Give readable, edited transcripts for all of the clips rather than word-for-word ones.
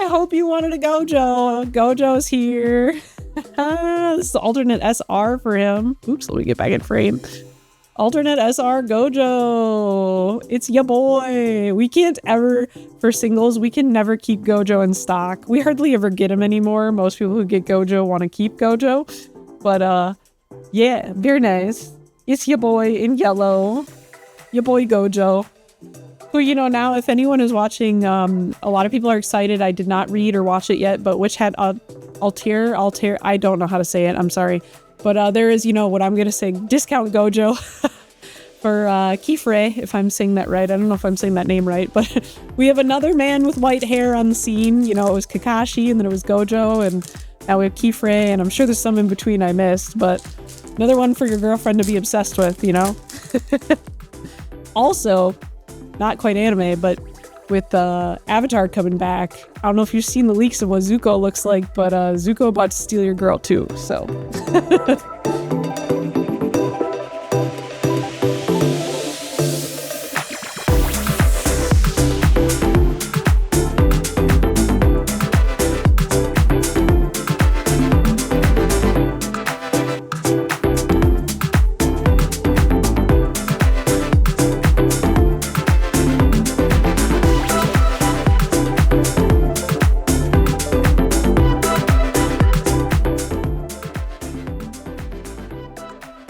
hope you wanted a Gojo. Gojo's here. This is the alternate SR for him. Oops, let me get back in frame. Alternate SR Gojo. It's ya boy. We can't ever, for singles, we can never keep Gojo in stock. We hardly ever get him anymore. Most people who get Gojo want to keep Gojo. But, yeah, very nice. It's ya boy in yellow. Ya boy Gojo. Who, you know, now if anyone is watching, a lot of people are excited. I did not read or watch it yet, but which had Altair, I don't know how to say it. I'm sorry. But there is, you know, what I'm going to say, discount Gojo for Kifre, if I'm saying that right. I don't know if I'm saying that name right, but we have another man with white hair on the scene. You know, it was Kakashi and then it was Gojo and now we have Kifre and I'm sure there's some in between I missed, but another one for your girlfriend to be obsessed with, you know? Also, not quite anime, but with Avatar coming back, I don't know if you've seen the leaks of what Zuko looks like, but Zuko about to steal your girl too, so.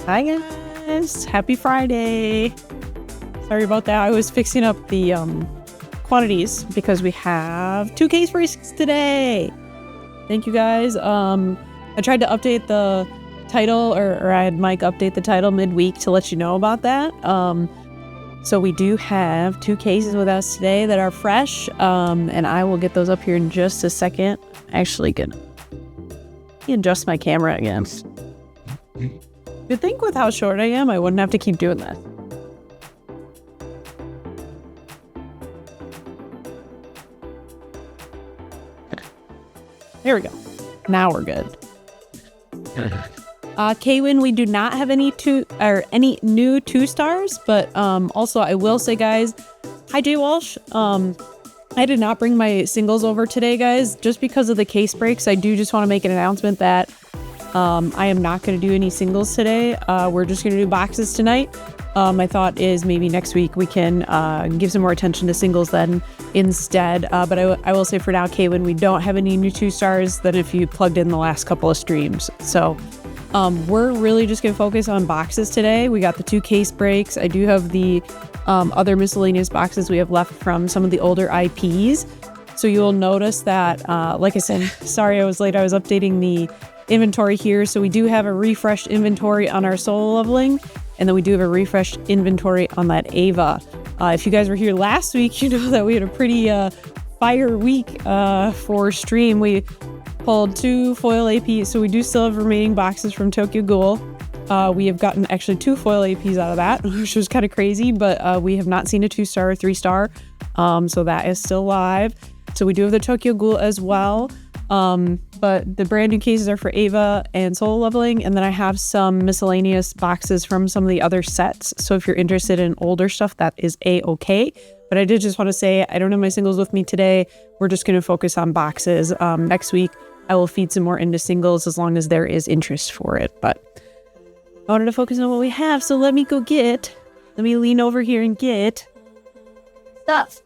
Hi guys, happy Friday. Sorry about that. I was fixing up the quantities because we have 2 case breaks today. Thank you guys. I tried to update the title or I had Mike update the title midweek to let you know about that. So we do have 2 cases with us today that are fresh, and I will get those up here in just a second. Actually gonna adjust my camera again. You'd think with how short I am, I wouldn't have to keep doing that. There we go. Now we're good. Kwin, we do not have any new 2-stars, but also I will say, guys, hi Jay Walsh. I did not bring my singles over today, guys, just because of the case breaks. I do just want to make an announcement that I am not going to do any singles today. We're just going to do boxes tonight. My thought is maybe next week we can give some more attention to singles then instead. But I will say for now, Kwin, we don't have any new 2-stars that if you plugged in the last couple of streams. So we're really just going to focus on boxes today. We got the 2 case breaks. I do have the other miscellaneous boxes we have left from some of the older IPs. So you'll notice that, like I said, sorry I was late. I was updating the inventory here. So we do have a refreshed inventory on our solo leveling, and then we do have a refreshed inventory on that EVA. If you guys were here last week, you know that we had a pretty fire week for stream. We pulled 2 foil AP, so we do still have remaining boxes from Tokyo Ghoul. We have gotten actually 2 foil APs out of that, which was kind of crazy, but we have not seen a 2-star or 3-star, so that is still live. So we do have the Tokyo Ghoul as well. But the brand new cases are for EVA and solo leveling, and then I have some miscellaneous boxes from some of the other sets. So if you're interested in older stuff, that is a-okay. But I did just want to say I don't have my singles with me today. We're just going to focus on boxes. Next week, I will feed some more into singles as long as there is interest for it. But I wanted to focus on what we have, so let me lean over here and get stuff.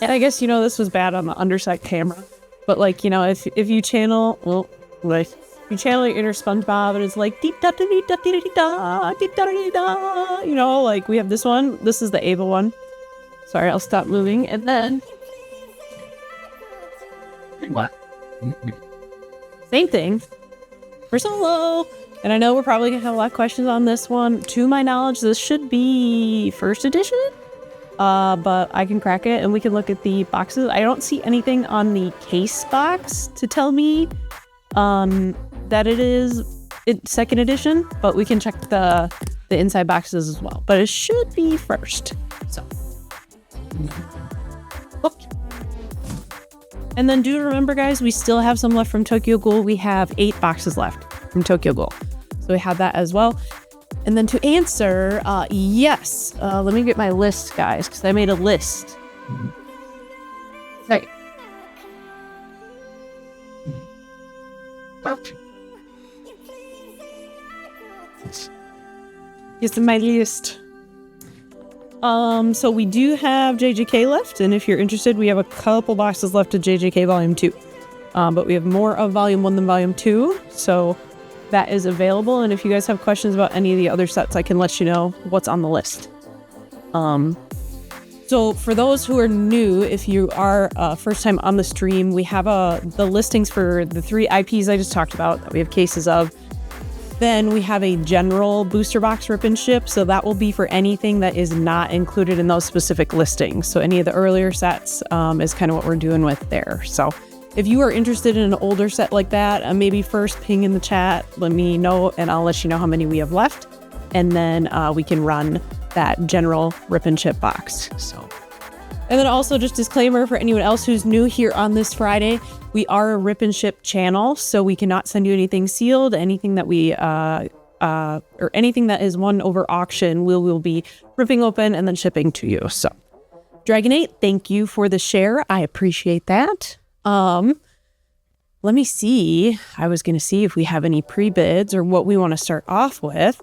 And I guess, you know, this was bad on the underside camera. But, like, you know, if you channel, well, like, you channel your inner SpongeBob and it's like, dee da da dee da dee da dee da dee da, you know, like, we have this one. This is the EVA one. Sorry, I'll stop moving. And then... What? Same thing for solo. And I know we're probably going to have a lot of questions on this one. To my knowledge, this should be first edition. But I can crack it and we can look at the boxes. I don't see anything on the case box to tell me that it's second edition, but we can check the inside boxes as well. But it should be first. So. Okay. And then do remember, guys, we still have some left from Tokyo Ghoul. We have 8 boxes left from Tokyo Ghoul. So we have that as well. And then to answer, yes. Let me get my list, guys, because I made a list. Right. It's in my list. So we do have JJK left, and if you're interested, we have a couple boxes left of JJK Volume 2. But we have more of Volume 1 than Volume 2, so that is available, and if you guys have questions about any of the other sets, I can let you know what's on the list. So for those who are new, if you are first time on the stream, we have the listings for the 3 IPs I just talked about that we have cases of. Then we have a general booster box rip and ship, so that will be for anything that is not included in those specific listings. So any of the earlier sets is kind of what we're doing with there. So if you are interested in an older set like that, maybe first ping in the chat, let me know, and I'll let you know how many we have left. And then we can run that general rip and ship box. So, and then also just disclaimer for anyone else who's new here on this Friday, we are a rip and ship channel, so we cannot send you anything sealed. Anything that we or anything that is won over auction, we will be ripping open and then shipping to you. So, Dragon8, thank you for the share. I appreciate that. Let me see. I was gonna see if we have any pre-bids or what we want to start off with.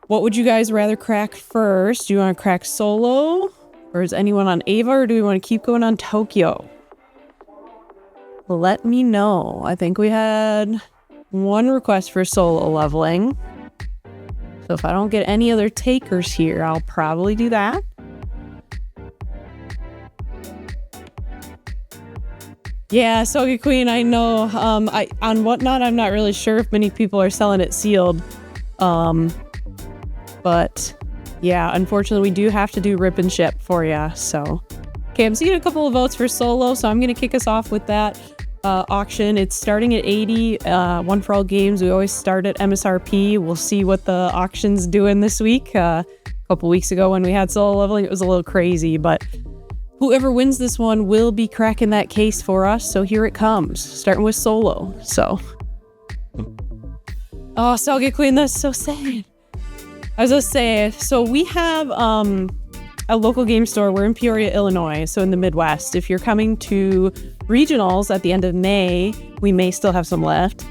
What would you guys rather crack first? Do you want to crack solo? Or is anyone on EVA, or do we want to keep going on Tokyo? Let me know. I think we had one request for solo leveling. So if I don't get any other takers here, I'll probably do that. Yeah, Soga Queen, I know. On Whatnot, I'm not really sure if many people are selling it sealed. But yeah, unfortunately, we do have to do rip and ship for you. So, okay, I'm seeing a couple of votes for solo, so I'm going to kick us off with that auction. It's starting at 80, One for All Games. We always start at MSRP. We'll see what the auction's doing this week. A couple weeks ago when we had solo leveling, it was a little crazy, but whoever wins this one will be cracking that case for us. So here it comes, starting with solo. So, oh, Salga Queen, that's so sad. I was gonna say, so we have a local game store. We're in Peoria, Illinois, so in the Midwest. If you're coming to regionals at the end of May, we may still have some left.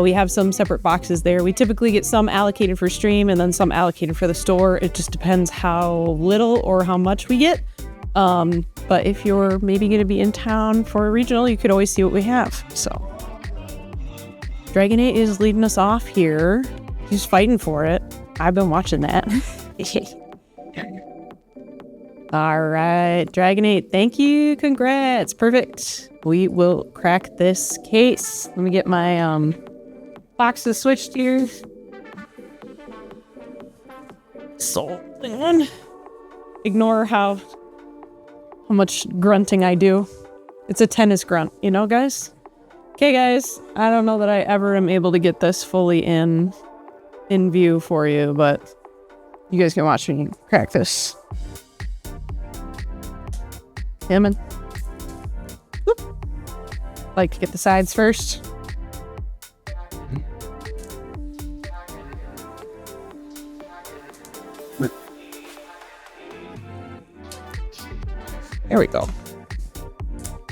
We have some separate boxes there. We typically get some allocated for stream and then some allocated for the store. It just depends how little or how much we get. But if you're maybe going to be in town for a regional, you could always see what we have. So Dragon8 is leading us off here. He's fighting for it. I've been watching that. All right, Dragon8, thank you. Congrats. Perfect. We will crack this case. Let me get my boxes switched here. So, ignore how much grunting I do. It's a tennis grunt, you know, guys? Okay, guys, I don't know that I ever am able to get this fully in view for you, but you guys can watch me crack this. Him and like to get the sides first. There we go.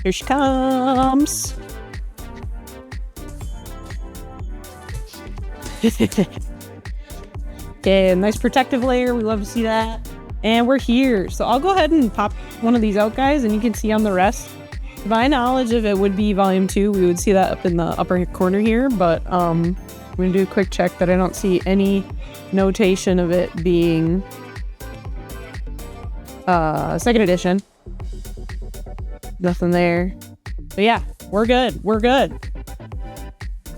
Here she comes. Okay, nice protective layer. We love to see that. And we're here. So I'll go ahead and pop one of these out, guys, and you can see on the rest. To my knowledge, if it would be volume 2, we would see that up in the upper corner here. But I'm going to do a quick check that I don't see any notation of it being second edition. Nothing there. But yeah, we're good. We're good.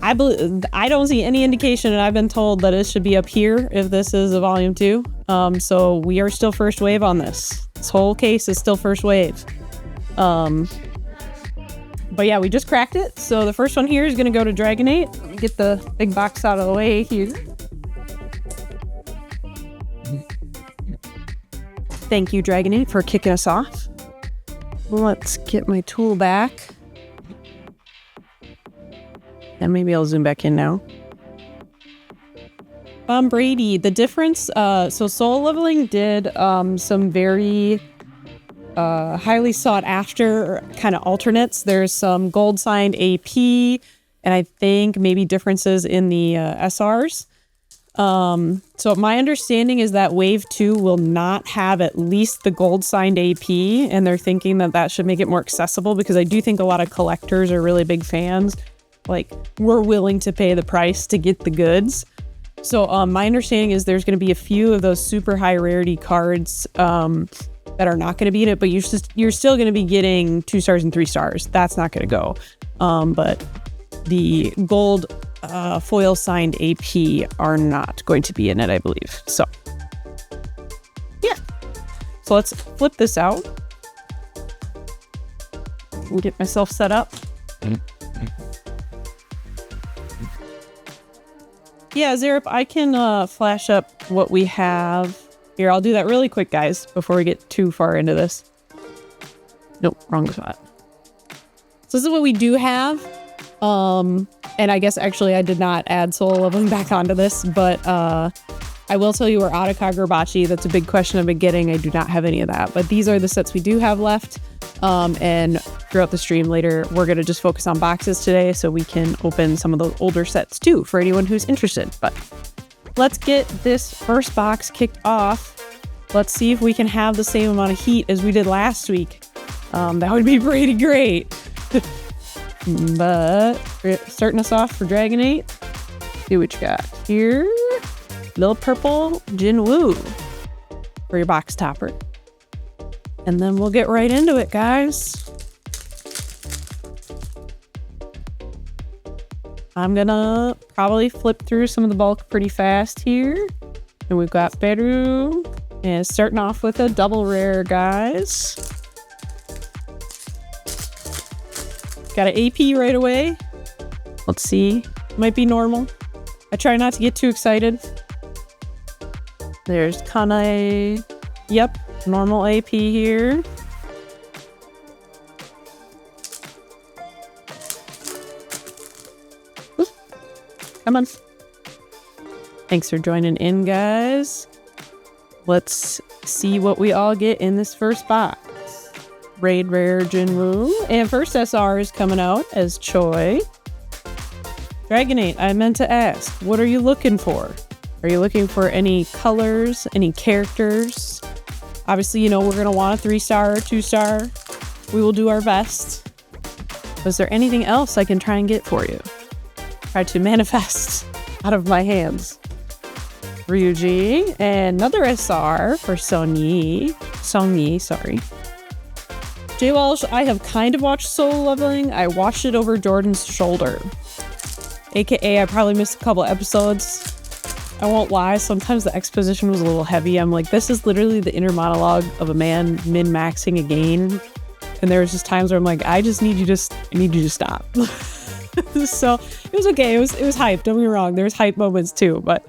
I don't see any indication, and I've been told that it should be up here if this is a volume 2. So we are still first wave on this. This whole case is still first wave. But yeah, we just cracked it. So the first one here is going to go to Dragon8. Let me get the big box out of the way here. Thank you, Dragon8, for kicking us off. Let's get my tool back. And maybe I'll zoom back in now. Brady, the difference, so soul leveling did some very highly sought after kind of alternates. There's some gold signed AP, and I think maybe differences in the SRs. So my understanding is that wave 2 will not have at least the gold signed AP, and they're thinking that that should make it more accessible, because I do think a lot of collectors are really big fans. Like, we're willing to pay the price to get the goods. So my understanding is there's going to be a few of those super high rarity cards that are not going to be in it, but you're still going to be getting 2 stars and 3 stars. That's not going to go. But the gold foil signed AP are not going to be in it, I believe. So yeah. So let's flip this out. We'll get myself set up. Yeah, Zerip, I can flash up what we have. Here, I'll do that really quick, guys, before we get too far into this. Nope, wrong spot. So this is what we do have. And I guess actually I did not add soul leveling back onto this, but I will tell you we're out of Kagurabachi. That's a big question I've been getting. I do not have any of that, but these are the sets we do have left. And throughout the stream later, we're going to just focus on boxes today so we can open some of those older sets too for anyone who's interested. But let's get this first box kicked off. Let's see if we can have the same amount of heat as we did last week. That would be pretty great. But starting us off for Dragonate, see what you got here. Little purple Jinwoo for your box topper. And then we'll get right into it, guys. I'm gonna probably flip through some of the bulk pretty fast here. And we've got Peru. And starting off with a double rare, guys. Got an AP right away. Let's see. Might be normal. I try not to get too excited. There's Kanae. Yep, normal AP here. Ooh. Come on. Thanks for joining in, guys. Let's see what we all get in this first box. Raid Rare Jinwoo. And first SR is coming out as Choi. Dragonate, I meant to ask, what are you looking for? Are you looking for any colors, any characters? Obviously, you know, we're going to want a 3-star or 2-star. We will do our best. Was there anything else I can try and get for you? Try to manifest out of my hands. Ryuji, and another SR for Songyi, sorry. J Walsh, I have kind of watched Soul Leveling. I watched it over Jordan's shoulder. AKA, I probably missed a couple episodes. I won't lie, sometimes the exposition was a little heavy. I'm like, this is literally the inner monologue of a man min-maxing a game. And there was just times where I'm like, I need you to stop. So it was okay. It was hype. Don't get me wrong. There was hype moments too, but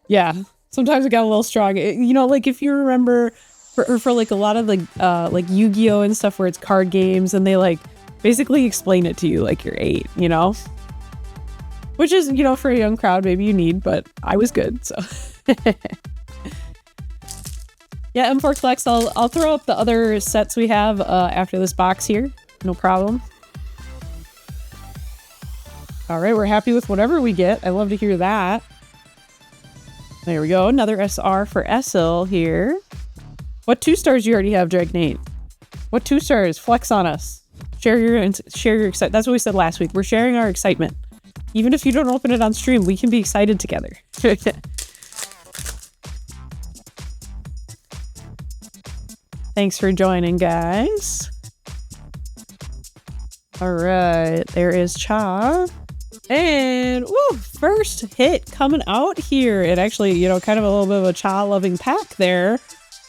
yeah, sometimes it got a little strong. You know, like if you remember for like a lot of like Yu-Gi-Oh and stuff where it's card games and they like basically explain it to you like you're 8, you know? Which is, you know, for a young crowd, maybe you need, but I was good, so. Yeah, M4 Flex, I'll throw up the other sets we have after this box here. No problem. All right, we're happy with whatever we get. I love to hear that. There we go. Another SR for Essil here. What 2-stars do you already have, Dragnate? What 2 stars? Flex on us. Share your excitement. That's what we said last week. We're sharing our excitement. Even if you don't open it on stream, we can be excited together. Thanks for joining, guys. All right, there is Cha. And woo, first hit coming out here. And actually, you know, kind of a little bit of a Cha loving pack there.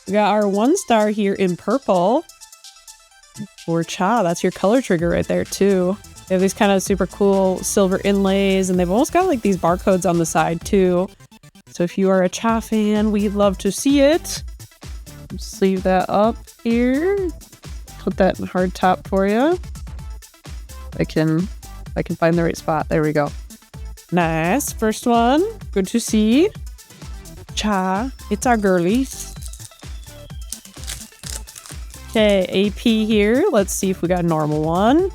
We got our 1-star here in purple. For Cha, that's your color trigger right there too. They have these kind of super cool silver inlays, and they've almost got like these barcodes on the side too. So if you are a Cha fan, we'd love to see it. Sleeve that up here. Put that in hard top for you. I can find the right spot. There we go. Nice. First one. Good to see. Cha. It's our girlies. Okay, AP here. Let's see if we got a normal one.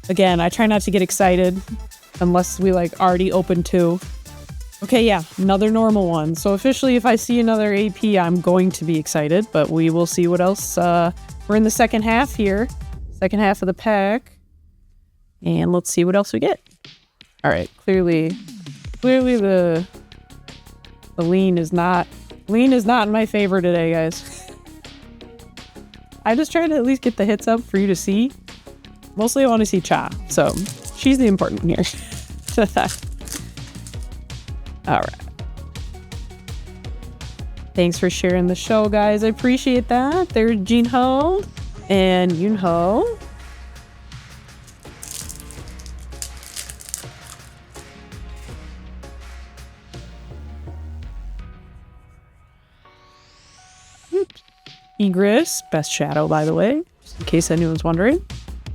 Again, I try not to get excited unless we like already opened 2. Okay, yeah, another normal one. So officially, if I see another AP, I'm going to be excited, but we will see what else. We're in the second half here. Second half of the pack. And let's see what else we get. All right, clearly the lean is not in my favor today, guys. I just try to at least get the hits up for you to see. Mostly I want to see Cha, so she's the important one here. All right. Thanks for sharing the show, guys. I appreciate that. There's Jinho and Yunho. Egress, best shadow, by the way, just in case anyone's wondering.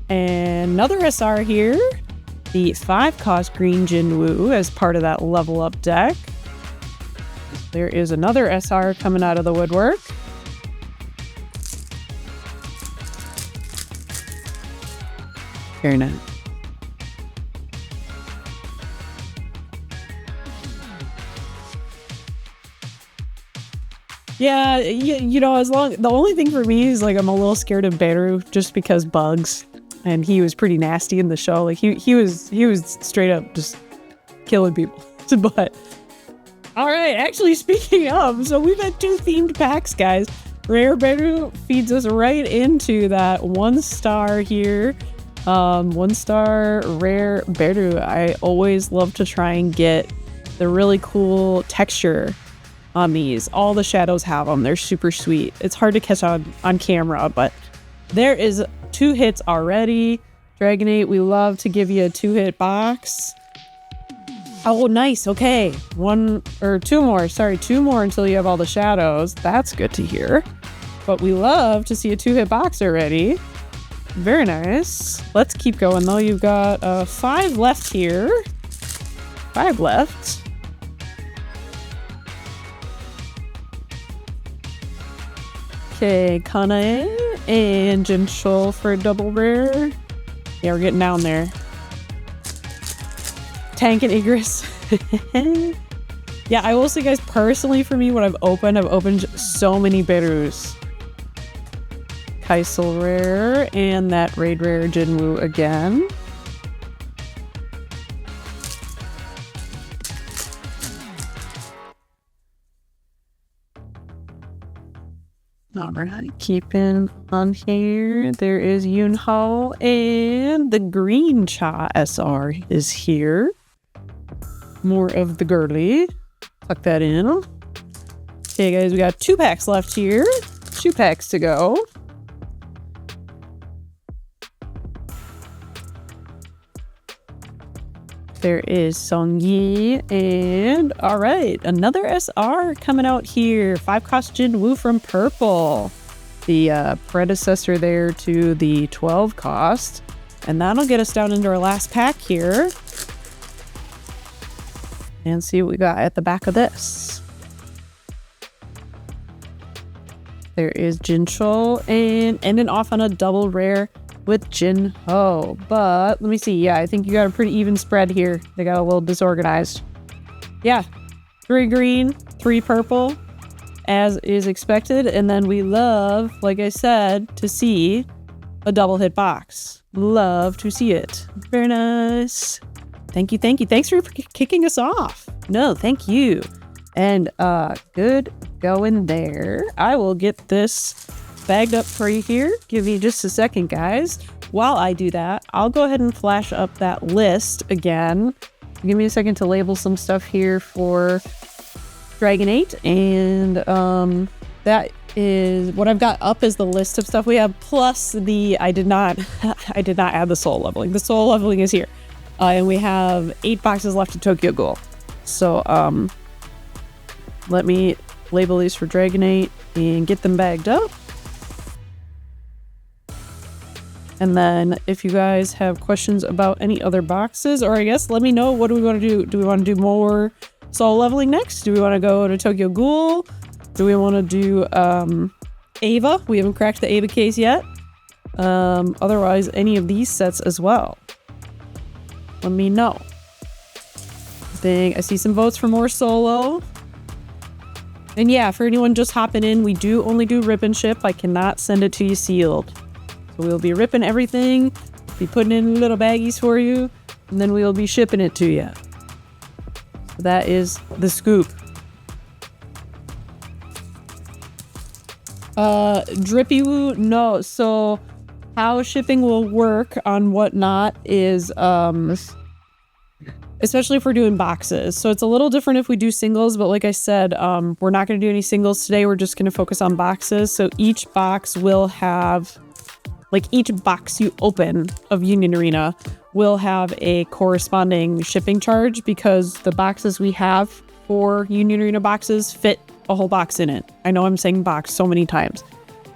And another SR here. The 5-cost green Jinwoo as part of that level up deck. There is another SR coming out of the woodwork. Very nice. Yeah, you know, the only thing for me is like I'm a little scared of Beru just because bugs, and he was pretty nasty in the show. Like he was straight up just killing people. But all right, actually speaking of, so we've had 2 themed packs, guys. Rare Beru feeds us right into that 1-star here. 1-star rare Beru. I always love to try and get the really cool texture on these. All the shadows have them. They're super sweet. It's hard to catch on camera, but there is 2 hits already. Dragonate, we love to give you a 2-hit box. Oh, nice. Okay. 1 or 2 more. Sorry, 2 more until you have all the shadows. That's good to hear. But we love to see a 2-hit box already. Very nice. Let's keep going though. You've got 5 left here. 5 left. Okay, Kanae and Jinchul for a double rare. Yeah, we're getting down there. Tank and Egress. Yeah, I will say, guys, personally for me, what I've opened so many Berus. Kaisel rare and that raid rare Jinwoo again. Alright, keeping on here. There is Yunho and the green Cha SR is here. More of the girly. Tuck that in. Okay, guys, we got 2 packs left here. 2 packs to go. There is Songyi, and all right, another SR coming out here. 5-cost Jinwoo from Purple, the predecessor there to the 12-cost, and that'll get us down into our last pack here. And see what we got at the back of this. There is Jinchul, and ending off on a double rare with Jinho. But let me see. Yeah, I think you got a pretty even spread here. They got a little disorganized. Yeah, 3 green, 3 purple, as is expected. And then we love, like I said, to see a double hit box. Love to see it. Very nice. Thank you, thank you. Thanks for kicking us off. No, thank you. And good going there. I will get this bagged up for you here. Give me just a second, guys. While I do that, I'll go ahead and flash up that list again. Give me a second to label some stuff here for Dragonate, and that is what I've got up is the list of stuff we have, plus the I did not add the soul leveling. The soul leveling is here, and we have 8 boxes left of Tokyo Ghoul. So let me label these for Dragonate and get them bagged up. And then if you guys have questions about any other boxes, or I guess let me know, what do we want to do? Do we want to do more soul leveling next? Do we want to go to Tokyo Ghoul? Do we want to do EVA. We haven't cracked the EVA case yet. Otherwise, any of these sets as well. Let me know. I see some votes for more solo. And yeah, for anyone just hopping in, we do only do rip and ship. I cannot send it to you sealed. So we'll be ripping everything, be putting it in little baggies for you, and then we'll be shipping it to you. So that is the scoop. Drippy Woo, no. So how shipping will work on whatnot is, especially if we're doing boxes. So it's a little different if we do singles, but like I said, we're not going to do any singles today. We're just going to focus on boxes. So each box will have, like each box you open of Union Arena will have a corresponding shipping charge because the boxes we have for Union Arena boxes fit a whole box in it. I know I'm saying box so many times.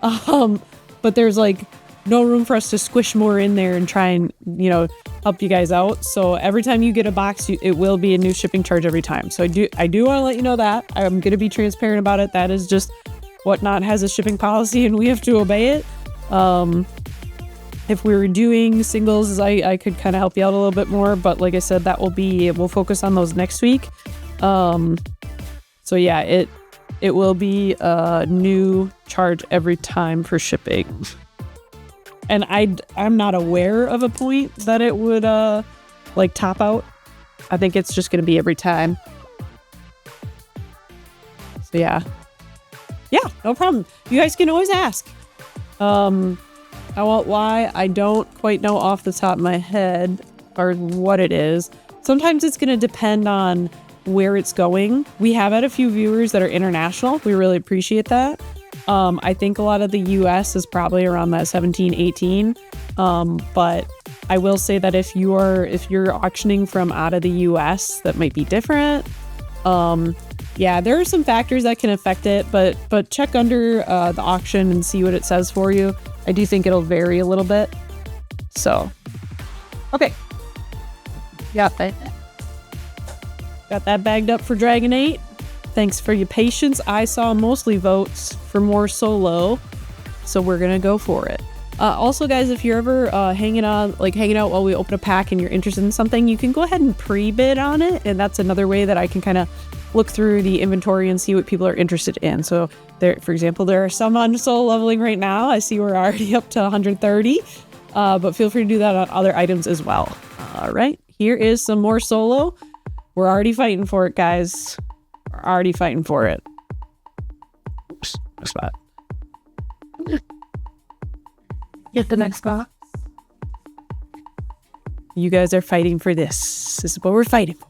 But there's like no room for us to squish more in there and try and, you know, help you guys out. So every time you get a box, it will be a new shipping charge every time. So I do want to let you know that. I'm going to be transparent about it. That is just Whatnot has a shipping policy and we have to obey it. If we were doing singles, I could kind of help you out a little bit more. But like I said, we'll focus on those next week. So yeah, it will be a new charge every time for shipping. And I'm not aware of a point that it would like top out. I think it's just going to be every time. So yeah, no problem. You guys can always ask. Why I don't quite know off the top of my head or what it is. Sometimes it's going to depend on where it's going. We have had a few viewers that are international. We really appreciate that. I think a lot of the US is probably around that 17, 18. But I will say that if you're auctioning from out of the US, that might be different. Yeah, there are some factors that can affect it, but check under the auction and see what it says for you. I do think it'll vary a little bit. So, okay. Got that bagged up for Dragon 8. Thanks for your patience. I saw mostly votes for more solo, so we're gonna go for it. Also, guys, if you're ever hanging out while we open a pack and you're interested in something, you can go ahead and pre-bid on it, and that's another way that I can kind of look through the inventory and see what people are interested in. So, for example, there are some on solo leveling right now. I see we're already up to 130, but feel free to do that on other items as well. All right, here is some more solo. We're already fighting for it, guys. We're already fighting for it. Oops, no spot. Get the next box. You guys are fighting for this. This is what we're fighting for.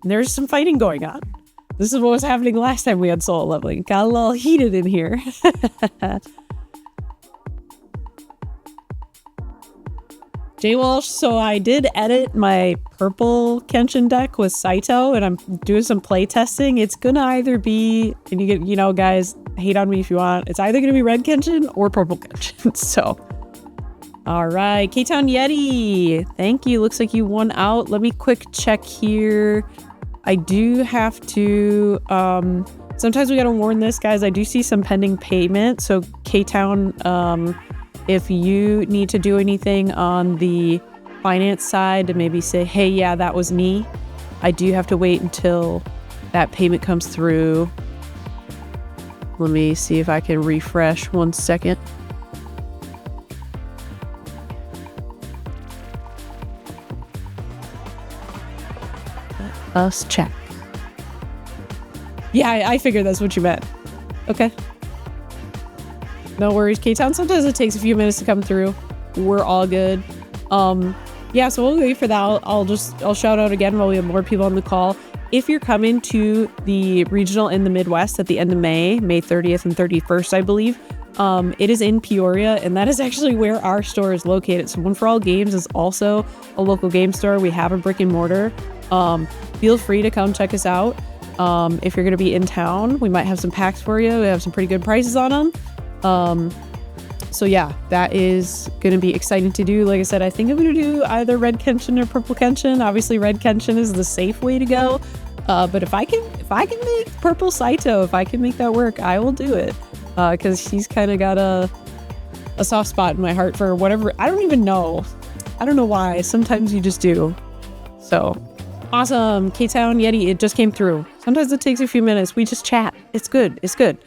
And there's some fighting going on. This is what was happening last time we had solo leveling. Got a little heated in here. J Walsh, so I did edit my purple Kenshin deck with Saito, and I'm doing some play testing. It's gonna either be, and you know, guys, hate on me if you want. It's either gonna be red Kenshin or purple Kenshin. So, all right, K-Town Yeti, thank you. Looks like you won out. Let me quick check here. I do have to. Sometimes we gotta warn this, guys. I do see some pending payment. So K-Town, if you need to do anything on the finance side to maybe say, hey, yeah, that was me, I do have to wait until that payment comes through. Let me see if I can refresh 1 second. Let us check. Yeah, I figured that's what you meant. Okay. No worries, K-Town. Sometimes it takes a few minutes to come through. We're all good. Yeah, so we'll wait for that. I'll shout out again while we have more people on the call. If you're coming to the regional in the Midwest at the end of May 30th and 31st, I believe, it is in Peoria, and that is actually where our store is located. So One for All Games is also a local game store. We have a brick and mortar. Feel free to come check us out. If you're going to be in town, we might have some packs for you. We have some pretty good prices on them. So yeah, that is going to be exciting to do. Like I said, I think I'm going to do either red Kenshin or purple Kenshin. Obviously red Kenshin is the safe way to go. But if I can make purple Saito, if I can make that work, I will do it. because he's kind of got a soft spot in my heart for whatever. I don't even know. I don't know why. Sometimes you just do. So awesome. K-Town Yeti, it just came through. Sometimes it takes a few minutes. We just chat. It's good. It's good.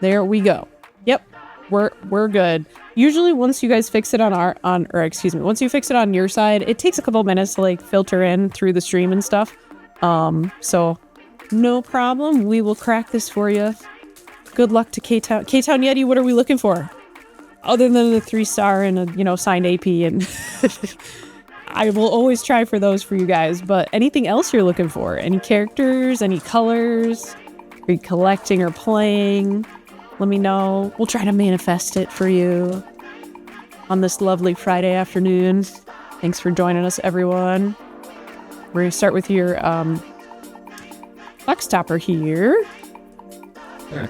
There we go. Yep. We're good. Usually once you guys fix it once you fix it on your side, it takes a couple minutes to like filter in through the stream and stuff. So no problem. We will crack this for you. Good luck to K-Town. K-Town Yeti, what are we looking for? Other than the 3-star and a, signed AP, and I will always try for those for you guys, but anything else you're looking for? Any characters, any colors? Are you collecting or playing? Let me know. We'll try to manifest it for you on this lovely Friday afternoon. Thanks for joining us, everyone. We're going to start with your box topper here. Sure.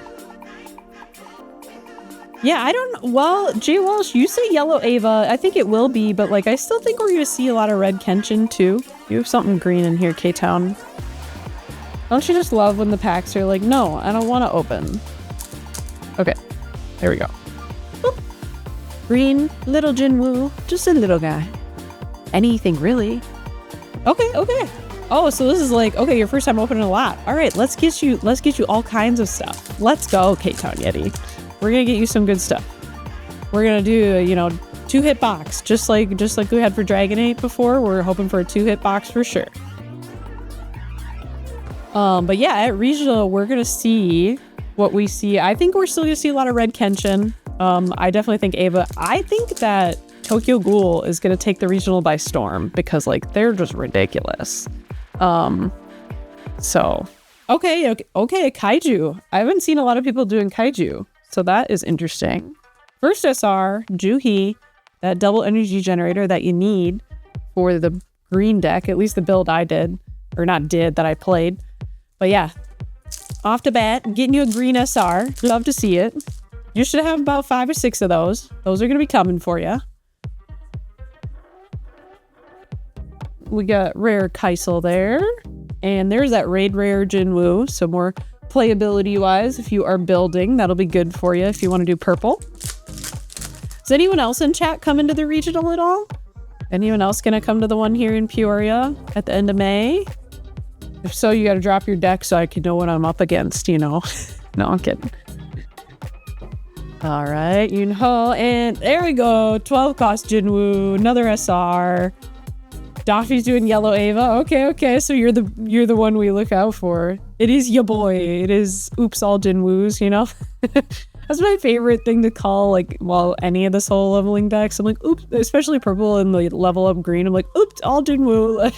Yeah, well, Jay Walsh, you say yellow Ava. I think it will be, but like, I still think we're going to see a lot of red Kenshin too. You have something green in here, K-Town. Don't you just love when the packs are like, no, I don't want to open. Okay, there we go. Boop. Green, little Jinwoo, just a little guy. Anything really. Okay. Oh, so this is like, okay, your first time opening a lot. All right, let's get you all kinds of stuff. Let's go, K-Town Yeti. We're gonna get you some good stuff. We're gonna do a, 2-hit box, just like we had for Dragonate before. We're hoping for a 2-hit box for sure. But yeah, at Regional, we're gonna see what we see. I think we're still gonna see a lot of red Kenshin. I definitely think Ava. I think that Tokyo Ghoul is gonna take the Regional by storm because like they're just ridiculous. So okay, Kaiju. I haven't seen a lot of people doing Kaiju. So that is interesting. First SR, Juhi, that double energy generator that you need for the green deck, at least the build I did, or not did, that I played. But yeah, off the bat, getting you a green SR. Love to see it. You should have about 5 or 6 of those. Those are going to be coming for you. We got rare Kaisel there. And there's that raid rare Jinwoo. So more playability wise, if you are building, that'll be good for you if you want to do purple. Is anyone else in chat coming to the regional at all? Anyone else gonna come to the one here in Peoria at the end of May? If so, you gotta drop your deck so I can know what I'm up against, No, I'm kidding. All right, and there we go. 12 cost Jinwoo, another SR. Daffy's doing yellow Ava. Okay. So you're the one we look out for. It is your boy. It is oops all Jinwoos, That's my favorite thing to call any of the soul leveling decks. I'm like, oops, especially purple and the level up green. I'm like, oops, all Jinwoo.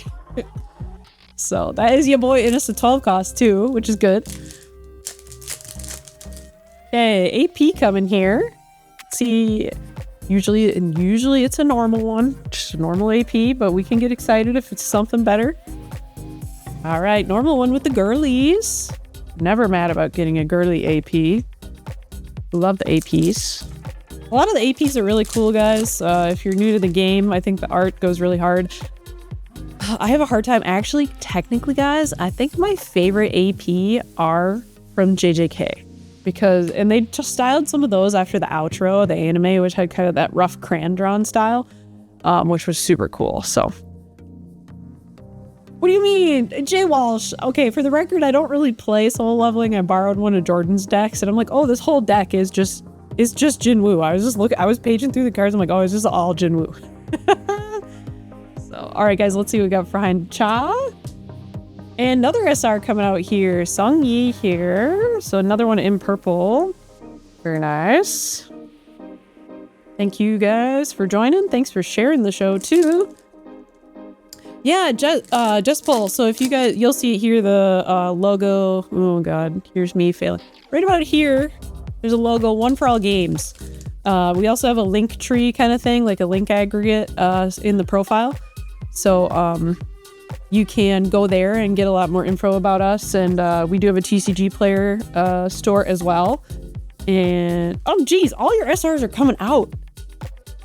So that is your boy, and it's a 12 cost too, which is good. Okay, AP coming here. Let's see. Usually it's a normal one, just a normal AP, but we can get excited if it's something better. All right, normal one with the girlies. Never mad about getting a girly AP. Love the APs. A lot of the APs are really cool, guys. If you're new to the game, I think the art goes really hard. I have a hard time, actually, technically, guys, I think my favorite AP are from JJK. And they just styled some of those after the outro, the anime, which had kind of that rough crayon drawn style, which was super cool. So, what do you mean, Jay Walsh? Okay, for the record, I don't really play soul leveling. I borrowed one of Jordan's decks, and I'm like, oh, this whole deck is just Jinwoo. I was paging through the cards. I'm like, oh, it's just all Jinwoo. So, all right, guys, let's see what we got behind Cha. And another SR coming out here. Sung Yi here. So another one in purple. Very nice. Thank you guys for joining. Thanks for sharing the show too. Yeah, just pull. So if you guys, you'll see it here, the logo. Oh God, here's me failing. Right about here, there's a logo, one for all games. We also have a link tree kind of thing, like a link aggregate in the profile. So you can go there and get a lot more info about us. And we do have a TCG player store as well. And oh geez, all your SRs are coming out.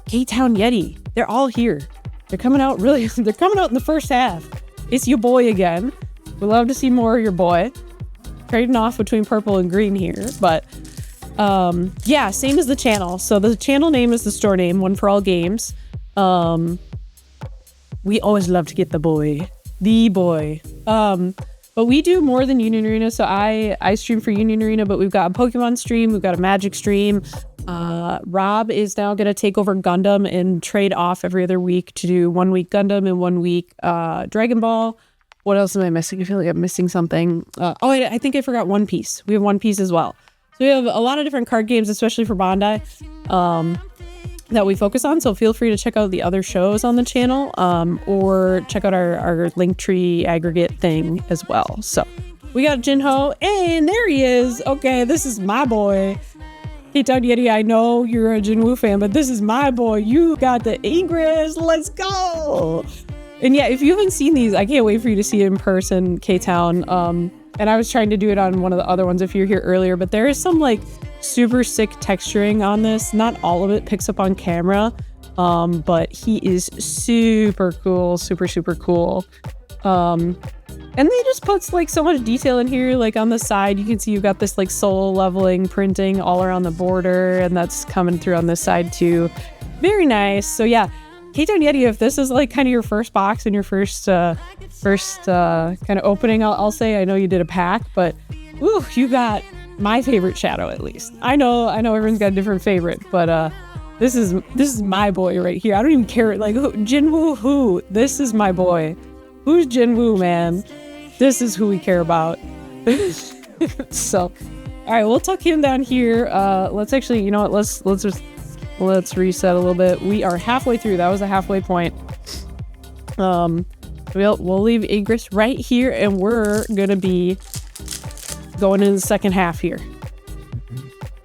K-Town Yeti, they're all here. They're coming out they're coming out in the first half. It's your boy again. We love to see more of your boy. trading off between purple and green here, but yeah, same as the channel. So the channel name is the store name, One for All Games. We always love to get the boy. But we do more than Union Arena. So I stream for Union Arena, but we've got a Pokemon stream, we've got a Magic stream. Rob is now going to take over Gundam and trade off every other week to do 1 week Gundam and 1 week Dragon Ball. What else am I missing? I feel like I'm missing something. I think I forgot One Piece. We have One Piece as well. So we have a lot of different card games, especially for Bandai, that we focus on. So feel free to check out the other shows on the channel, or check out our Linktree aggregate thing as well. So we got Jinho, and there he is. Okay, this is my boy. Hey, Town Yeti, I know you're a Jinwoo fan, but this is my boy. You got the Ingress. Let's go. And yeah, if you haven't seen these, I can't wait for you to see it in person, K-Town. And I was trying to do it on one of the other ones if you were here earlier, but there is some like super sick texturing on this. Not all of it picks up on camera, but he is super cool, super cool. And they just put like so much detail in here. Like on the side, you can see you've got this like soul leveling printing all around the border, and that's coming through on this side too. Very nice. So yeah, K-Town Yeti, if this is like kind of your first box and your first kind of opening, I'll say, I know you did a pack, but ooh, you got my favorite shadow at least. I know everyone's got a different favorite, but this is my boy right here. I don't even care like Jinwoo who. This is my boy. Who's Jinwoo, man? This is who we care about. So, all right, we'll tuck him down here. Let's actually, you know what? Let's reset a little bit. We are halfway through. That was a halfway point. We'll leave Ingress right here, and we're gonna be going into the second half here.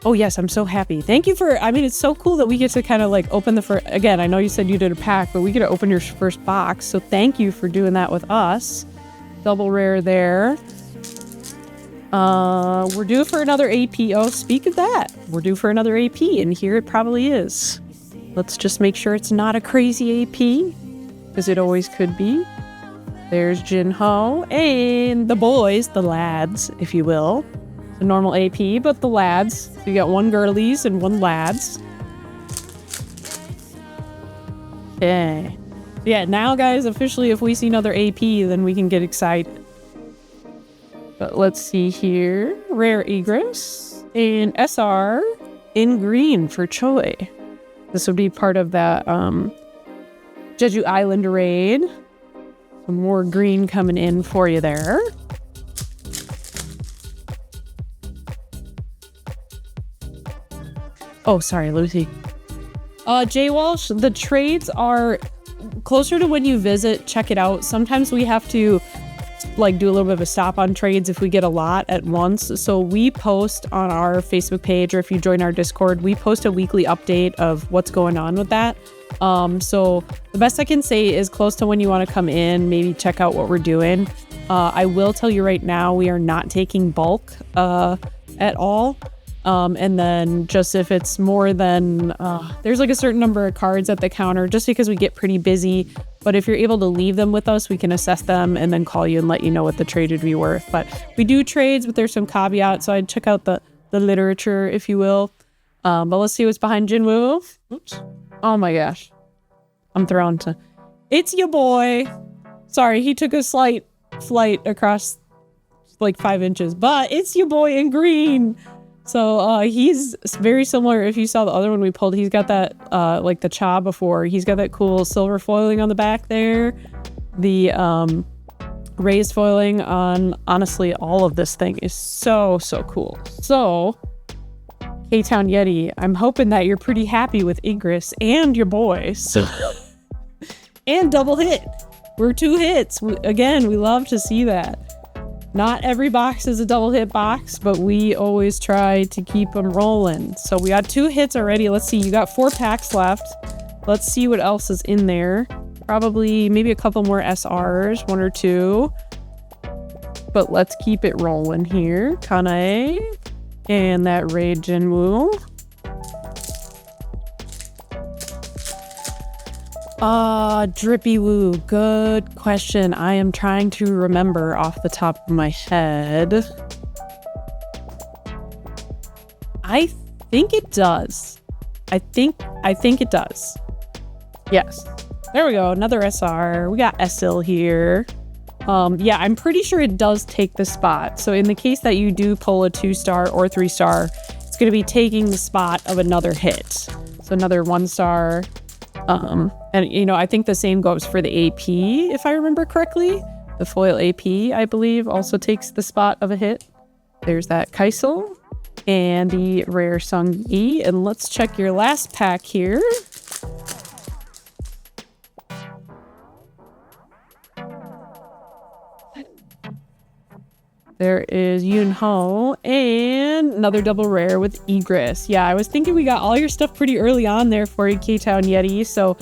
Oh yes, I'm so happy. Thank you for, I mean, it's so cool that we get to kind of like open the first, again, I know you said you did a pack, but we get to open your first box. So thank you for doing that with us. Double rare there. We're due for another AP. Oh, speak of that, we're due for another AP, and here it probably is. Let's just make sure it's not a crazy AP, because it always could be. There's Jinho and the boys, the lads, if you will. The normal AP, but the lads. So you got one girlies and one lads. Okay. Yeah, now guys, officially, if we see another AP, then we can get excited. But let's see here. Rare Egress and SR in green for Choi. This would be part of that Jeju Island raid. Some more green coming in for you there. Oh, sorry, Lucy. Jay Walsh, the trades are closer to when you visit. Check it out. Sometimes we have to like do a little bit of a stop on trades if we get a lot at once. So we post on our Facebook page, or if you join our Discord, we post a weekly update of what's going on with that. So the best I can say is close to when you want to come in, maybe check out what we're doing. I will tell you right now, we are not taking bulk at all. And then just if it's more than, there's like a certain number of cards at the counter, just because we get pretty busy. But if you're able to leave them with us, we can assess them and then call you and let you know what the trade would be worth. But we do trades, but there's some caveats. So I'd check out the literature, if you will. But let's see what's behind Jinwoo. Oops. Oh my gosh. I'm thrown to... It's your boy. Sorry, he took a slight flight across like 5 inches. But it's your boy in green. So he's very similar. If you saw the other one we pulled, he's got that, like the Cha before. He's got that cool silver foiling on the back there. The raised foiling on, honestly, all of this thing is so cool. So, K-Town Yeti, I'm hoping that you're pretty happy with Ingress and your boy. So, and double hit. We're 2 hits. Again, we love to see that. Not every box is a double hit box, but we always try to keep them rolling. So we got 2 hits already. Let's see, you got 4 packs left. Let's see what else is in there. Probably maybe a couple more SRs, 1 or 2. But let's keep it rolling here. Kanae and that Raid Jinwoo. Drippy Woo, good question. I am trying to remember off the top of my head. I think it does. I think it does. Yes. There we go. Another SR. We got Esil here. Yeah, I'm pretty sure it does take the spot. So in the case that you do pull a 2-star or 3-star, it's going to be taking the spot of another hit. So another 1-star. And you know, I think the same goes for the AP, if I remember correctly. The foil AP, I believe, also takes the spot of a hit. There's that Kaisel and the rare Sung E. And let's check your last pack here. There is Yoon Ho and another double rare with Egress. Yeah, I was thinking we got all your stuff pretty early on there for you, K-Town Yeti. So,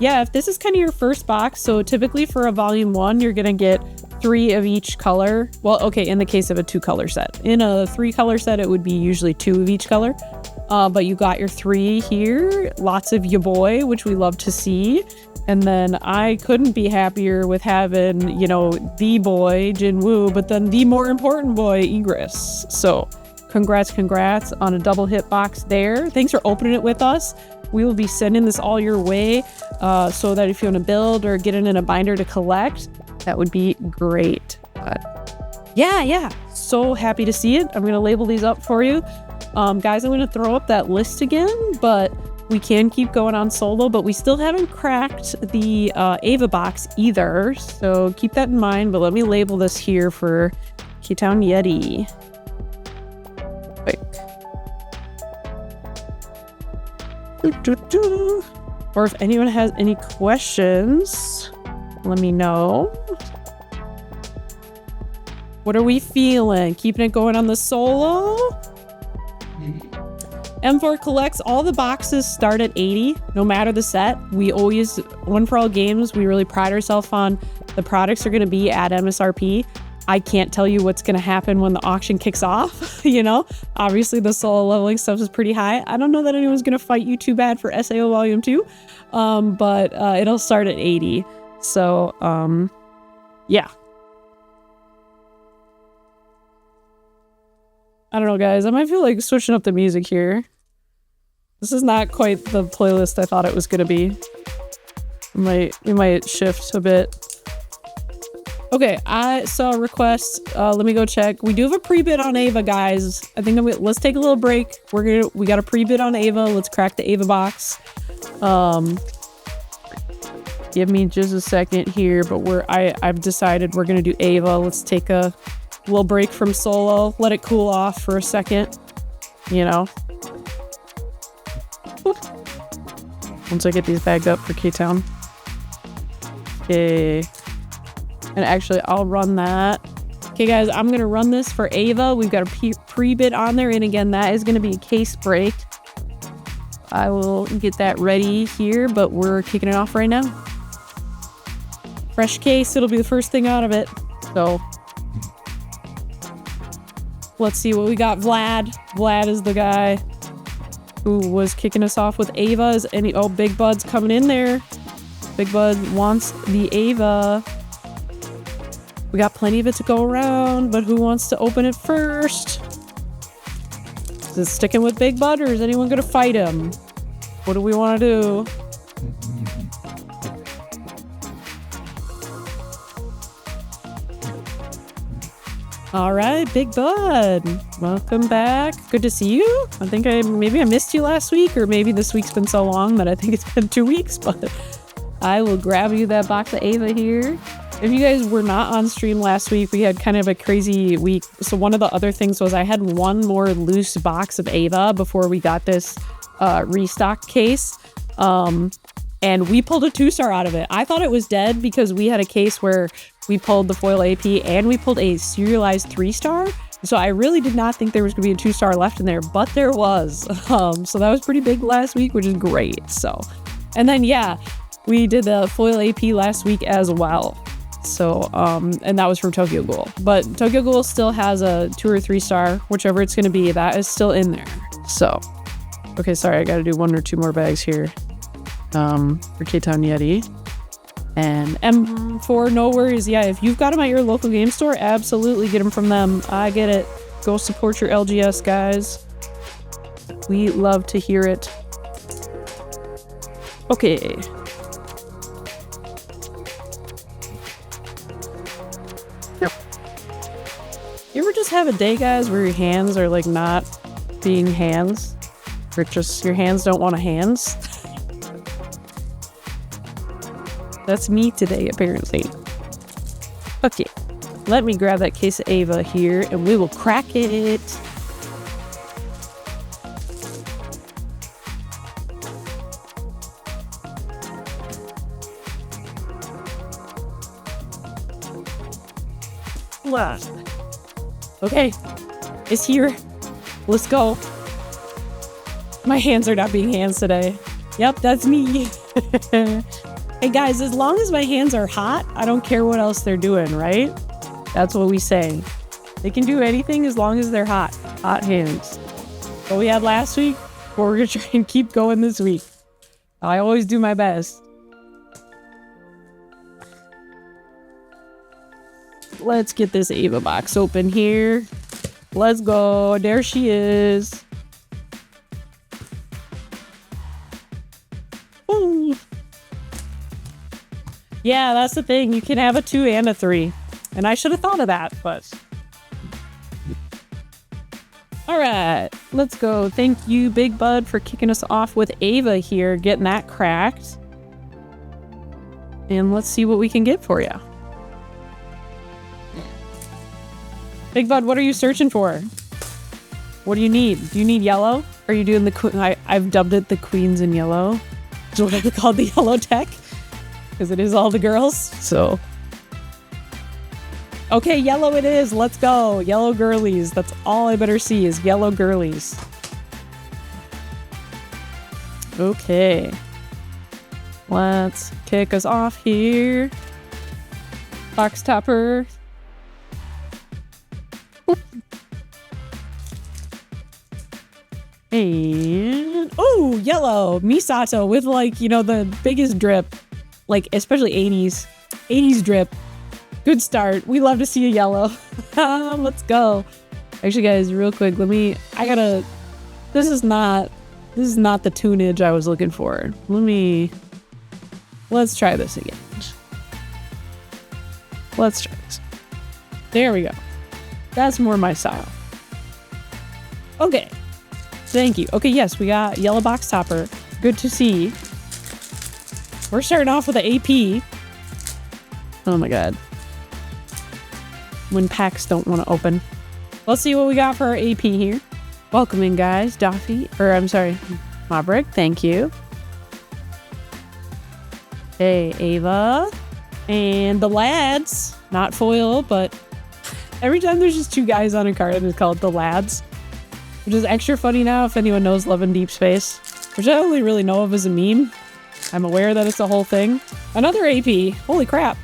yeah, if this is kind of your first box, so typically for a volume 1, you're going to get 3 of each color. Well, okay, in the case of a 2-color set. In a 3-color set, it would be usually 2 of each color. But you got your 3 here. Lots of ya boy, which we love to see. And then I couldn't be happier with having, you know, the boy, Jinwoo, but then the more important boy, Egress. So congrats on a double hit box there. Thanks for opening it with us. We will be sending this all your way so that if you want to build or get it in a binder to collect, that would be great. But yeah, so happy to see it. I'm going to label these up for you. Guys, I'm going to throw up that list again, but we can keep going on solo, but we still haven't cracked the EVA box either, so keep that in mind. But let me label this here for K-Town Yeti. Quick. Or if anyone has any questions, let me know. What are we feeling? Keeping it going on the solo? M4 collects. All the boxes start at 80, no matter the set. We always, One For All Games, we really pride ourselves on the products are going to be at MSRP. I can't tell you what's going to happen when the auction kicks off, you know? Obviously, the solo leveling stuff is pretty high. I don't know that anyone's going to fight you too bad for SAO Volume 2, but it'll start at 80. So, yeah. I don't know, guys. I might feel like switching up the music here. This is not quite the playlist I thought it was going to be. We might shift a bit. Okay, I saw a request. Let me go check. We do have a pre-bid on EVA, guys. I think let's take a little break. We got a pre-bid on EVA. Let's crack the EVA box. Give me just a second here, but I've decided we're gonna do EVA. Let's take a little break from solo. Let it cool off for a second. You know. Once I get these bagged up for K-Town. Okay. And actually, I'll run that. Okay, guys, I'm going to run this for EVA. We've got a pre-bid on there. And again, that is going to be a case break. I will get that ready here, but we're kicking it off right now. Fresh case. It'll be the first thing out of it. So let's see what we got. Vlad is the guy who was kicking us off with EVA. Oh, Big Bud's coming in there. Big Bud wants the EVA. We got plenty of it to go around, but who wants to open it first? Is it sticking with Big Bud, or is anyone going to fight him? What do we want to do? All right, Big Bud, welcome back. Good to see you. I think maybe I missed you last week, or maybe this week's been so long that I think it's been 2 weeks, but I will grab you that box of EVA here. If you guys were not on stream last week, we had kind of a crazy week. So one of the other things was I had one more loose box of EVA before we got this restock case. And we pulled a 2-star out of it. I thought it was dead because we had a case where we pulled the foil AP and we pulled a serialized 3-star. So I really did not think there was going to be a 2-star left in there, but there was. So that was pretty big last week, which is great. So, and then, yeah, we did the foil AP last week as well. So, and that was from Tokyo Ghoul. But Tokyo Ghoul still has a 2 or 3-star, whichever it's going to be. That is still in there. So, okay, sorry, I got to do 1 or 2 more bags here for K-Town Yeti. And M4, no worries. Yeah, if you've got them at your local game store, absolutely get them from them. I get it. Go support your LGS, guys. We love to hear it. Okay. You ever just have a day, guys, where your hands are like not being hands? Or just your hands don't want to hands? That's me today, apparently. Okay, let me grab that case of EVA here and we will crack it. Okay, it's here. Let's go. My hands are not being hands today. Yep, that's me. Hey guys, as long as my hands are hot, I don't care what else they're doing, right? That's what we say. They can do anything as long as they're hot. Hot hands. What we had last week, but we're gonna try and keep going this week. I always do my best. Let's get this EVA box open here. Let's go. There she is. Ooh. Yeah, that's the thing. You can have a 2 and a 3. And I should have thought of that, but... Alright, let's go. Thank you, Big Bud, for kicking us off with EVA here. Getting that cracked. And let's see what we can get for you. Big Bud, what are you searching for? What do you need? Do you need yellow? Are you doing the I've dubbed it the Queens in Yellow. It's what I call the yellow tech. Because it is all the girls, so. Okay, yellow it is. Let's go. Yellow girlies. That's all I better see is yellow girlies. Okay. Let's kick us off here. Box topper. And oh, yellow Misato with like, you know, the biggest drip, like especially 80s drip. Good start. We love to see a yellow. Let's go. Actually, guys, real quick, this is not the tunage I was looking for. Let's try this again. Let's try this. There we go. That's more my style. Okay. Thank you. Okay, yes, we got yellow box topper. Good to see. We're starting off with an AP. Oh my god. When packs don't want to open. Let's see what we got for our AP here. Welcome in, guys. Maverick, thank you. Hey, Ava. And the lads. Not foil, but every time there's just 2 guys on a card, it's called the lads. Which is extra funny now if anyone knows Love in Deep Space. Which I only really know of as a meme. I'm aware that it's a whole thing. Another AP. Holy crap.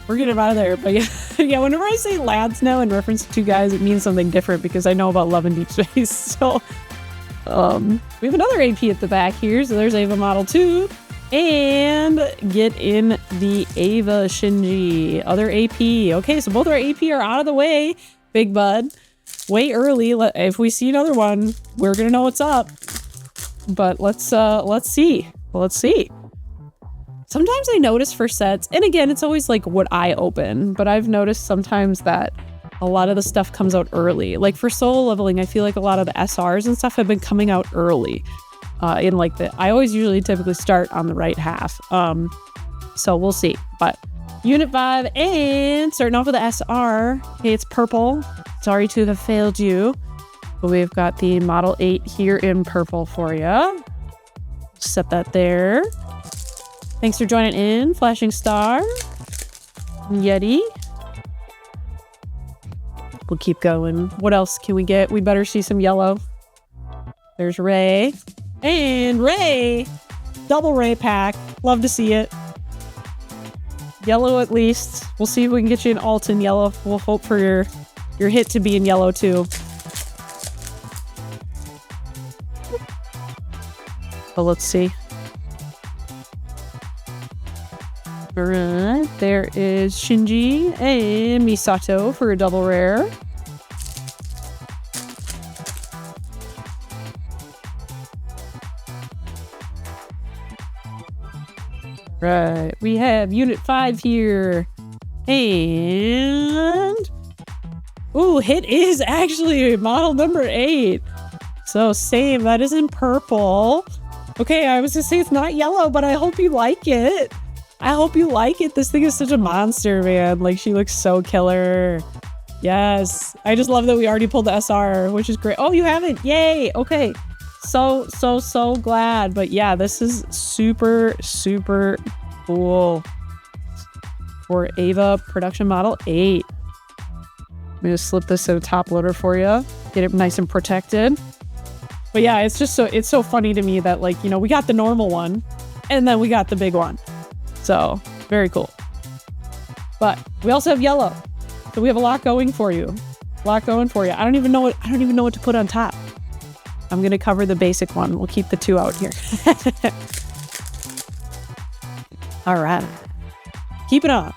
We're getting out of there. But yeah, yeah, whenever I say lads now in reference to 2 guys, it means something different because I know about Love in Deep Space. So, we have another AP at the back here. So there's Ava Model 2. And get in the Ava Shinji. Other AP. Okay, so both our AP are out of the way. Big Bud. Way early. If we see another one, we're gonna know what's up. But let's see. Let's see. Sometimes I notice for sets, and again, it's always like what I open, but I've noticed sometimes that a lot of the stuff comes out early. Like for solo leveling, I feel like a lot of the SRs and stuff have been coming out early. I always usually typically start on the right half. So we'll see. But Unit 5 and starting off with the SR. Okay, it's purple. Sorry to have failed you. But we've got the Model 8 here in purple for you. Set that there. Thanks for joining in, Flashing Star. Yeti. We'll keep going. What else can we get? We better see some yellow. There's Ray. And Ray! Double Ray pack. Love to see it. Yellow at least. We'll see if we can get you an alt in yellow. We'll hope for your hit to be in yellow too. But let's see. Alright, there is Shinji and Misato for a double rare. Right. We have Unit 5 here. And... ooh, hit is actually model number 8. So same, that is in purple. Okay, I was gonna say it's not yellow, but I hope you like it. I hope you like it. This thing is such a monster, man. Like, she looks so killer. Yes. I just love that we already pulled the SR, which is great. Oh, you haven't? Yay. Okay. So glad. But yeah, this is super, super cool for EVA production model 8. Let me just slip this in a top loader for you. Get it nice and protected. But yeah, it's just it's so funny to me that, like, you know, we got the normal one and then we got the big one. So very cool. But we also have yellow. So we have a lot going for you. A lot going for you. I don't even know what to put on top. I'm gonna cover the basic one. We'll keep the 2 out here. All right. Keep it on.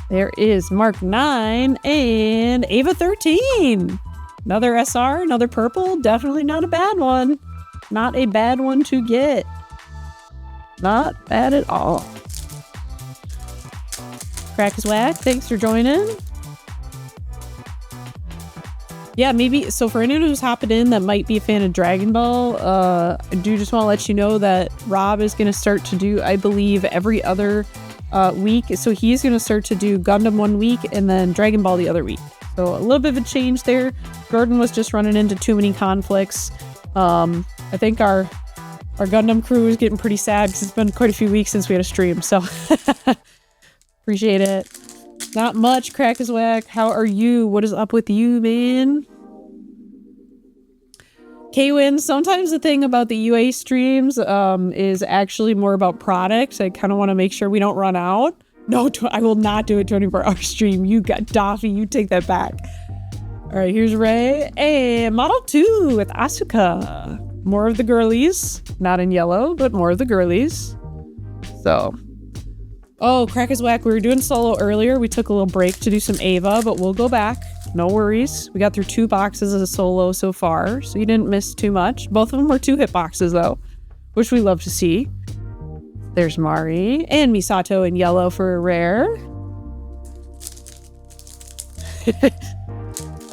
There is Mark 9 and EVA 13. Another SR, another purple. Definitely not a bad one. Not a bad one to get. Not bad at all. Crack is whack. Thanks for joining. Yeah, maybe. So for anyone who's hopping in that might be a fan of Dragon Ball, I do just want to let you know that Rob is going to start to do, I believe, every other week. So he's going to start to do Gundam one week and then Dragon Ball the other week. So a little bit of a change there. Jordan was just running into too many conflicts. I think our Gundam crew is getting pretty sad because it's been quite a few weeks since we had a stream. So appreciate it. Not much. Crack is whack. How are you? What is up with you, man? K-Win, sometimes the thing about the UA streams is actually more about product. I kind of want to make sure we don't run out. No, I will not do a 24-hour stream. You got Daffy. You take that back. All right, here's Ray. And Model 2 with Asuka. More of the girlies. Not in yellow, but more of the girlies. So... oh, Crack is whack. We were doing solo earlier. We took a little break to do some EVA, but we'll go back. No worries. We got through 2 boxes as a solo so far, so you didn't miss too much. Both of them were 2-hit boxes, though, which we love to see. There's Mari and Misato in yellow for a rare.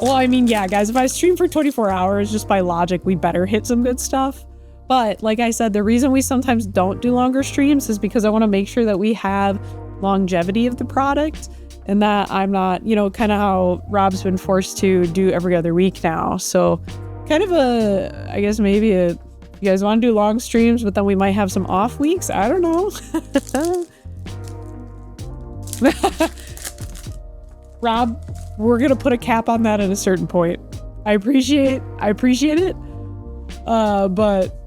Well, I mean, yeah, guys, if I stream for 24 hours, just by logic, we better hit some good stuff. But like I said, the reason we sometimes don't do longer streams is because I want to make sure that we have longevity of the product and that I'm not, you know, kind of how Rob's been forced to do every other week now. So kind of a, I guess maybe you guys want to do long streams, but then we might have some off weeks. I don't know. Rob, we're going to put a cap on that at a certain point. I appreciate it. But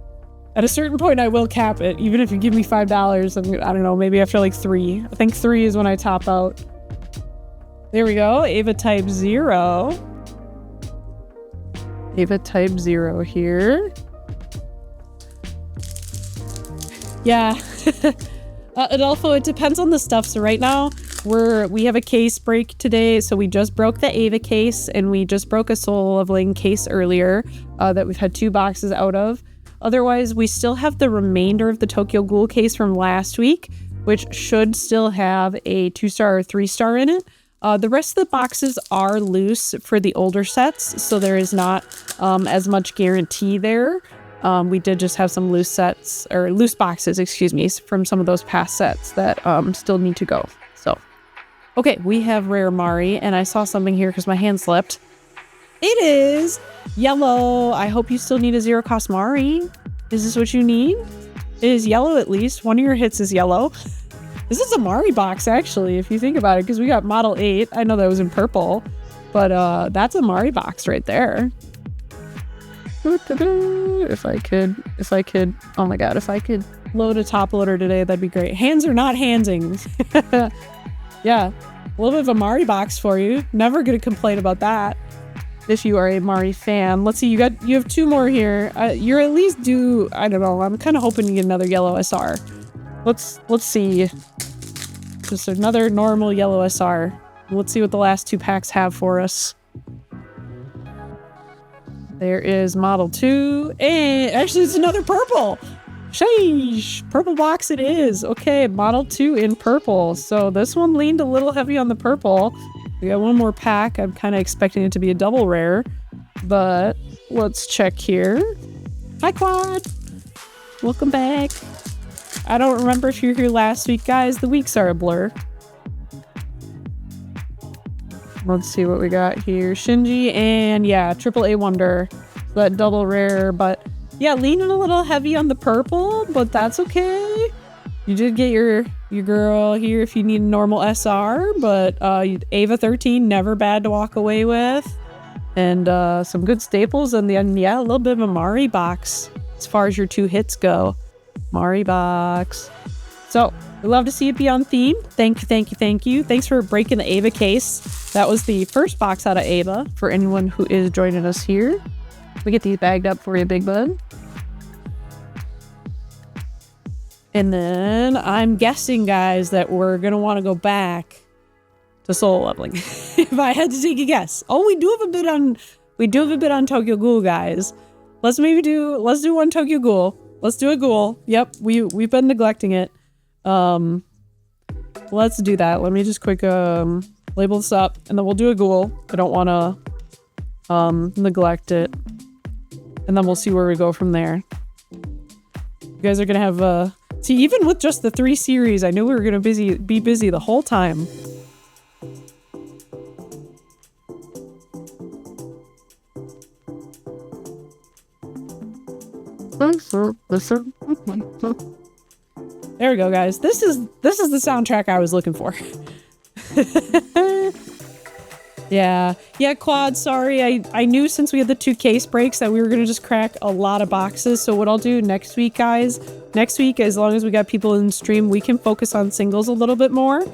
at a certain point, I will cap it. Even if you give me $5, I don't know, maybe after like 3. I think 3 is when I top out. There we go. EVA Type 0. EVA Type 0 here. Yeah. Adolfo, it depends on the stuff. So right now, we have a case break today. So we just broke the EVA case, and we just broke a Soul Leveling case earlier that we've had 2 boxes out of. Otherwise, we still have the remainder of the Tokyo Ghoul case from last week, which should still have a 2-star or 3-star in it. The rest of the boxes are loose for the older sets, so there is not as much guarantee there. We did just have some loose sets, or loose boxes, excuse me, from some of those past sets that still need to go. So, okay, we have Rare Mari, and I saw something here because my hand slipped. It is yellow. I hope you still need a 0-cost Mari. Is this what you need? It is yellow at least. One of your hits is yellow. This is a Mari box, actually, if you think about it, because we got Model 8. I know that was in purple, but that's a Mari box right there. If I could, oh my god, if I could load a top loader today, that'd be great. Hands are not handsing. Yeah, a little bit of a Mari box for you. Never gonna complain about that. If you are a Mari fan. Let's see, you have 2 more here. You're at least due, I don't know, I'm kind of hoping to get another yellow SR. Let's see. Just another normal yellow SR. Let's see what the last 2 packs have for us. There is Model 2, and actually it's another purple. Sheesh! Purple box it is. Okay, model 2 in purple. So this one leaned a little heavy on the purple. We got one more pack. I'm kind of expecting it to be a double rare. But let's check here. Hi, Quad! Welcome back. I don't remember if you were here last week, guys. The weeks are a blur. Let's see what we got here. Shinji and yeah, AAA Wonder. So that double rare, but yeah, leaning a little heavy on the purple, but that's okay. You did get your girl here if you need a normal SR, but EVA 13, never bad to walk away with. And some good staples, and then yeah, a little bit of a Mari box as far as your 2 hits go. Mari box. So we love to see it be on theme. Thank you. Thanks for breaking the EVA case. That was the first box out of EVA for anyone who is joining us here. We get these bagged up for you, Big Bud. And then I'm guessing, guys, that we're gonna want to go back to solo leveling. If I had to take a guess. Oh, we do have a bit on Tokyo Ghoul, guys. Let's do one Tokyo Ghoul. Let's do a Ghoul. Yep, we've been neglecting it. Let's do that. Let me just quick label this up, and then we'll do a Ghoul. I don't want to neglect it, and then we'll see where we go from there. You guys are gonna have see, even with just the 3 series, I knew we were gonna be busy the whole time. There we go, guys. This is the soundtrack I was looking for. Yeah, Quad, sorry. I knew since we had the 2 case breaks that we were gonna just crack a lot of boxes. So what I'll do next week, guys, as long as we got people in stream, we can focus on singles a little bit more.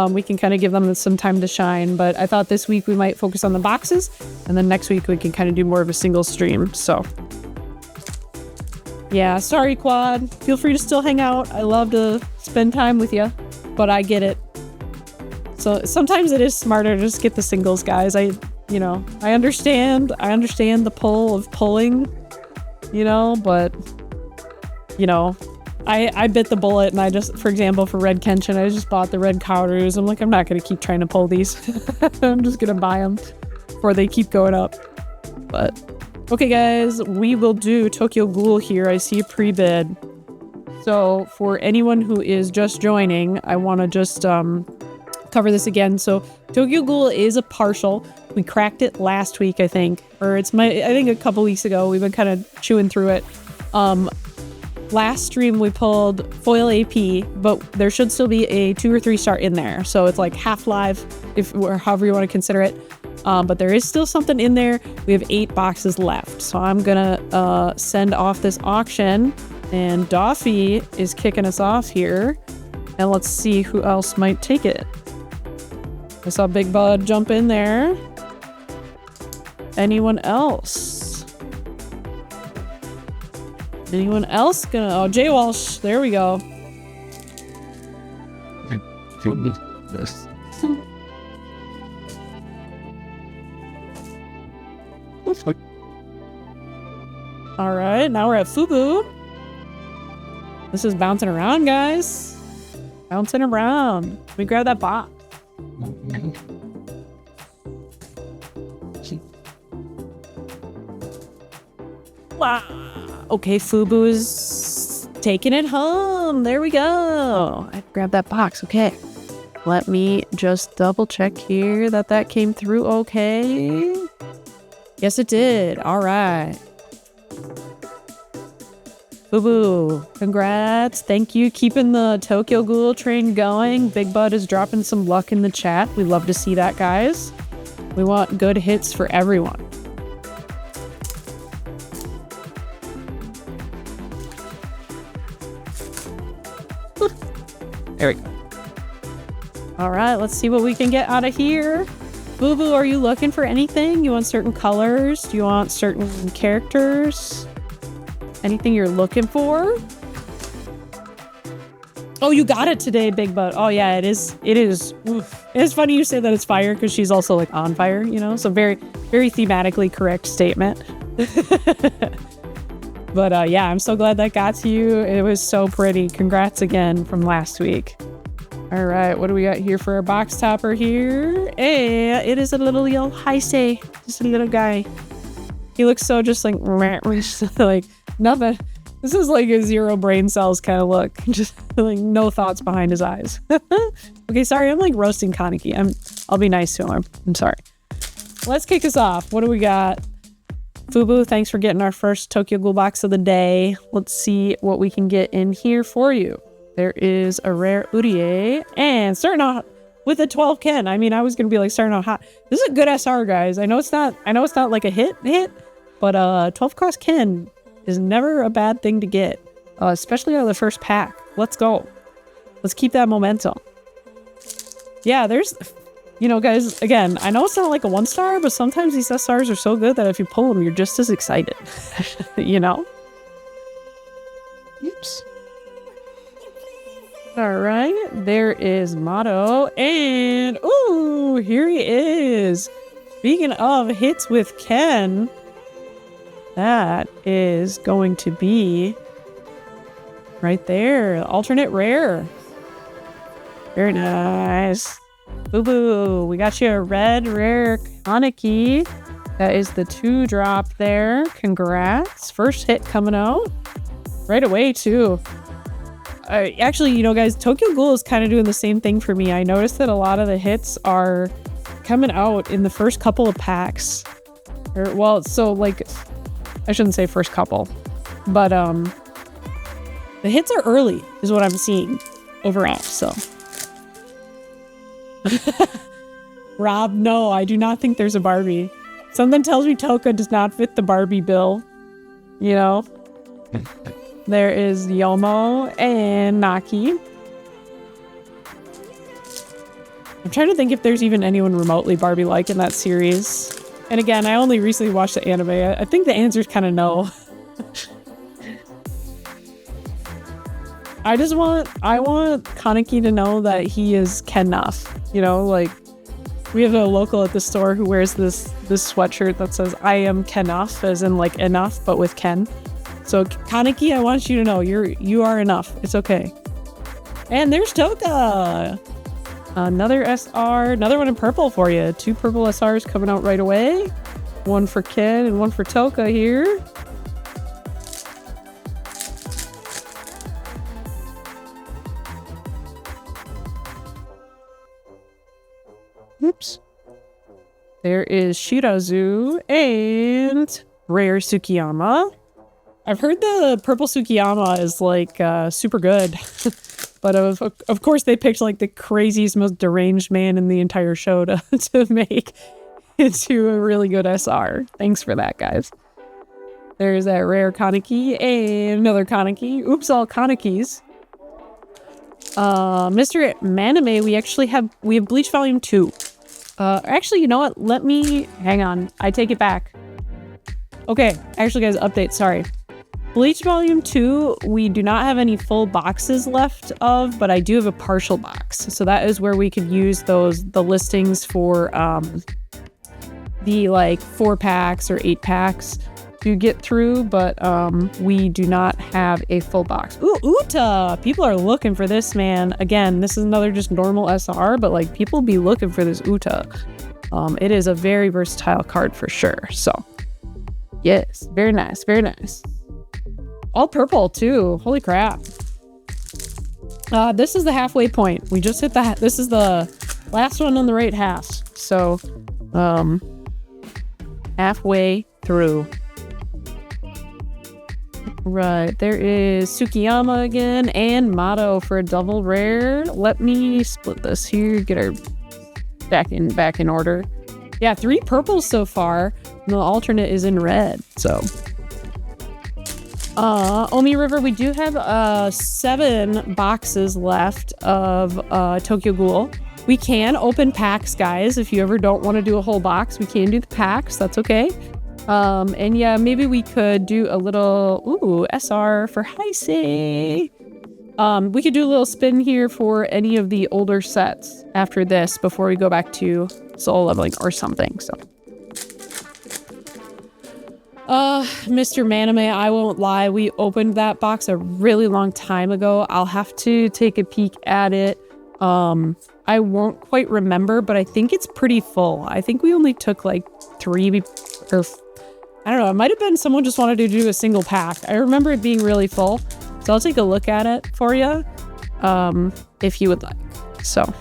We can kind of give them some time to shine, but I thought this week we might focus on the boxes, and then next week we can kind of do more of a single stream. So yeah, sorry, Quad. Feel free to still hang out. I love to spend time with you, but I get it. So sometimes it is smarter to just get the singles, guys. I understand the pull of pulling, but I bit the bullet, and I just, for example, for Red Kenshin, I just bought the red Kaorus. I'm like, I'm not going to keep trying to pull these. I'm just going to buy them before they keep going up. But okay, guys, we will do Tokyo Ghoul here. I see a pre-bid. So for anyone who is just joining, I want to just cover this again. So Tokyo Ghoul is a partial. We cracked it last week, I think, or I think a couple weeks ago. We've been kind of chewing through it. Last stream we pulled Foil AP, but there should still be a 2 or 3 star in there. So it's like half live, or however you want to consider it. But there is still something in there. We have 8 boxes left. So I'm gonna send off this auction, and Doffy is kicking us off here. And let's see who else might take it. I saw Big Bud jump in there. Anyone else? Anyone else gonna? Oh, Jay Walsh. There we go. All right, now we're at Fubu. This is bouncing around, guys. Bouncing around. Let me grab that box. Wow. Okay, Fubu is taking it home. There we go. I grabbed that box. Okay. Let me just double check here that came through okay. Yes, it did. All right. Fubu, congrats. Thank you. Keeping the Tokyo Ghoul train going. Big Bud is dropping some luck in the chat. We love to see that, guys. We want good hits for everyone. There we go. All right, let's see what we can get out of here. Boo-Boo, are you looking for anything? You want certain colors? Do you want certain characters? Anything you're looking for? Oh, you got it today, Big Bud. Oh yeah, it is. It is. Oof. It's funny you say that it's fire because she's also like on fire, you know? So very, very thematically correct statement. But yeah, I'm so glad that got to you. It was so pretty. Congrats again from last week. All right, what do we got here for our box topper here? Hey, it is a little yellow Heisei, just a little guy. He looks so just like, like nothing. This is like a zero brain cells kind of look. Just like no thoughts behind his eyes. Okay, sorry, I'm like roasting Kaneki. I'll be nice to him. I'm sorry. Let's kick us off. What do we got? Fubu, thanks for getting our first Tokyo Ghoul box of the day. Let's see what we can get in here for you. There is a rare Urie, and starting out with a 12 Ken. I mean, I was gonna be like starting out hot. This is a good SR, guys. I know it's not like a hit, but 12 cross Ken is never a bad thing to get, especially out of the first pack. Let's go. Let's keep that momentum. Yeah, there's, you know, guys, again, I know it's not like a 1-star, but sometimes these SRs are so good that if you pull them, you're just as excited, you know? Oops. All right, there is Motto, and ooh, here he is. Speaking of hits with Ken, that is going to be right there, alternate rare. Very nice. Boo boo, we got you a red rare Kaneki. That is the 2-drop there. Congrats, first hit coming out right away too. Actually, you know, guys, Tokyo Ghoul is kind of doing the same thing for me. I noticed that a lot of the hits are coming out in the first couple of packs. Well, so like, I shouldn't say first couple, but the hits are early is what I'm seeing overall, so. Rob, no, I do not think there's a Barbie. Something tells me Toka does not fit the Barbie bill, you know? There is Yomo and Naki. I'm trying to think if there's even anyone remotely Barbie-like in that series. And again, I only recently watched the anime. I think the answer is kind of no. I want Kaneki to know that he is Ken-enough. You know, like, we have a local at the store who wears this sweatshirt that says, I am Ken-enough, as in like enough, but with Ken. So Kaneki, I want you to know you are enough. It's okay. And there's Toka. Another SR, another one in purple for you. 2 purple SRs coming out right away. One for Ken and one for Toka here. Oops. There is Shirazu and rare Tsukiyama. I've heard the purple Tsukiyama is like super good. But of course they picked like the craziest, most deranged man in the entire show to make into a really good SR. Thanks for that, guys. There's that rare Kaneki and another Kaneki. Oops, all Kanekis. Mr. Maname, we have Bleach Volume 2. Actually, you know what? Let me hang on. I take it back. Okay, actually, guys, update. Sorry. Bleach Volume 2, we do not have any full boxes left of, but I do have a partial box. So that is where we could use the listings for the like 4 packs or 8 packs to get through, but we do not have a full box. Ooh, Uta! People are looking for this, man. Again, this is another just normal SR, but like people be looking for this Uta. It is a very versatile card for sure. So yes, very nice, very nice. All purple too. Holy crap. This is the halfway point. We just hit that. This is the last one on the right half. So, halfway through. Right, there is Tsukiyama again and Motto for a double rare. Let me split this here, get our back in order. Yeah, 3 purples so far. And the alternate is in red, so. Omi River, we do have 7 boxes left of Tokyo Ghoul. We can open packs, guys. If you ever don't want to do a whole box, we can do the packs. That's okay. And yeah, maybe we could do a little, SR for Heisei. We could do a little spin here for any of the older sets after this before we go back to soul leveling or something, so. Mr. Maname, I won't lie, we opened that box a really long time ago. I'll have to take a peek at it. I won't quite remember, but I think it's pretty full. I think we only took like 3 or I don't know. It might have been someone just wanted to do a single pack. I remember it being really full, so I'll take a look at it for you, if you would like. So,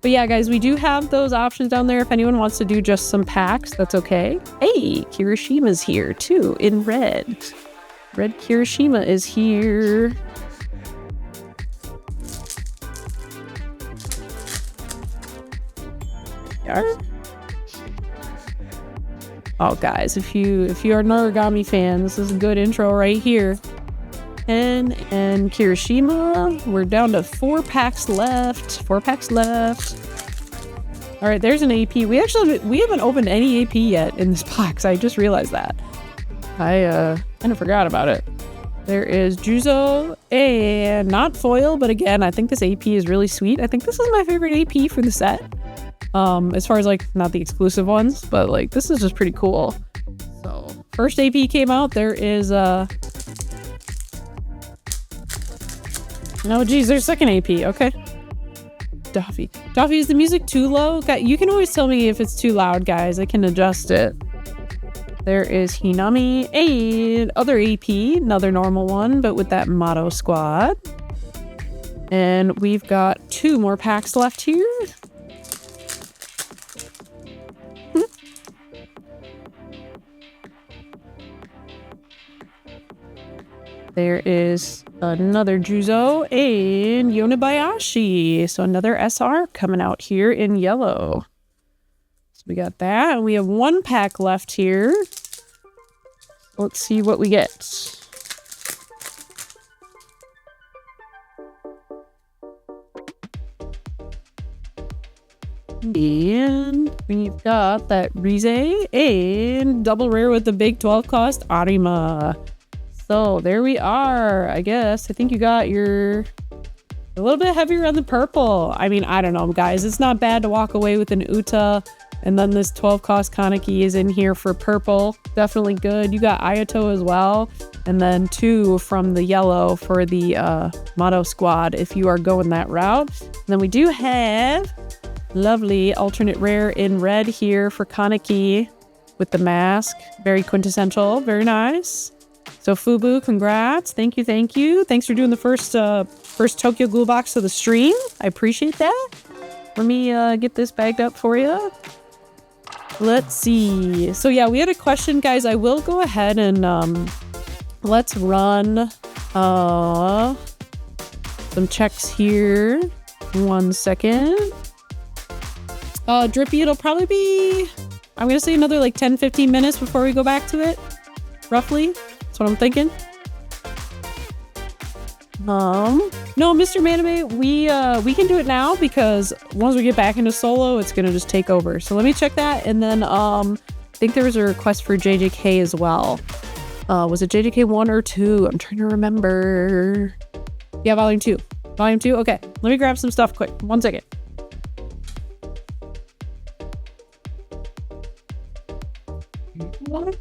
but yeah, guys, we do have those options down there. If anyone wants to do just some packs, that's okay. Hey, Kirishima's here too in red. Red Kirishima is here. Oh, guys, if you are Noragami fan, this is a good intro right here. And Kirishima, we're down to 4 packs left. 4 packs left. All right, there's an AP. We haven't opened any AP yet in this box. I just realized that. I kind of forgot about it. There is Juzo, and not foil, but again, I think this AP is really sweet. I think this is my favorite AP for the set. As far as like, not the exclusive ones, but like, this is just pretty cool. So, first AP came out. There is, no, geez, there's second AP. Okay. Duffy. Duffy, is the music too low? You can always tell me if it's too loud, guys. I can adjust it. There is Hinami, and other AP, another normal one, but with that motto squad. And we've got 2 more packs left here. There is another Juzo and Yonebayashi. So another SR coming out here in yellow. So we got that. And we have 1 pack left here. Let's see what we get. And we've got that Rize and double rare with the big 12 cost Arima. So there we are. I guess. I think you got a little bit heavier on the purple. I mean, I don't know, guys. It's not bad to walk away with an Uta. And then this 12 cost Kaneki is in here for purple. Definitely good. You got Ayato as well. And then 2 from the yellow for the Motto squad if you are going that route. And then we do have lovely alternate rare in red here for Kaneki with the mask. Very quintessential. Very nice. So Fubu, congrats. Thank you, thank you. Thanks for doing the first Tokyo Ghoul box of the stream. I appreciate that. Let me get this bagged up for you. Let's see. So yeah, we had a question, guys. I will go ahead and let's run some checks here. 1 second. Drippy, it'll probably be, I'm gonna say another like 10-15 minutes before we go back to it. Roughly. That's what I'm thinking. No, Mr. Maname, we can do it now because once we get back into solo, it's gonna just take over. So let me check that, and then I think there was a request for JJK as well. Was it JJK 1 or 2? I'm trying to remember. Yeah, volume 2. Volume 2? Okay, let me grab some stuff quick. 1 second. What?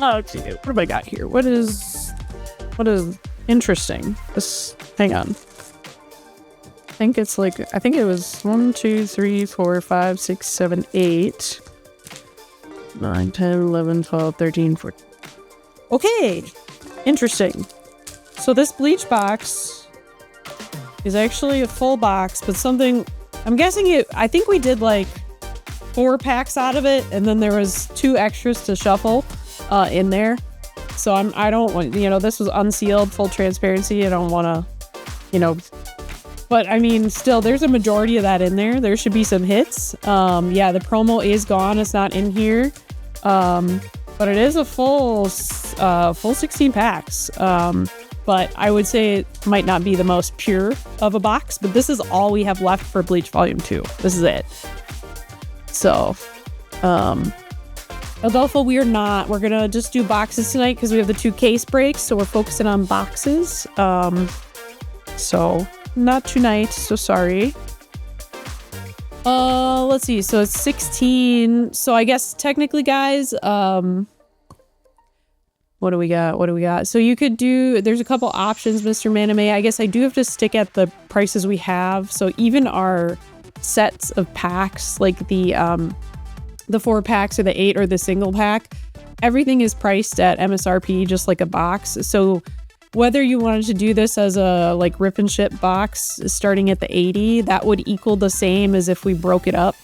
Let's see. What have I got here? What is interesting? This, hang on. I think it's like, I think it was 1, 2, 3, 4, 5, 6, 7, 8, 9, 10, 11, 12, 13, 14. Okay. Interesting. So this Bleach box is actually a full box, but something, I'm guessing it, I think we did like 4 packs out of it, and then there was 2 extras to shuffle in there. So I don't want, you know, this was unsealed, full transparency. I don't want to, but I mean, still, there's a majority of that in there. There should be some hits. Yeah, the promo is gone. It's not in here. But it is a full 16 packs. But I would say it might not be the most pure of a box, but this is all we have left for Bleach Volume 2. This is it. So, Adelpha, we are not. We're gonna just do boxes tonight because we have the 2 case breaks, so we're focusing on boxes. So not tonight, so sorry. Let's see. So it's 16. So I guess technically, guys, what do we got? What do we got? So you could do, there's a couple options, Mr. Maname. I guess I do have to stick at the prices we have. So even our sets of packs, like the 4 packs or the 8 or the single pack, everything is priced at MSRP, just like a box. So whether you wanted to do this as a like rip and ship box starting at the 80, that would equal the same as if we broke it up.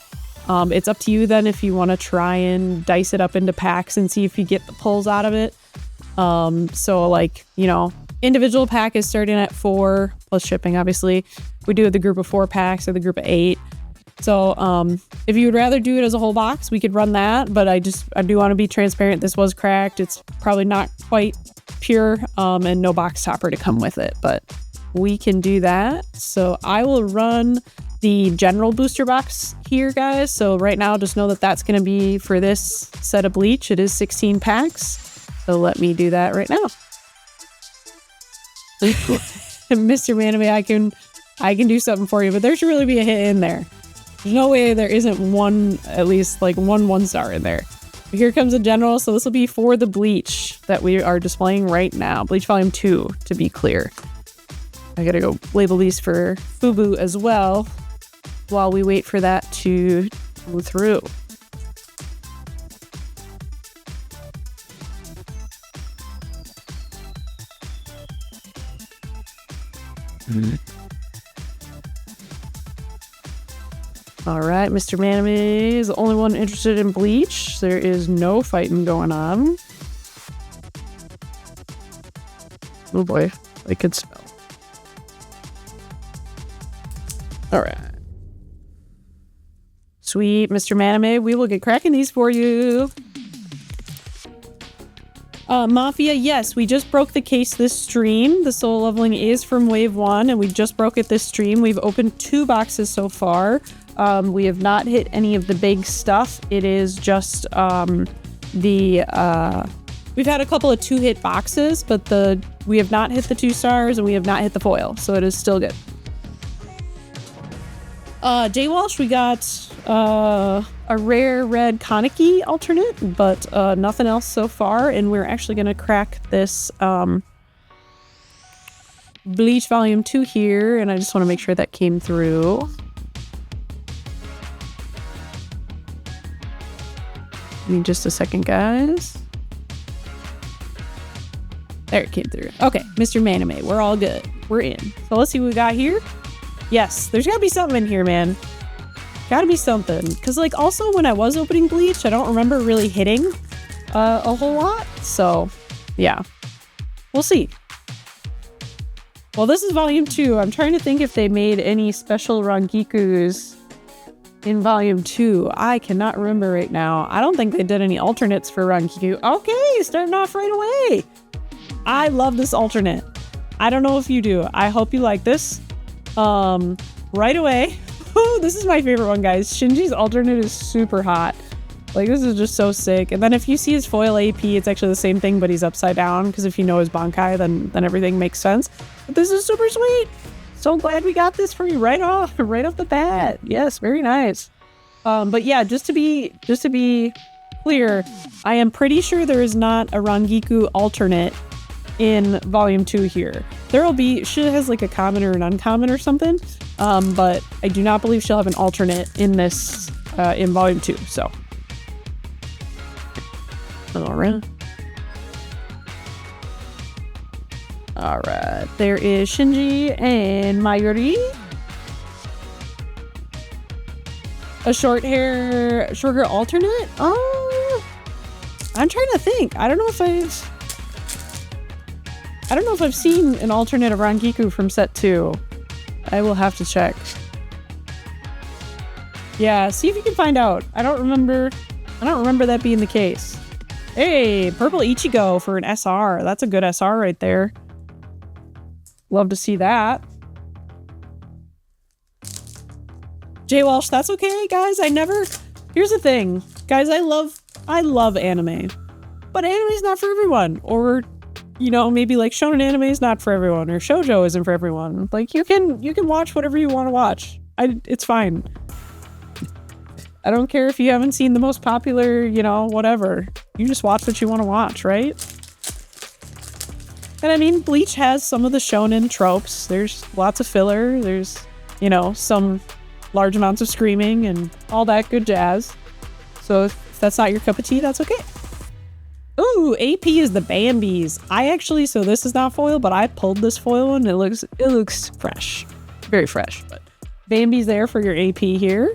It's up to you then if you want to try and dice it up into packs and see if you get the pulls out of it. So like, you know, individual pack is starting at 4 plus shipping, obviously. We do the group of 4 packs or the group of 8. So, if you would rather do it as a whole box, we could run that, but I do want to be transparent. This was cracked. It's probably not quite pure, and no box topper to come with it, but we can do that. So I will run the general booster box here, guys. So right now, just know that that's going to be for this set of Bleach. It is 16 packs. So let me do that right now. Mr. Maname, I can do something for you, but there should really be a hit in there. There's no way there isn't one, at least like one star in there. But here comes a general. So this will be for the Bleach that we are displaying right now. Bleach Volume 2, to be clear. I gotta go label these for FUBU as well while we wait for that to go through. All right, Mr. Maname is the only one interested in Bleach. There is no fighting going on. Oh boy, I could smell. All right. Sweet, Mr. Maname, we will get cracking these for you. Mafia, yes, we just broke the case this stream. The soul leveling is from wave 1, and we just broke it this stream. We've opened 2 boxes so far. We have not hit any of the big stuff. It is just we've had a couple of 2-hit boxes, but we have not hit the 2 stars and we have not hit the foil, so it is still good. Jay Walsh, we got a rare red Kaneki alternate, but nothing else so far, and we're actually going to crack this Bleach Volume 2 here, and I just want to make sure that came through. Give me just a second, guys. There, it came through. Okay, Mr. Maname, we're all good. We're in. So let's see what we got here. Yes, there's gotta be something in here, man. Gotta be something. Because, like, also when I was opening Bleach, I don't remember really hitting a whole lot. So, yeah. We'll see. Well, this is Volume 2. I'm trying to think if they made any special Rangikus in Volume 2. I cannot remember right now. I don't think they did any alternates for Rangiku. Okay, starting off right away. I love this alternate. I don't know if you do. I hope you like this. Right away. Oh, this is my favorite one, guys. Shinji's alternate is super hot. Like, this is just so sick. And then if you see his foil AP, it's actually the same thing, but he's upside down, because if you know his Bankai, then everything makes sense. But this is super sweet. So glad we got this for you right off the bat. Yes, very nice. But yeah, just to be clear, I am pretty sure there is not a Rangiku alternate in Volume 2 here. There'll be, she has like a common or an uncommon or something, but I do not believe she'll have an alternate in this, in Volume 2, so. Alright. Alright, there is Shinji and Mayuri. A short hair alternate? Oh, I'm trying to think. I don't know if I've seen an alternate of Rangiku from set 2. I will have to check. Yeah, see if you can find out. I don't remember that being the case. Hey, purple Ichigo for an SR. That's a good SR right there. Love to see that. Jay Walsh, that's okay, guys. Here's the thing. Guys, I love I love anime, but anime is not for everyone. Or, you know, maybe like shonen anime is not for everyone, or shoujo isn't for everyone. Like you can watch whatever you want to watch. It's fine. I don't care if you haven't seen the most popular, you know, whatever. You just watch what you want to watch, right? And I mean, Bleach has some of the shonen tropes. There's lots of filler. There's, you know, some large amounts of screaming and all that good jazz. So if that's not your cup of tea, that's okay. Ooh, AP is the Bambies. So this is not foil, but I pulled this foil and it looks fresh. Very fresh, but Bambi's there for your AP here.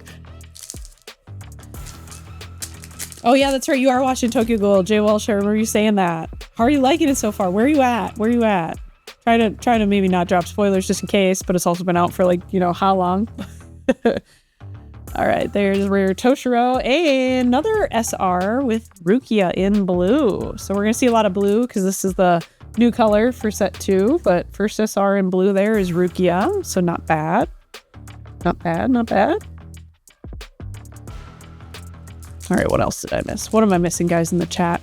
Oh yeah, that's right. You are watching Tokyo Ghoul. Jay Walsh, I remember you saying that. How are you liking it so far? Where are you at? Try to maybe not drop spoilers just in case, but it's also been out for like, you know, how long? All right, there's Rare Toshiro, and another SR with Rukia in blue. So we're gonna see a lot of blue because this is the new color for set 2, but first SR in blue there is Rukia, so not bad. Not bad. All right, what else did I miss? What am I missing, guys, in the chat?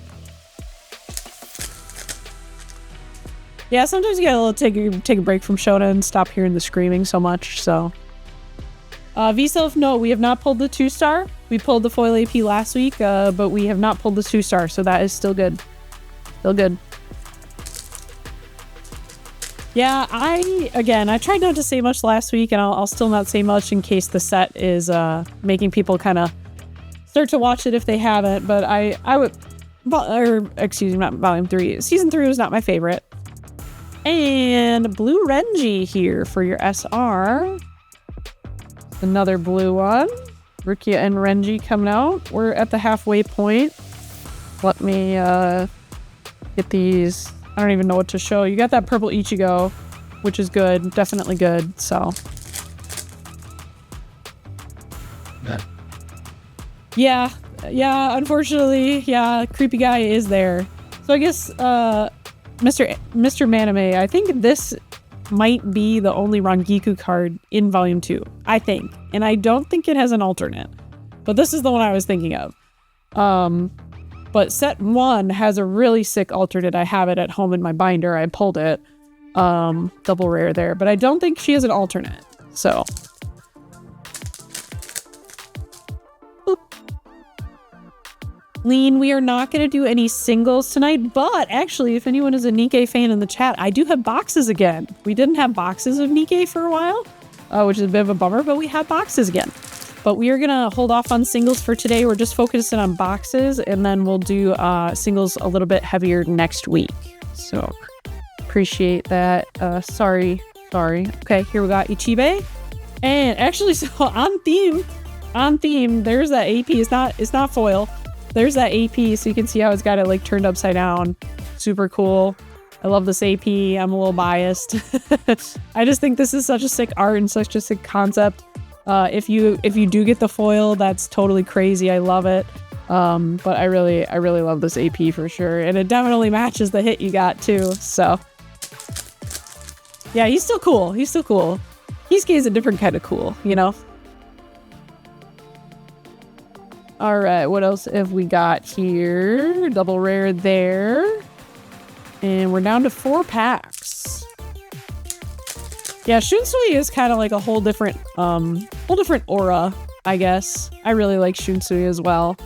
Yeah, sometimes you gotta take a break from Shonen and stop hearing the screaming so much, so. V-Self, no, we have not pulled the 2-star. We pulled the foil AP last week, but we have not pulled the 2-star, so that is still good. Still good. Yeah, I tried not to say much last week, and I'll still not say much in case the set is making people kind of start to watch it if they haven't, but I would, excuse me, not volume 3. Season 3 was not my favorite. And blue Renji here for your SR. Another blue one. Rukia and Renji coming out. We're at the halfway point. Let me get these. I don't even know what to show. You got that purple Ichigo, which is good. Definitely good, so. Yeah, unfortunately, yeah, creepy guy is there. So I guess, Mr. Maname, I think this might be the only Rangiku card in Volume 2, I think. And I don't think it has an alternate. But this is the one I was thinking of. But set 1 has a really sick alternate. I have it at home in my binder. I pulled it. Double rare there. But I don't think she has an alternate. So. Lean, we are not going to do any singles tonight, but actually, if anyone is a Nikkei fan in the chat, I do have boxes again. We didn't have boxes of Nikkei for a while, which is a bit of a bummer, but we have boxes again. But we are going to hold off on singles for today. We're just focusing on boxes, and then we'll do singles a little bit heavier next week. So, appreciate that. Sorry. Okay, here we got Ichibe. And actually, so on theme, there's that AP. It's not foil. There's that AP, so you can see how it's got it like turned upside down. Super cool. I love this AP. I'm a little biased. I just think this is such a sick art and such a sick concept. If you do get the foil, that's totally crazy. I love it. But I really love this AP for sure, and it definitely matches the hit you got too. So yeah, he's still cool. Kisuke's a different kind of cool, you know. All right, what else have we got here? Double rare there. And we're down to 4 packs. Yeah, Shunsui is kind of like a whole different aura, I guess. I really like Shunsui as well.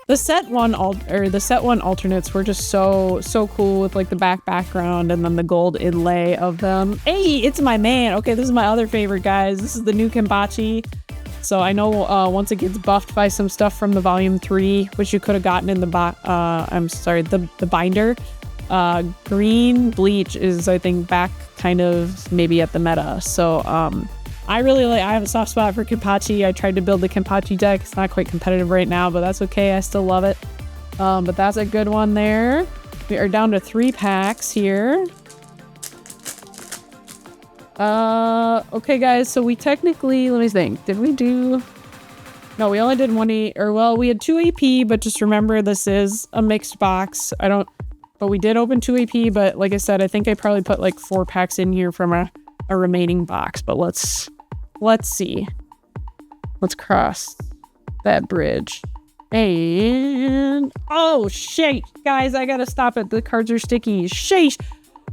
The set one alternates were just so cool with like the background and then the gold inlay of them. Hey, it's my man. Okay, this is my other favorite, guys. This is the new Kenpachi. So I know once it gets buffed by some stuff from the Volume 3, which you could have gotten in the the binder. Green Bleach is, I think, back kind of maybe at the meta. So I have a soft spot for Kenpachi. I tried to build the Kenpachi deck. It's not quite competitive right now, but that's okay. I still love it. But that's a good one there. We are down to 3 packs here. Okay guys, so we technically, let me think, did we do, no, we only did 1 we had 2 AP, but just remember this is a mixed box. But we did open 2 AP, but like I said, I think I probably put like 4 packs in here from a remaining box, but let's see. Let's cross that bridge. And oh shit, guys, I gotta stop it. The cards are sticky. Sheesh.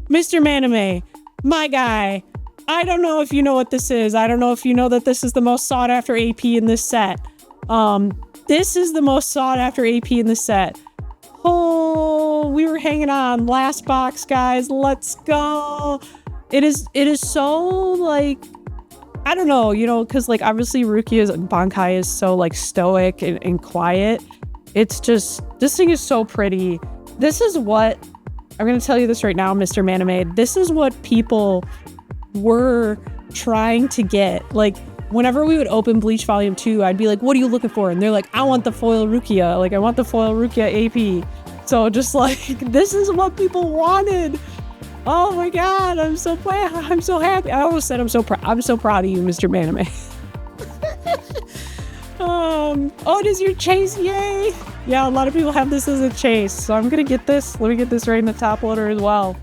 Mr. Maname, my guy. I don't know if you know what this is. I don't know if you know that this is the most sought after AP in this set. This is the most sought after AP in the set. Oh, we were hanging on. Last box, guys. Let's go. It is so like, I don't know, you know, because like obviously Rukia's Bankai is so like stoic and quiet. It's just, this thing is so pretty. This is what, I'm going to tell you this right now, Mr. Maname. This is what people were trying to get. Like, whenever we would open Bleach Volume 2, I'd be like, what are you looking for? And they're like, I want the Foil Rukia. Like, I want the Foil Rukia AP. So just like, this is what people wanted. Oh my God, I'm so happy. I almost said I'm so proud of you, Mr. Maname. Oh, it is your chase, yay! Yeah, a lot of people have this as a chase, so I'm gonna get this. Let me get this right in the top loader as well.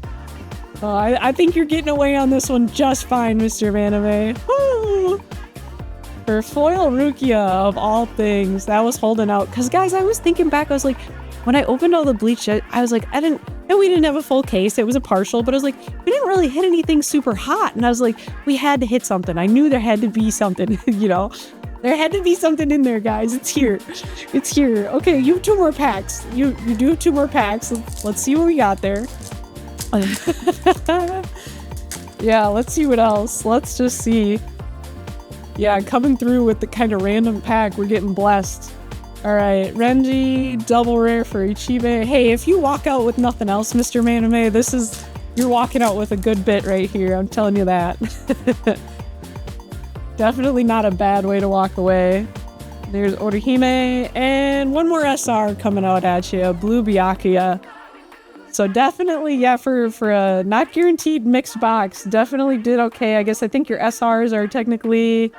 I think you're getting away on this one just fine, Mr. Maname. Woo! For Foil Rukia, of all things, that was holding out. Because, guys, I was thinking back, I was like, when I opened all the Bleach, I was like, we didn't have a full case, it was a partial, but I was like, we didn't really hit anything super hot. And I was like, we had to hit something. I knew there had to be something, you know? There had to be something in there, guys. It's here. It's here. Okay, you have 2 more packs. You do 2 more packs. Let's see what we got there. Yeah, let's see what else. Let's just see. Yeah, coming through with the kind of random pack, we're getting blessed. All right, Renji, double rare for Ichibe. Hey, if you walk out with nothing else, Mr. Maname, you're walking out with a good bit right here. I'm telling you that. Definitely not a bad way to walk away. There's Orihime, and one more SR coming out at you, Blue Byakuya. So definitely, yeah, for a not guaranteed mixed box, definitely did okay. I guess I think your SRs are technically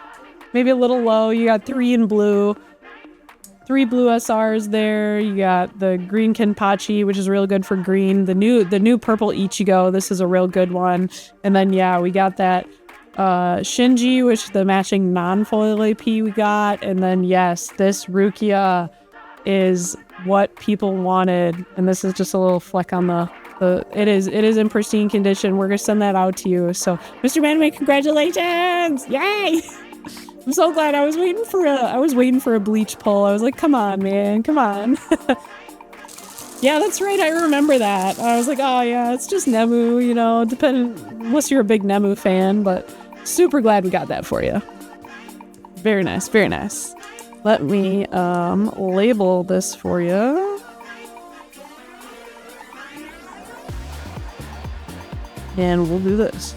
maybe a little low. You got 3 in blue. 3 blue SRs there. You got the green Kenpachi, which is real good for green. The new purple Ichigo. This is a real good one. And then yeah, we got that Shinji, which is the matching non-foil AP we got. And then yes, this Rukia is what people wanted. And this is just a little fleck on the it is in pristine condition. We're gonna send that out to you. So Mr. Maname, congratulations! Yay! I'm so glad. I was waiting for a Bleach pull. I was like, come on, man, come on. Yeah, that's right. I remember that. I was like, oh yeah, it's just Nemu, you know, unless you're a big Nemu fan, but super glad we got that for you. Very nice, very nice. Let me label this for you. And we'll do this.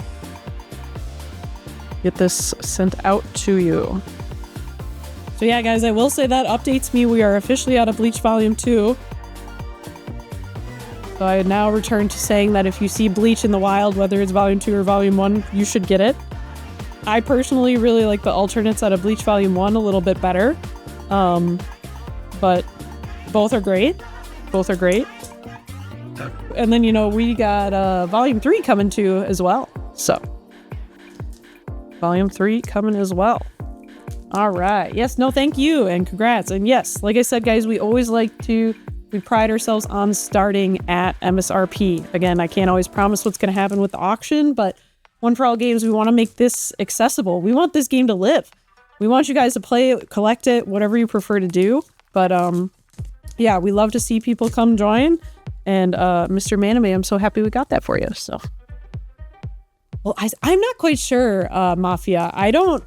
Get this sent out to you. So yeah, guys, I will say that updates me. We are officially out of Bleach Volume 2. So I now return to saying that if you see Bleach in the wild, whether it's Volume 2 or Volume 1, you should get it. I personally really like the alternates out of Bleach Volume 1 a little bit better. But both are great. Both are great. And then, you know, we got Volume 3 coming too as well. So Volume 3 coming as well. All right. Yes, no, thank you and congrats. And yes, like I said, guys, we pride ourselves on starting at MSRP. Again, I can't always promise what's going to happen with the auction, but One For All Games, we want to make this accessible. We want this game to live. We want you guys to play it, collect it, whatever you prefer to do. But yeah, we love to see people come join. And Mr. Maname, I'm so happy we got that for you. So, well, I'm not quite sure, Mafia. I don't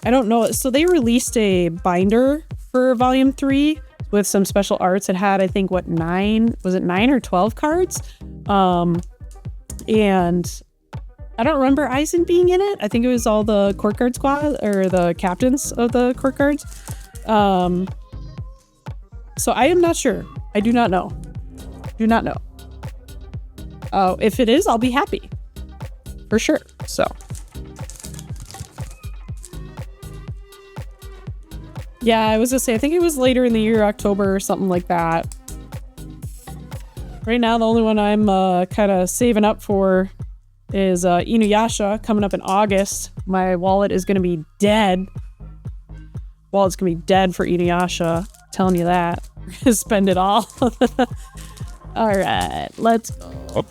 know. So they released a binder for Volume 3 with some special arts. It had, I think, 9 or 12 cards? And I don't remember Aizen being in it. I think it was all the court guard squad or the captains of the court guards. So I am not sure. I do not know. Do not know. If it is, I'll be happy. For sure. So. Yeah, I was gonna say, I think it was later in the year, October or something like that. Right now, the only one I'm kind of saving up for is Inuyasha coming up in August. My wallet is going to be dead. Wallet's going to be dead for Inuyasha. I'm telling you that. Spend it all. All right, let's go.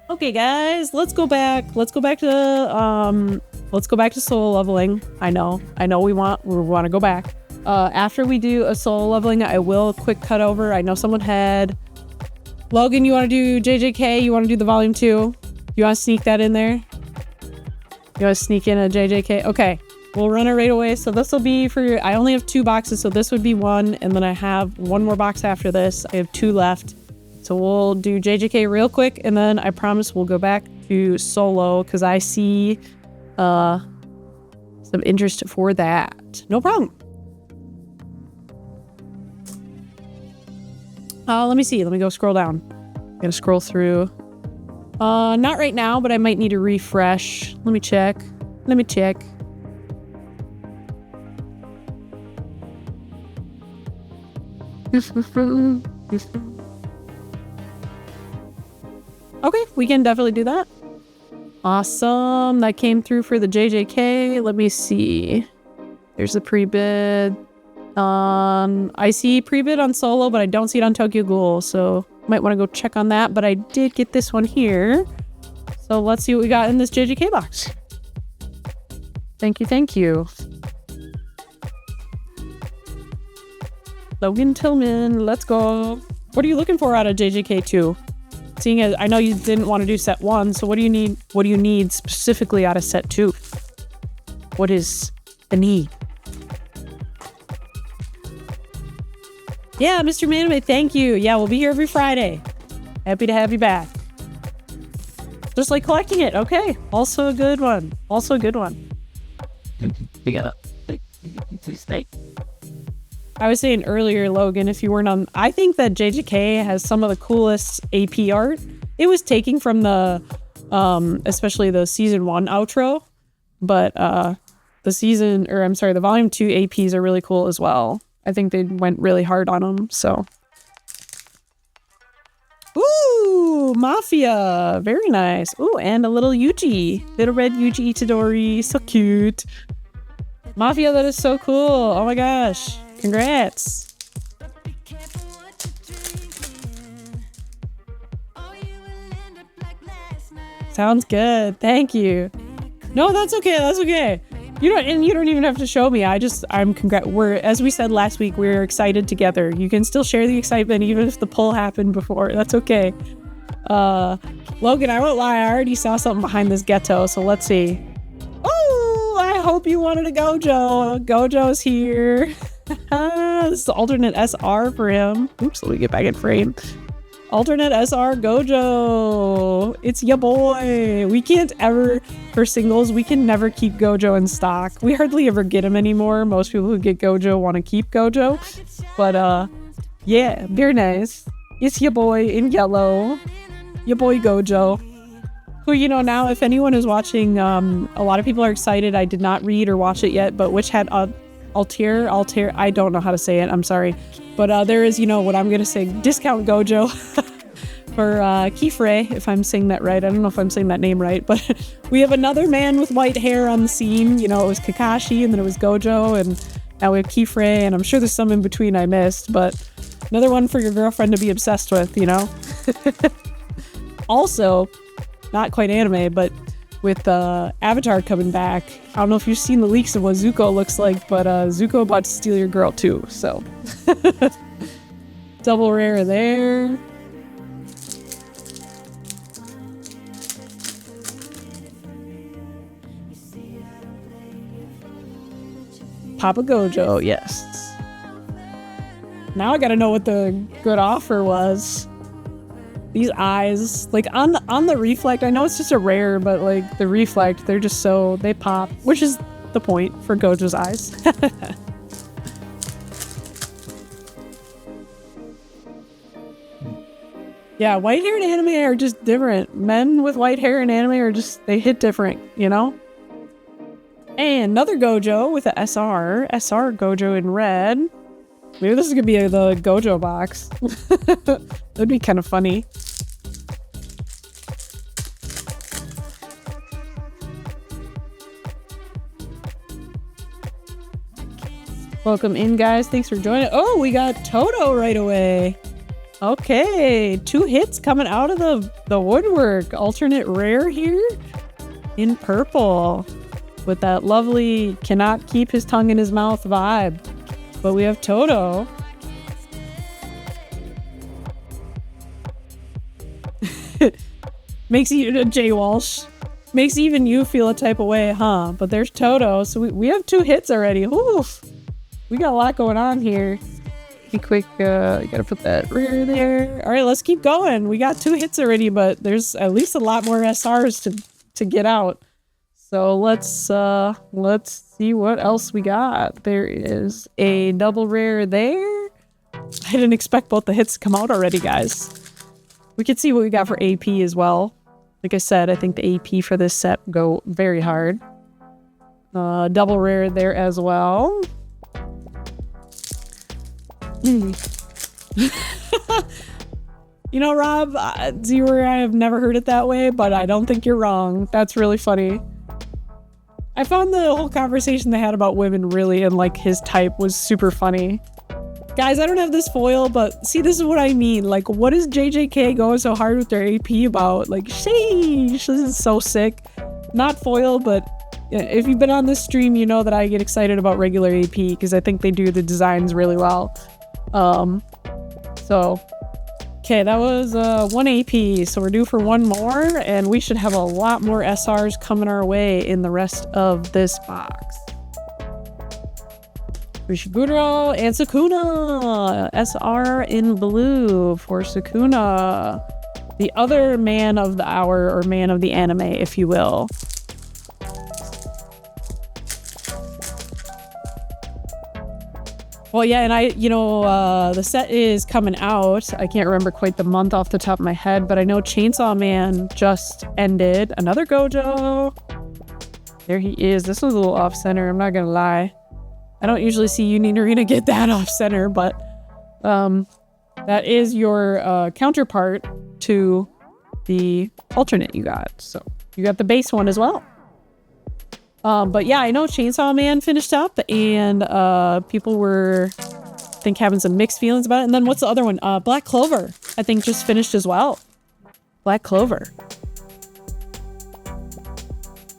Okay, guys, let's go back to solo leveling. I know we want to go back. After we do a solo leveling, I will quick cut over. I know someone had Logan, you want to do JJK? You want to do the volume 2? You want to sneak that in there? You want to sneak in a JJK? Okay, we'll run it right away. So this will be for I only have 2 boxes, so this would be 1, and then I have 1 more box after this. I have 2 left. So we'll do JJK real quick, and then I promise we'll go back to solo because I see some interest for that. No problem. Let me see. Let me go scroll down. Gotta scroll through. Not right now, but I might need to refresh. Let me check. Okay, we can definitely do that. Awesome. That came through for the JJK. Let me see. There's the pre-bid. I see pre-bid on solo, but I don't see it on Tokyo Ghoul, so might want to go check on that. But I did get this one here. So let's see what we got in this JJK box. Thank you. Logan Tillman, let's go. What are you looking for out of JJK 2? Seeing as I know you didn't want to do set 1, so what do you need? What do you need specifically out of set 2? What is the need? Yeah, Mr. Maname, thank you. Yeah, we'll be here every Friday. Happy to have you back. Just like collecting it. Okay. Also a good one. I was saying earlier, Logan, if you weren't on, I think that JJK has some of the coolest AP art. It was taking from the, especially the season 1 outro, but the volume 2 APs are really cool as well. I think they went really hard on them, so. Ooh, Mafia, very nice. Ooh, and a little Yuji, little red Yuji Itadori, so cute. Mafia, that is so cool. Oh my gosh. Congrats. Sounds good. Thank you. No, that's okay. You don't even have to show me. As we said last week, we're excited together. You can still share the excitement even if the pull happened before. That's okay. Logan, I won't lie, I already saw something behind this ghetto, so let's see. Oh, I hope you wanted a Gojo. Gojo's here. This is the alternate SR for him. Oops, let me get back in frame. Alternate SR Gojo. It's ya boy. We can't ever, for singles, we can never keep Gojo in stock. We hardly ever get him anymore. Most people who get Gojo want to keep Gojo. But, yeah, very nice. It's ya boy in yellow. Ya boy Gojo. Who, now, if anyone is watching, a lot of people are excited. I did not read or watch it yet, but which had Altair, I don't know how to say it, I'm sorry. But there is, what I'm going to say, discount Gojo for Kifre, if I'm saying that right. I don't know if I'm saying that name right, but we have another man with white hair on the scene. It was Kakashi, and then it was Gojo, and now we have Kifre, and I'm sure there's some in between I missed, but another one for your girlfriend to be obsessed with, Also, not quite anime, but with Avatar coming back, I don't know if you've seen the leaks of what Zuko looks like, but Zuko about to steal your girl too, so. Double rare there. Papa Gojo, yes. Now I gotta know what the good offer was. These eyes, like on the reflect, I know it's just a rare, but like the reflect, they're just they pop, which is the point for Gojo's eyes. Yeah, white hair in anime are just different. Men with white hair in anime are they hit different, And another Gojo with a SR Gojo in red. Maybe this is gonna be the Gojo box. That'd be kind of funny. Welcome in, guys. Thanks for joining. Oh, we got Toto right away. Okay, 2 hits coming out of the woodwork. Alternate rare here in purple with that lovely cannot keep his tongue in his mouth vibe. But we have Toto. Makes you, Jay Walsh, makes even you feel a type of way, huh? But there's Toto. So we have 2 hits already. Oof. We got a lot going on here. Be quick, you gotta put that rare there. All right, let's keep going. We got 2 hits already, but there's at least a lot more SRs to get out. So let's see what else we got. There is a double rare there. I didn't expect both the hits to come out already, guys. We can see what we got for AP as well. Like I said, I think the AP for this set go very hard. Double rare there as well. You know, Rob, Zero, I have never heard it that way, but I don't think you're wrong. That's really funny. I found the whole conversation they had about women really, and like his type was super funny. Guys, I don't have this foil, but see, this is what I mean. Like, what is JJK going so hard with their AP about? Like, sheesh, this is so sick. Not foil, but if you've been on this stream, you know that I get excited about regular AP because I think they do the designs really well. Okay, that was 1 AP, so we're due for 1 more, and we should have a lot more SRs coming our way in the rest of this box. Rishiguro and Sukuna! SR in blue for Sukuna. The other man of the hour, or man of the anime, if you will. Well, yeah, and the set is coming out. I can't remember quite the month off the top of my head, but I know Chainsaw Man just ended. Another Gojo. There he is. This was a little off-center, I'm not gonna lie. I don't usually see Union Arena get that off-center, but that is your counterpart to the alternate you got. So you got the base one as well. But yeah, I know Chainsaw Man finished up, and people were, I think, having some mixed feelings about it. And then what's the other one? Black Clover, I think, just finished as well. Black Clover.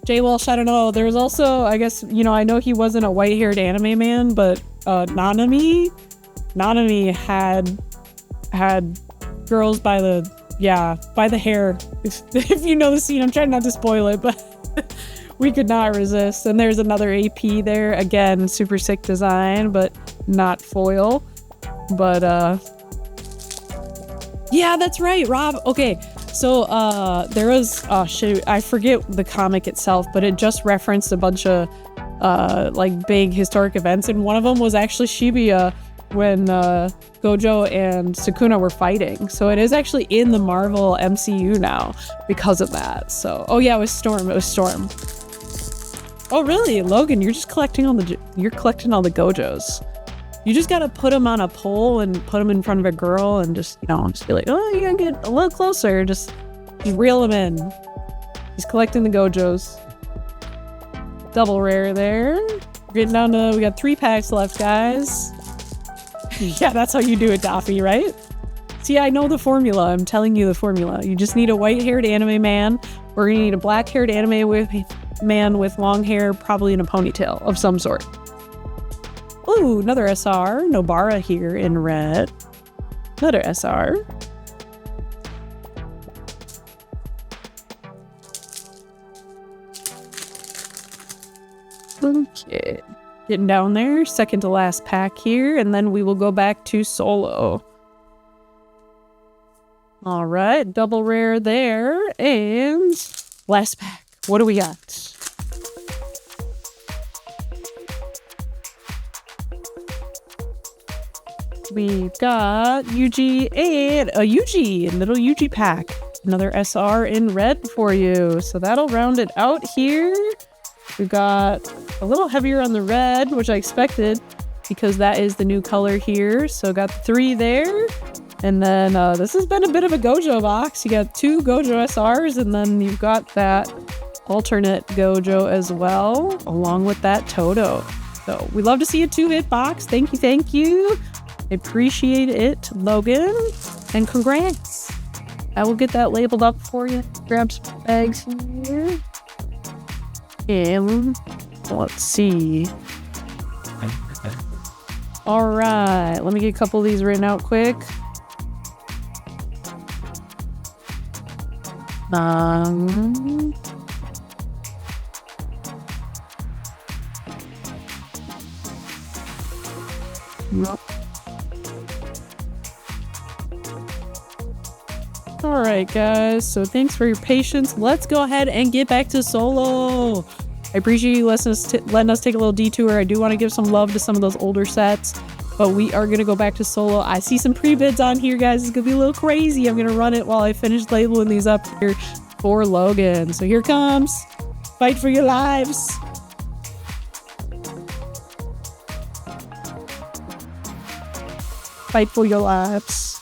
Jay Walsh, I don't know. There was also, I guess, I know he wasn't a white-haired anime man, but Nanami had girls by the hair. If you know the scene, I'm trying not to spoil it, but we could not resist. And there's another AP there. Again, super sick design, but not foil. But, yeah, that's right, Rob. Okay, so, there was, oh, shoot, I forget the comic itself, but it just referenced a bunch of, like, big historic events, and one of them was actually Shibuya when, Gojo and Sukuna were fighting. So it is actually in the Marvel MCU now because of that. So, oh yeah, it was Storm. Oh really, Logan? You're just collecting all the Gojos. You just gotta put them on a pole and put them in front of a girl and just be like, oh, you gotta get a little closer. Just reel them in. He's collecting the Gojos. Double rare there. Getting down to, we got 3 packs left, guys. Yeah, that's how you do it, Daffy, right? See, I know the formula. I'm telling you the formula. You just need a white-haired anime man, or you need a black-haired anime man with long hair, probably in a ponytail of some sort. Ooh, another SR. Nobara here in red. Another SR. Okay. Getting down there. Second to last pack here, and then we will go back to solo. All right, double rare there, and last pack. What do we got? We've got Yuji and a Yuji, little Yuji pack. Another SR in red for you. So that'll round it out here. We've got a little heavier on the red, which I expected because that is the new color here. So got 3 there. And then this has been a bit of a Gojo box. You got 2 Gojo SRs, and then you've got that alternate Gojo as well, along with that Toto. So we love to see a 2-hit box. Thank you, thank you. I appreciate it, Logan. And congrats. I will get that labeled up for you. Grab some bags here. And let's see. All right, let me get a couple of these written out quick. All right, guys. So thanks for your patience. Let's go ahead and get back to solo. I appreciate you letting us take a little detour. I do want to give some love to some of those older sets, but we are going to go back to solo. I see some pre-bids on here, guys. It's going to be a little crazy. I'm going to run it while I finish labeling these up here for Logan. So here comes. Fight for your lives. Fight for your lives.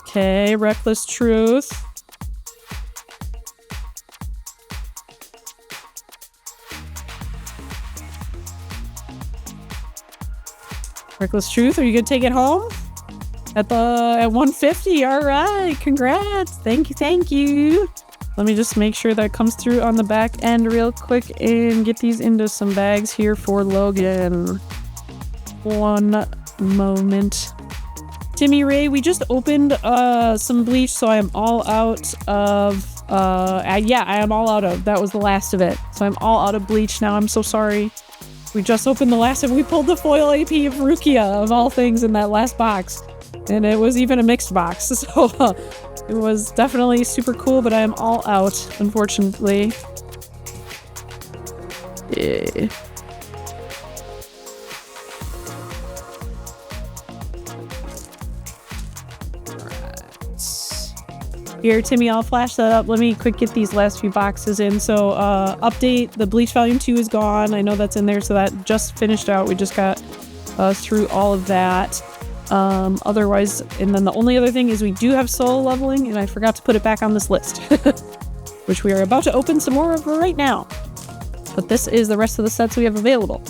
Okay, Reckless Truth. Reckless Truth, are you gonna take it home? At 150, all right, congrats. Thank you, thank you. Let me just make sure that comes through on the back end real quick and get these into some bags here for Logan. One moment. Timmy Ray, we just opened some Bleach, so I am all out of yeah, I am all out of. That was the last of it. So I'm all out of Bleach now. I'm so sorry. We just opened the last, and we pulled the foil AP of Rukia of all things in that last box. And it was even a mixed box. So it was definitely super cool, but I am all out, unfortunately. Yeah. Here, Timmy, I'll flash that up. Let me quick get these last few boxes in. So, update, the Bleach Volume 2 is gone. I know that's in there, so that just finished out. We just got through all of that. Otherwise, and then the only other thing is we do have solo leveling, and I forgot to put it back on this list, which we are about to open some more of right now. But this is the rest of the sets we have available.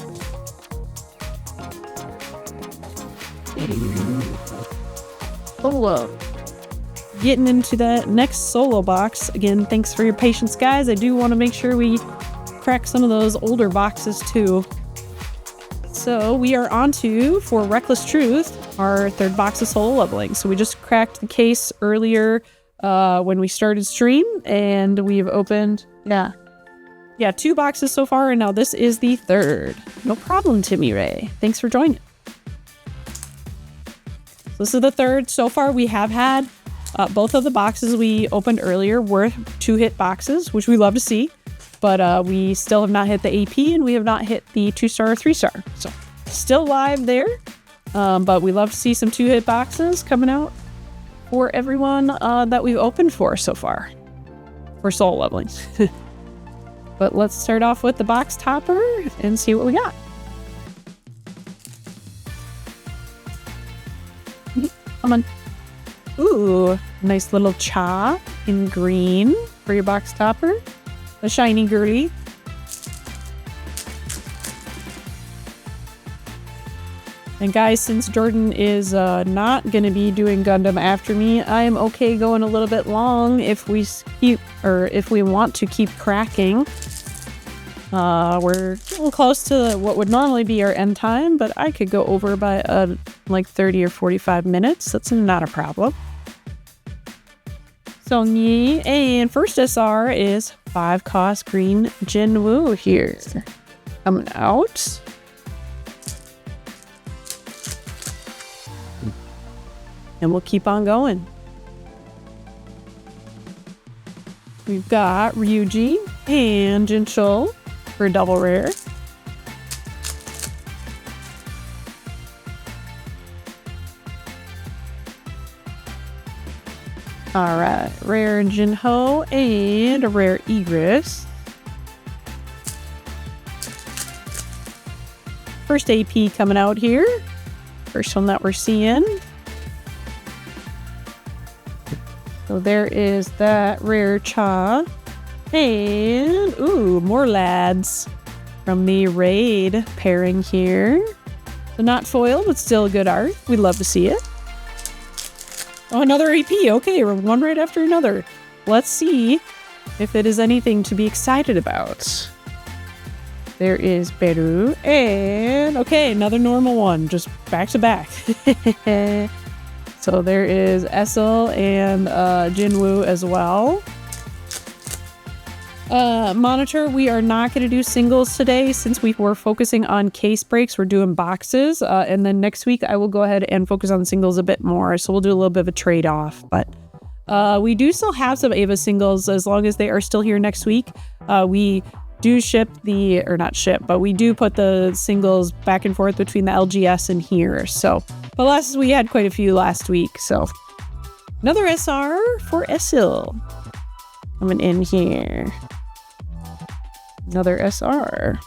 Solo. Getting into that next solo box. Again, thanks for your patience, guys. I do want to make sure we crack some of those older boxes too. So we are on to, for Reckless Truth, our third box of solo leveling. So we just cracked the case earlier when we started stream, and we've opened, yeah, 2 boxes so far, and now this is the third. No problem, Timmy Ray. Thanks for joining. So this is the third. So far we have had both of the boxes we opened earlier were 2-hit boxes, which we love to see, but we still have not hit the AP, and we have not hit the 2-star or 3-star. So still live there, but we love to see some 2-hit boxes coming out for everyone that we've opened for so far for soul leveling. But let's start off with the box topper and see what we got. Come on. Ooh, nice little cha in green for your box topper. A shiny girly. And guys, since Jordan is not going to be doing Gundam after me, I am okay going a little bit long if we want to keep cracking. We're a little close to what would normally be our end time, but I could go over by like 30 or 45 minutes. That's not a problem. Songyi, and first SR is 5 cost green Jinwoo here. Coming out. And we'll keep on going. We've got Ryuji and Jinchul for double rare. Alright, rare Jinho and a rare Igris. First AP coming out here. First one that we're seeing. So there is that rare Cha. And, ooh, more lads from the raid pairing here. So not foil, but still good art. We'd love to see it. Oh, another AP. Okay, we're one right after another. Let's see if it is anything to be excited about. There is Beru. And, okay, another normal one. Just back to back. So there is Essel and Jinwoo as well. Monitor, we are not going to do singles today since we were focusing on case breaks. We're doing boxes. And then next week I will go ahead and focus on singles a bit more. So we'll do a little bit of a trade-off. But we do still have some EVA singles as long as they are still here next week. We do ship but we do put the singles back and forth between the LGS and here. So, but we had quite a few last week. So another SR for Essel coming in here. Another SR.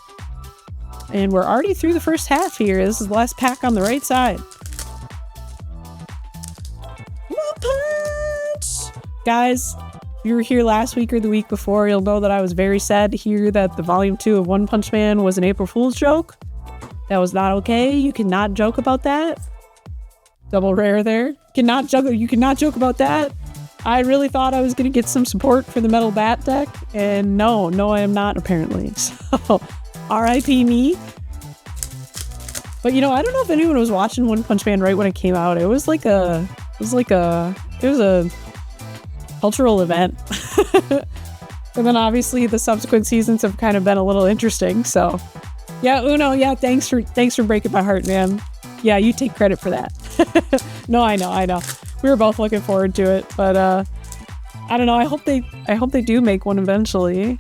And we're already through the first half here. This is the last pack on the right side. Guys, if you were here last week or the week before, you'll know that I was very sad to hear that the volume 2 of One Punch Man was an April Fool's joke. That was not okay. You cannot joke about that. Double rare there. You cannot joke about that. I really thought I was going to get some support for the Metal Bat deck, and no, I am not apparently. So, RIP me. But you know, I don't know if anyone was watching One Punch Man right when it came out. It was a cultural event. And then obviously the subsequent seasons have kind of been a little interesting. So yeah, Uno, yeah, thanks for breaking my heart, man. Yeah, you take credit for that. No, I know. We were both looking forward to it, but I don't know. I hope they do make one eventually.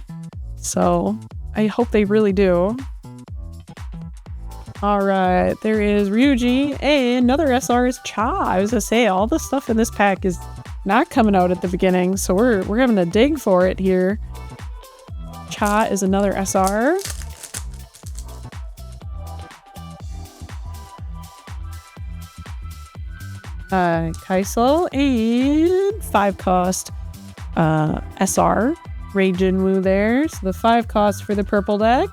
So I hope they really do. All right, there is Ryuji, and another SR is Cha. I was gonna say all the stuff in this pack is not coming out at the beginning, so we're having to dig for it here. Cha is another SR. Kaisel and 5 cost SR Ray Jinwoo there. So the 5 cost for the purple deck.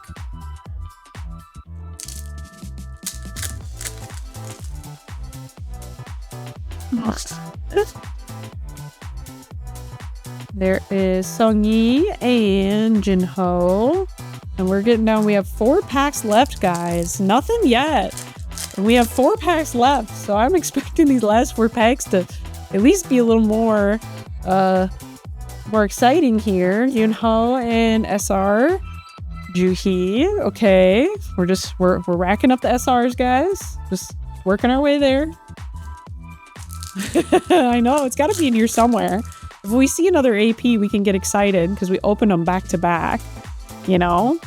There is Sungyi and Jinho. And we're getting down. We have 4 packs left, guys. Nothing yet. And we have 4 packs left. So I'm expecting these last 4 packs to at least be a little more exciting here. Yunho and SR. Juhi. Okay. We're racking up the SRs, guys. Just working our way there. I know, it's got to be in here somewhere. If we see another AP, we can get excited because we open them back to back, you know?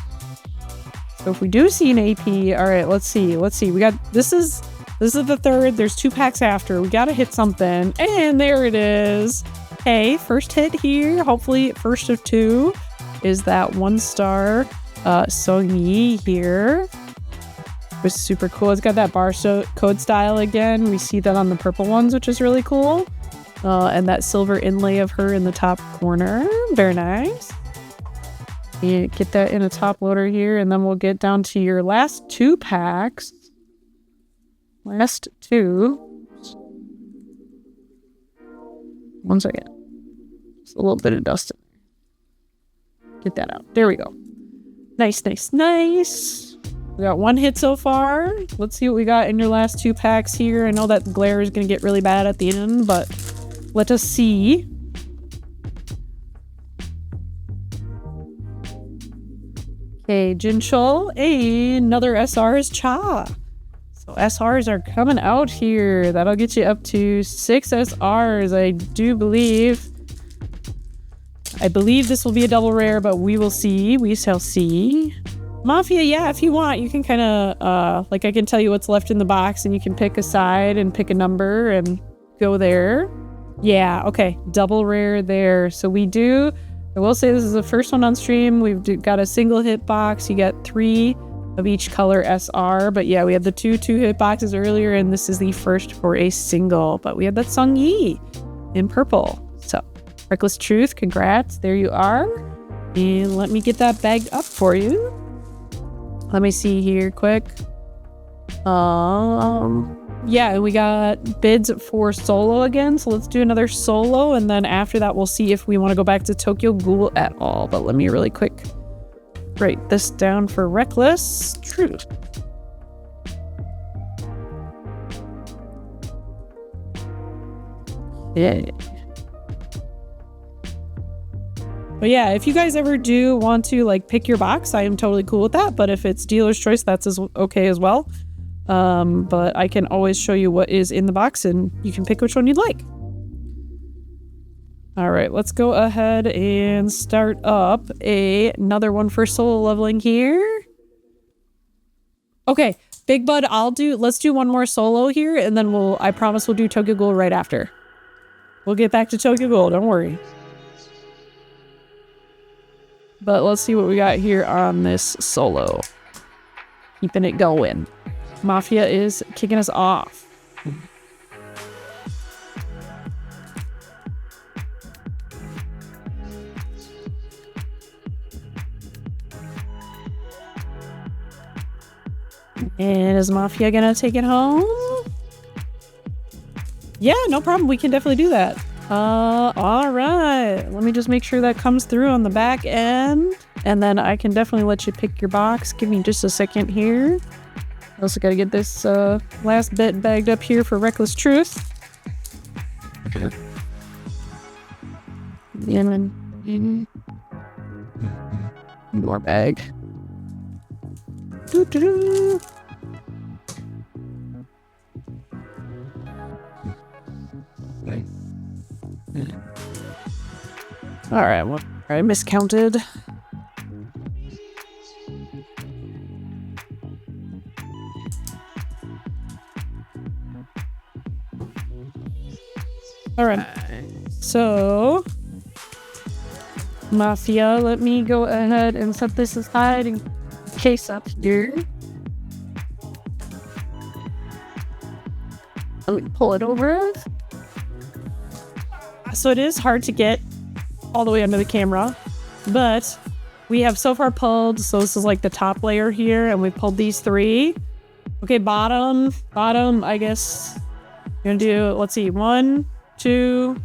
So if we do see an AP, all right, let's see. We got, this is the 3rd. There's 2 packs after. We got to hit something. And there it is. Hey, first hit here. Hopefully first of 2 is that 1-star Sungyi here. It was super cool. It's got that barcode style again. We see that on the purple ones, which is really cool. And that silver inlay of her in the top corner. Very nice. You get that in a top loader here, and then we'll get down to your last 2 packs. Last 2. One second. Just a little bit of dust in there. Get that out. There we go. Nice. We got 1 hit so far. Let's see what we got in your last 2 packs here. I know that the glare is going to get really bad at the end, but let us see. Okay, Jinchul, another SR is Cha. So SRs are coming out here. That'll get you up to 6 SRs, I believe this will be a double rare, but we will see. We shall see. Mafia, yeah, if you want, you can kind of, I can tell you what's left in the box, and you can pick a side and pick a number and go there. Yeah, okay, double rare there. So I will say this is the first one on stream. We've got a single hit box. You get 3 of each color SR, but yeah, we had the 2 hit boxes earlier, and this is the first for a single, but we had that Sungyi in purple. So Reckless Truth, congrats. There you are. And let me get that bagged up for you. Let me see here quick. Yeah, we got bids for solo again, so let's do another solo, and then after that we'll see if we want to go back to Tokyo Ghoul at all. But let me really quick write this down for Reckless Truth. Yeah. But yeah, if you guys ever do want to like pick your box, I am totally cool with that. But if it's dealer's choice, that's okay as well. But I can always show you what is in the box and you can pick which one you'd like. All right, let's go ahead and start up another one for solo leveling here. Okay, Big Bud, let's do one more solo here and then I promise we'll do Tokyo Ghoul right after. We'll get back to Tokyo Ghoul, don't worry. But let's see what we got here on this solo. Keeping it going. Mafia is kicking us off. And is Mafia gonna take it home? Yeah, no problem. We can definitely do that. All right. Let me just make sure that comes through on the back end. And then I can definitely let you pick your box. Give me just a second here. Also got to get this last bit bagged up here for Reckless Truth. Okay. And then more bag. Doo-doo-doo. All right, well, I miscounted. All right, so Mafia, let me go ahead and set this aside in case up here. Let me pull it over. So it is hard to get all the way under the camera, but we have so far pulled, so this is like the top layer here, and we pulled these three. Okay, bottom, I guess you're gonna do, let's see, 1, 2,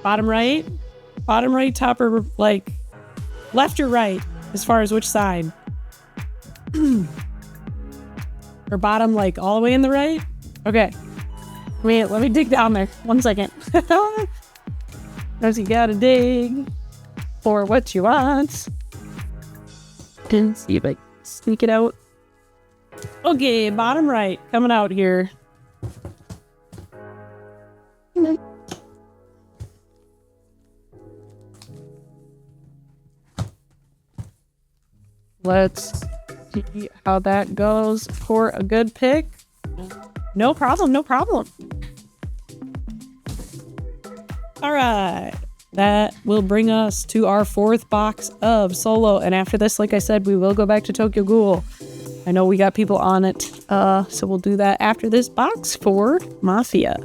bottom right, top, or like left or right, as far as which side? Or bottom, like all the way in the right? Okay, wait, let me dig down there, 1 second. As you gotta dig for what you want. And see if I can sneak it out. Okay, bottom right, coming out here. Let's see how that goes for a good pick. No problem, no problem. All right, that will bring us to our 4th box of solo. And after this, like I said, we will go back to Tokyo Ghoul. I know we got people on it, so we'll do that after this box for Mafia.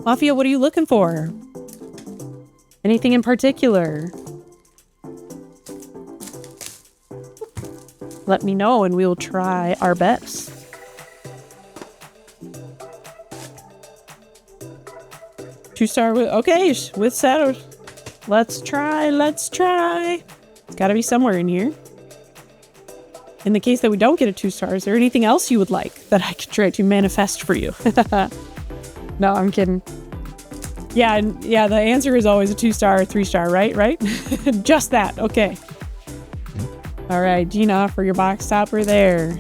Mafia, what are you looking for? Anything in particular? Let me know and we will try our best. Two-star with, okay, with Saturn. Let's try. It's gotta be somewhere in here. In the case that we don't get a 2-star, is there anything else you would like that I could try to manifest for you? No, I'm kidding. Yeah, the answer is always a 2-star or 3-star, right? Just that, okay. All right, Gina, for your box topper there.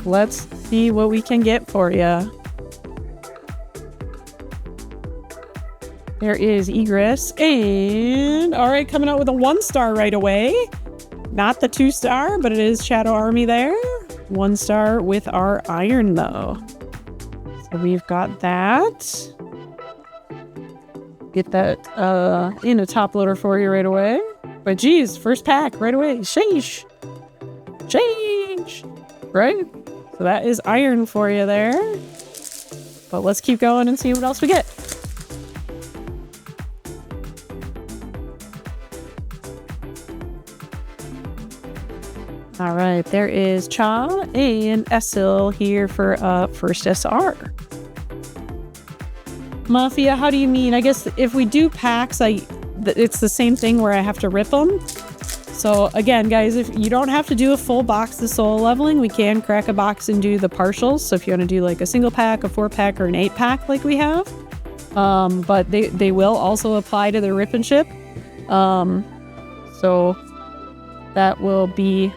Let's see what we can get for you. There is Egress, and all right, coming out with a 1-star right away. Not the 2-star, but it is Shadow Army there. 1-star with our iron though. So we've got that. Get that in a top loader for you right away. But geez, first pack right away. Change. Right? So that is iron for you there. But let's keep going and see what else we get. All right, there is Cha and Esil here for first SR. Mafia, how do you mean? I guess if we do packs, it's the same thing where I have to rip them. So again, guys, if you don't have to do a full box of solo leveling, we can crack a box and do the partials. So if you want to do like a single pack, a 4-pack, or an 8-pack like we have. But they will also apply to the rip and ship. So that will be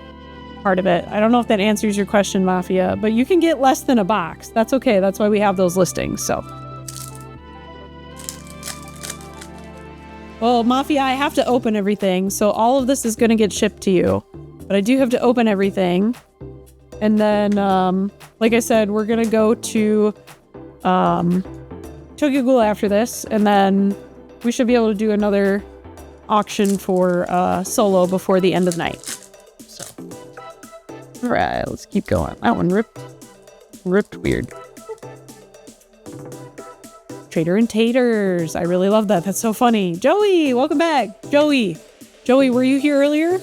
part of it. I don't know if that answers your question, Mafia, but you can get less than a box. That's okay. That's why we have those listings. So. Well, Mafia, I have to open everything, so all of this is going to get shipped to you. But I do have to open everything. And then, like I said, we're going to go to Tokyo Ghoul after this, and then we should be able to do another auction for solo before the end of the night. So, all right, let's keep going. That one ripped weird. Trader and Taters. I really love that. That's so funny. Joey, welcome back. Joey, were you here earlier?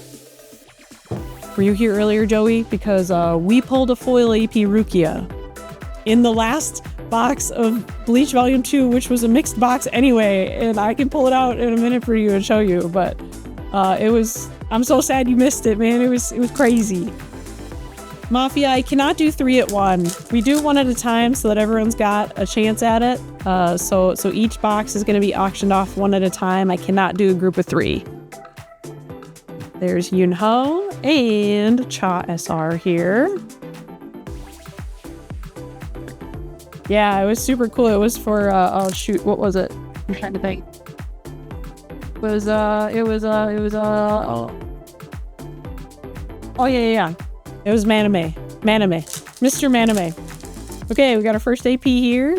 Joey? Because we pulled a Foil AP Rukia in the last box of Bleach Volume 2, which was a mixed box anyway, and I can pull it out in a minute for you and show you, but I'm so sad you missed it, man. It was crazy. Mafia, I cannot do 3 at 1. We do 1 at a time so that everyone's got a chance at it. So each box is going to be auctioned off 1 at a time. I cannot do a group of 3. There's Yunho and Cha SR here. Yeah, it was super cool. It was for oh shoot, what was it? I'm trying to think. It was oh yeah. It was Maname. Mr. Maname. Okay, we got our first AP here.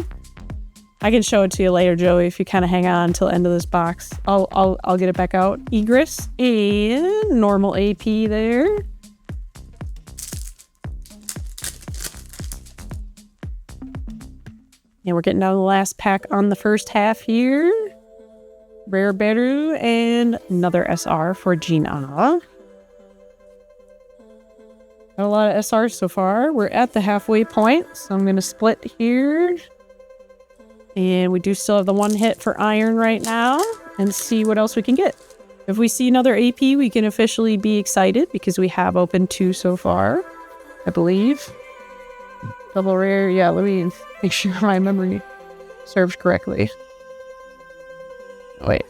I can show it to you later, Joey, if you kind of hang on until the end of this box. I'll get it back out. Egress and normal AP there. And we're getting down to the last pack on the first half here. Rare Beru and another SR for Gina. Got a lot of SRs so far. We're at the halfway point, so I'm going to split here. And we do still have the 1 hit for Iron right now, and see what else we can get. If we see another AP, we can officially be excited because we have opened 2 so far, I believe. Double rare. Yeah, let me make sure my memory serves correctly. Wait.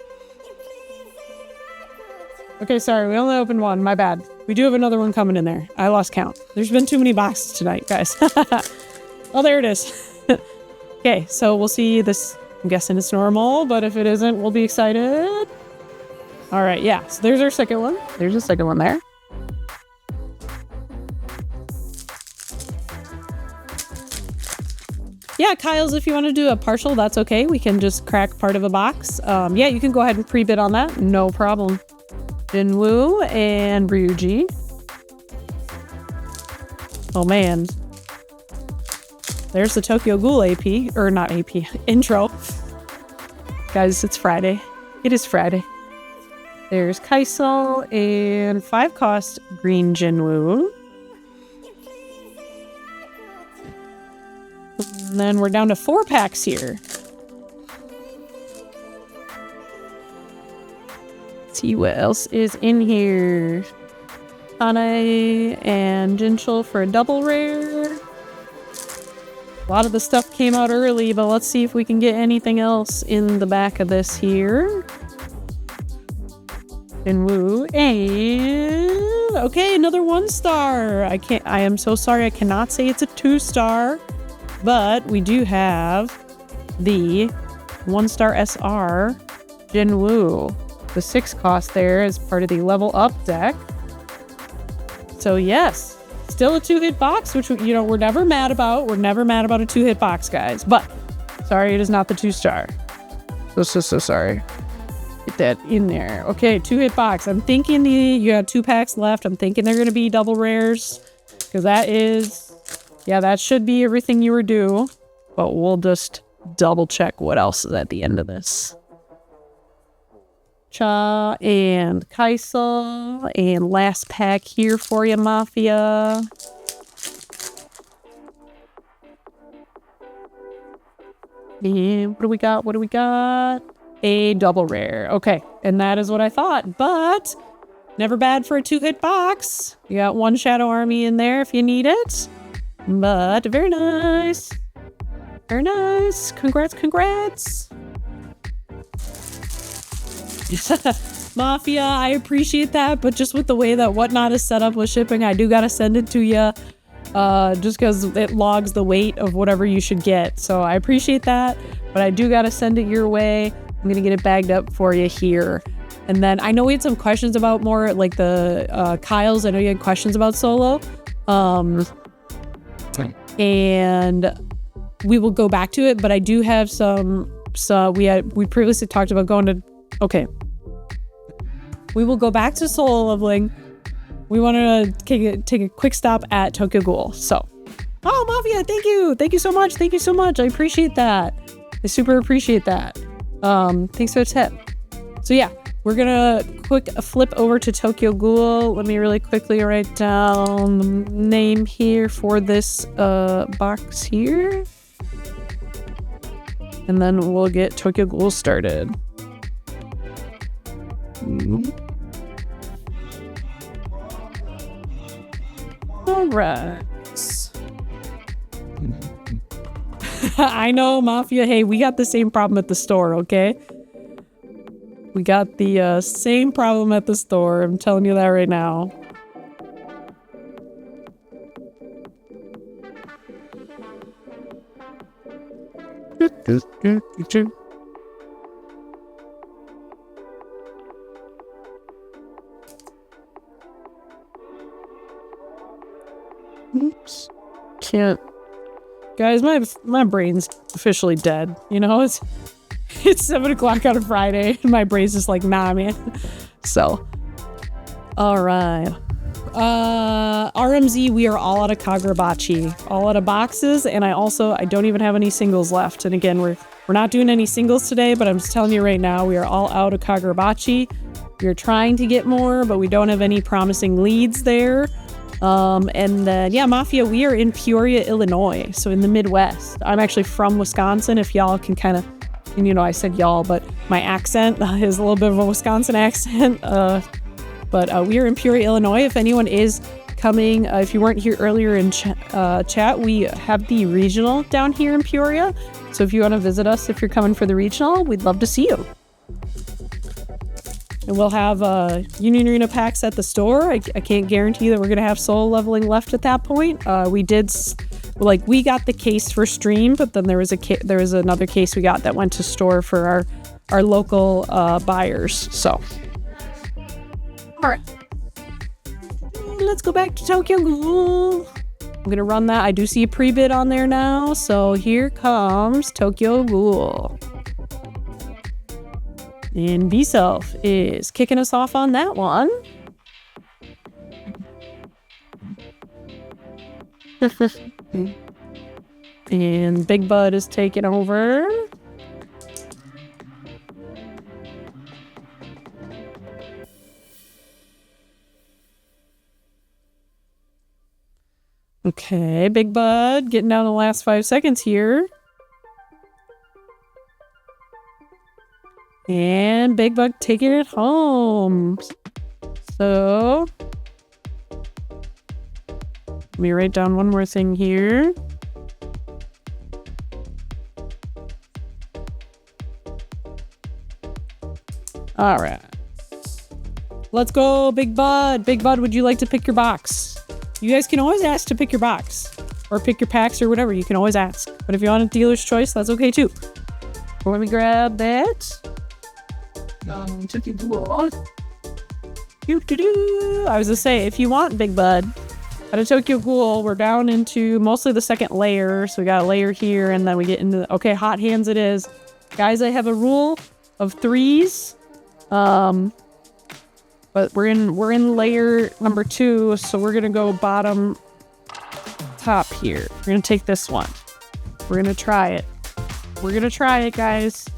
Okay, sorry, we only opened 1. My bad. We do have another one coming in there. I lost count. There's been too many boxes tonight, guys. Oh, there it is. Okay, so we'll see this. I'm guessing it's normal, but if it isn't, we'll be excited. All right, yeah. So there's our second one. There's a second one there. Yeah, Kyle's, if you want to do a partial, that's okay. We can just crack part of a box. Yeah, you can go ahead and pre-bid on that. No problem. Jinwoo and Ryuji. Oh man. There's the Tokyo Ghoul AP, or not AP, intro. Guys, it's Friday. It is Friday. There's Kaisel and 5-cost green Jinwoo. And then we're down to 4 packs here. See what else is in here. Kane and Jinchul for a double rare. A lot of the stuff came out early, but let's see if we can get anything else in the back of this here. Jinwoo and okay, another 1-star. I am so sorry, I cannot say it's a 2-star, but we do have the 1-star SR Jinwoo. The 6 cost there is part of the level up deck. So yes, still a 2-hit box, which, you know, we're never mad about. We're never mad about a 2-hit box, guys. But sorry, it is not the 2-star. So sorry. Get that in there. Okay, 2-hit box. I'm thinking you got 2 packs left. I'm thinking they're going to be double rares. Because that is, yeah, that should be everything you were due. But we'll just double check what else is at the end of this. Cha and Kaisel. And last pack here for you, Mafia. And what do we got? What do we got? A double rare. Okay, and that is what I thought, but never bad for a 2-hit box. You got one Shadow Army in there if you need it. But very nice. Very nice. Congrats, congrats. Mafia, I appreciate that, but just with the way that Whatnot is set up with shipping, I do gotta send it to you. Just because it logs the weight of whatever you should get. So I appreciate that, but I do gotta send it your way. I'm gonna get it bagged up for you here. And then I know we had some questions about more like the Kyle's. I know you had questions about solo. And we will go back to it, but I do have some, so we previously talked about going to, okay. We will go back to solo leveling. We wanted to take a quick stop at Tokyo Ghoul. So, oh, Mafia, thank you. Thank you so much. Thank you so much. I appreciate that. I super appreciate that. Thanks for the tip. So yeah, we're gonna flip over to Tokyo Ghoul. Let me really quickly write down the name here for this box here. And then we'll get Tokyo Ghoul started. All right. I know, Mafia. Hey, we got the same problem at the store, okay? We got the same problem at the store. I'm telling you that right now. Oops. Can't. Guys, my brain's officially dead. You know, it's 7 o'clock on a Friday and my brain's just like, nah, man. So, all right. RMZ, we are all out of Kagurabachi, all out of boxes, and I don't even have any singles left. And again, we're not doing any singles today, but I'm just telling you right now, we are all out of Kagurabachi. We are trying to get more, but we don't have any promising leads there. And then, yeah, Mafia, we are in Peoria, Illinois, so in the Midwest. I'm actually from Wisconsin, if y'all can kind of, you know, I said y'all, but my accent is a little bit of a Wisconsin accent. But we are in Peoria, Illinois. If anyone is coming, if you weren't here earlier in chat, we have the regional down here in Peoria. So if you want to visit us, if you're coming for the regional, we'd love to see you. And we'll have Union Arena packs at the store. I can't guarantee that we're going to have solo leveling left at that point. We got the case for stream, but then there was another case we got that went to store for our local buyers. So, all right, let's go back to Tokyo Ghoul. I'm gonna run that. I do see a pre-bid on there now, so here comes Tokyo Ghoul. And B-Self is kicking us off on that one. And Big Bud is taking over. Okay, Big Bud getting down the last 5 seconds here. And Big Bud taking it home. So, let me write down one more thing here. All right. Let's go, Big Bud. Big Bud, would you like to pick your box? You guys can always ask to pick your box. Or pick your packs or whatever. You can always ask. But if you want a dealer's choice, that's okay too. Let me grab that. Tokyo Ghoul. I was gonna say, if you want Big Bud, out of Tokyo Ghoul, we're down into mostly the second layer. So we got a layer here, and then we get into okay, hot hands it is. Guys, I have a rule of 3s. But we're in layer number 2, so we're gonna go bottom top here. We're gonna take this one. We're gonna try it. We're gonna try it, guys.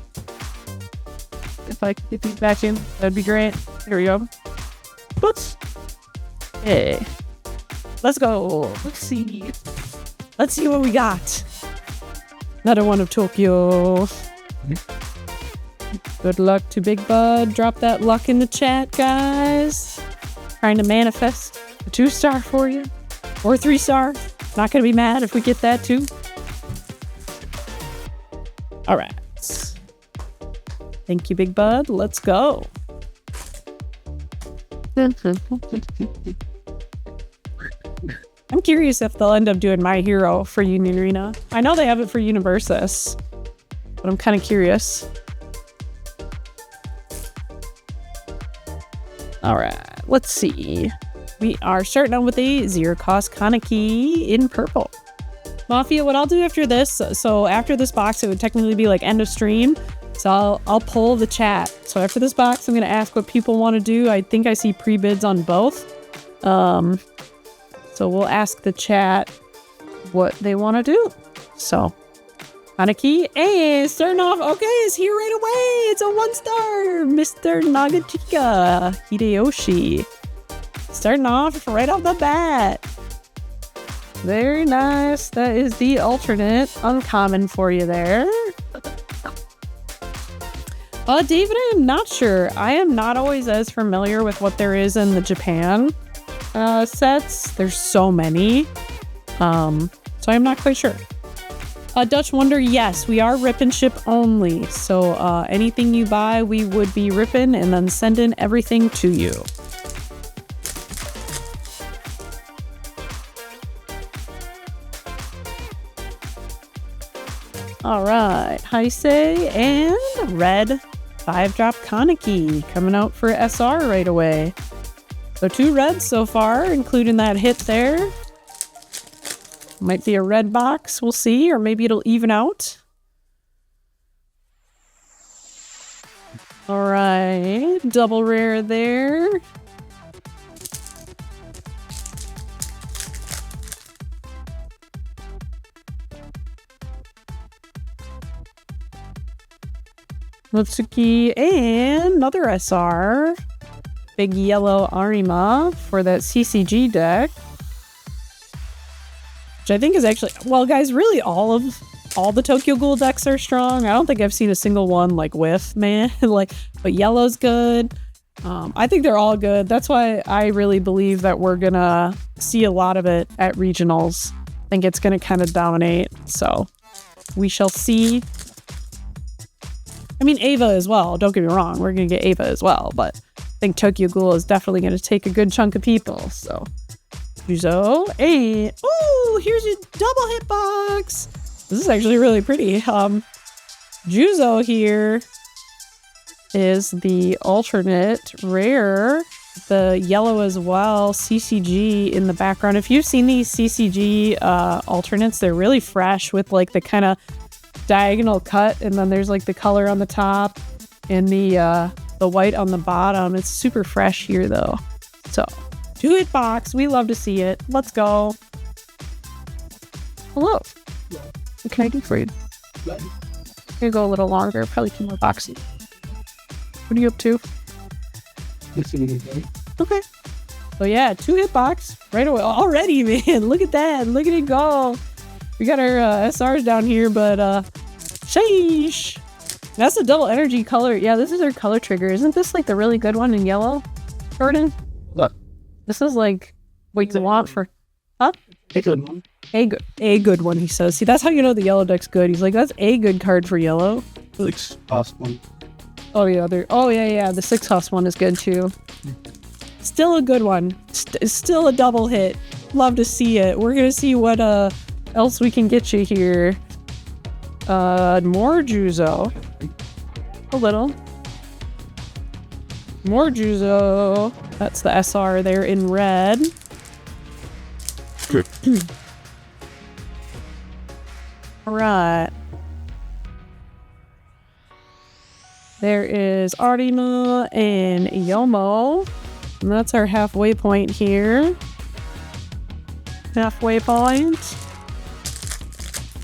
if I could get these back in, that'd be great. Here we go. Oops. Hey. Let's go. Let's see. Let's see what we got. Another one of Tokyo. Good luck to Big Bud. Drop that luck in the chat, guys. Trying to manifest a 2-star for you. Or 3-star. Not gonna be mad if we get that too. Alright. Thank you, Big Bud. Let's go. I'm curious if they'll end up doing My Hero for Union Arena. I know they have it for Universus, but I'm kind of curious. Alright, let's see. We are starting out with a 0-cost Kaneki in purple. Mafia, what I'll do after this, so after this box, it would technically be like end of stream. So I'll pull the chat. So after this box, I'm going to ask what people want to do. I think I see pre-bids on both. So we'll ask the chat what they want to do. So, Kaneki, hey, starting off, okay, it's here right away. It's a 1-star, Mr. Nagachika Hideyoshi. Starting off right off the bat. Very nice. That is the alternate uncommon for you there. David, I am not sure. I am not always as familiar with what there is in the Japan sets. There's so many. So I'm not quite sure. Dutch Wonder, yes, we are rip and ship only. So anything you buy, we would be ripping and then sending everything to you. Alright, Heisei and red 5-drop Kaneki coming out for SR right away. So 2 reds so far, including that hit there. Might be a red box, we'll see, or maybe it'll even out. Alright, double rare there. Mutsuki and another SR. Big yellow Arima for that CCG deck. Which I think is actually, well guys, really all the Tokyo Ghoul decks are strong. I don't think I've seen a single one like with, man. Like, but yellow's good. I think they're all good. That's why I really believe that we're gonna see a lot of it at regionals. I think it's gonna kind of dominate. So we shall see. I mean, EVA as well. Don't get me wrong. We're going to get EVA as well. But I think Tokyo Ghoul is definitely going to take a good chunk of people. So, Juzo. Hey. Ooh, here's your double hit box. This is actually really pretty. Juzo here is the alternate rare. The yellow as well. CCG in the background. If you've seen these CCG alternates, they're really fresh with like the kind of diagonal cut, and then there's like the color on the top and the white on the bottom. It's super fresh here though. So 2-hit box, we love to see it. Let's go. Hello. What can I do for you? Gonna go a little longer, probably 2 more boxes. What are you up to? Okay. So yeah, 2-hit box right away already, man. Look at that. Look at it go. We got our SRs down here, but sheesh. That's a double energy color. Yeah, this is our color trigger. Isn't this like the really good one in yellow, Jordan? What? This is like what you want for, huh? A good one. A good one, he says. See, that's how you know the yellow deck's good. He's like, that's a good card for yellow. 6-cost one. Oh yeah, the 6-cost one is good too. Still a good one. Still a double hit. Love to see it. We're gonna see what else we can get you here. More Juzo. A little. More Juzo. That's the SR there in red. Alright. There is Arima and Yomo. And that's our halfway point here. Halfway point.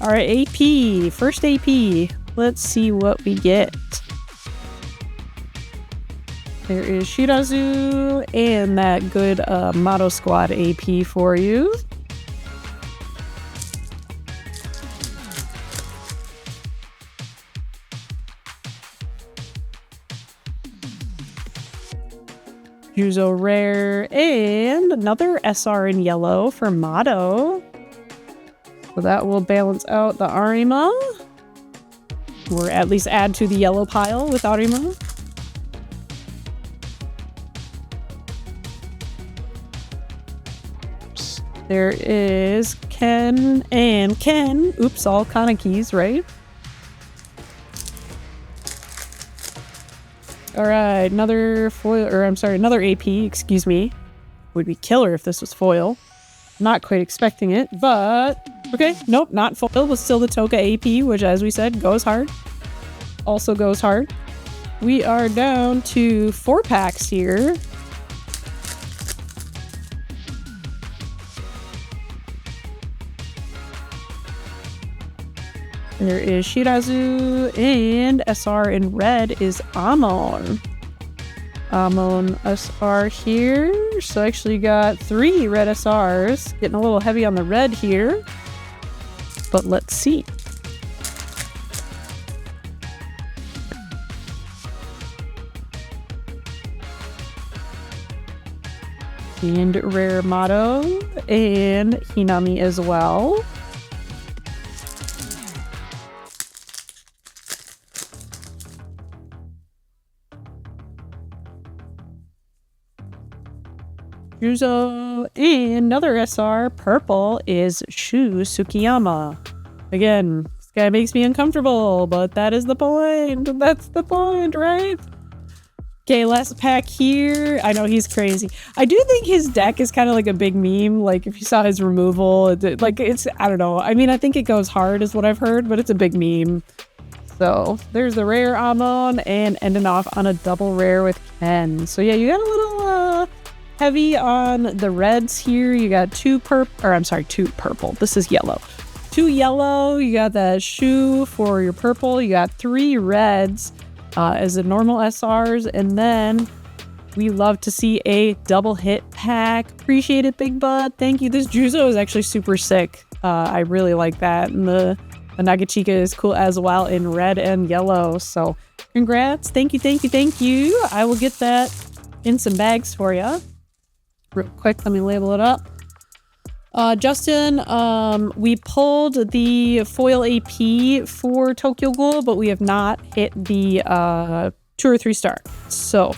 Alright, AP. First AP. Let's see what we get. There is Shirazu and that good Motto Squad AP for you. Juzo Rare and another SR in yellow for Motto. So that will balance out the Arima. Or at least add to the yellow pile with Arima. There is Ken and Ken. Oops, all Kanekis, right? Alright, another foil, or I'm sorry, another AP, excuse me. Would be killer if this was foil. Not quite expecting it, but okay, nope, not foil, but still the Toka AP, which as we said, goes hard. Also goes hard. We are down to 4 packs here. There is Shirazu, and SR in red is Amon. Amon SR here. So actually got 3 red SRs. Getting a little heavy on the red here. But let's see. And rare Motto, and Hinami as well. Juzo, and another SR, purple, is Shu Tsukiyama. Again, this guy makes me uncomfortable, but that is the point. That's the point, right? Okay, last pack here. I know he's crazy. I do think his deck is kind of like a big meme. Like, if you saw his removal, like, it's, I don't know. I mean, I think it goes hard is what I've heard, but it's a big meme. So, there's the rare Amon, and ending off on a double rare with Ken. So, yeah, you got a little, heavy on the reds here. You got 2 purple. This is yellow. 2 yellow. You got that Shu for your purple. You got 3 reds as the normal SRs. And then we love to see a double hit pack. Appreciate it, Big Bud. Thank you. This Juzo is actually super sick. I really like that. And the Nagachika is cool as well in red and yellow. So congrats. Thank you, thank you, thank you. I will get that in some bags for you. Real quick, let me label it up. Justin, we pulled the foil AP for Tokyo Ghoul, but we have not hit the 2 or 3 star. So,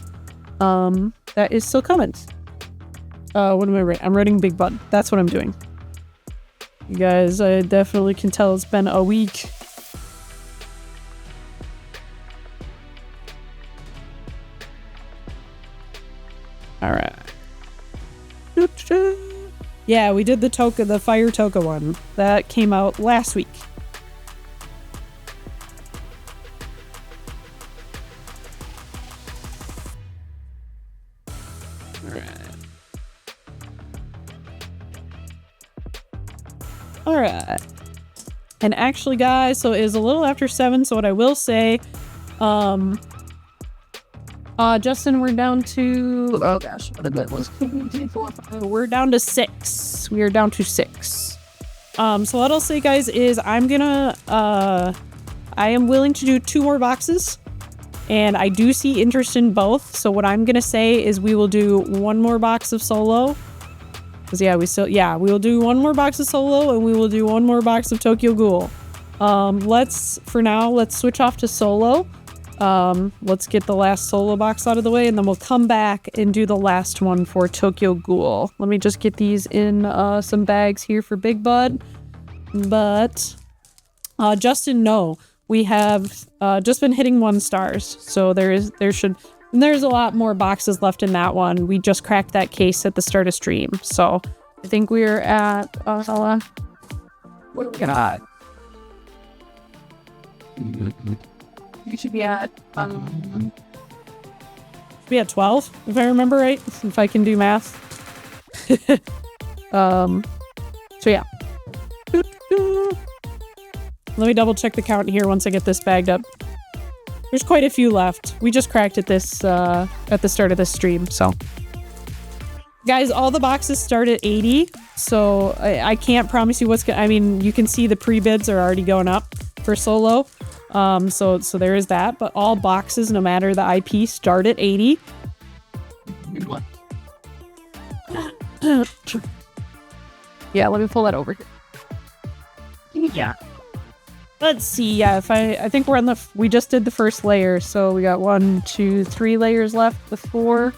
that is still coming. What am I writing? I'm writing Big Bud. That's what I'm doing. You guys, I definitely can tell it's been a week. All right. Yeah, we did the Fire Toka one. That came out last week. Alright. And actually, guys, so it is a little after 7, so what I will say, Justin, we're down to, oh gosh, what that was. We're down to 6. We are down to 6. So what I'll say, guys, is I am willing to do 2 more boxes, and I do see interest in both. So what I'm gonna say is we will do 1 more box of solo. Cause yeah, we will do 1 more box of solo, and we will do 1 more box of Tokyo Ghoul. Let's switch off to solo. Let's get the last solo box out of the way, and then we'll come back and do the last one for Tokyo Ghoul. Let me just get these in some bags here for Big Bud. But Justin, no, we have just been hitting 1 stars, so there's a lot more boxes left in that one. We just cracked that case at the start of stream, so I think we're at what are we at? You should be at 12, if I remember right, if I can do math. So yeah. Let me double check the count here once I get this bagged up. There's quite a few left. We just cracked it this at the start of this stream, so. Guys, all the boxes start at 80, so I can't promise you what's gonna, I mean, you can see the pre-bids are already going up for solo. So there is that, but all boxes, no matter the IP, start at 80. Good one. Yeah, let me pull that over here. Yeah. Let's see. Yeah, if I think we're on we just did the first layer, so we got 1, 2, 3 layers left with 4.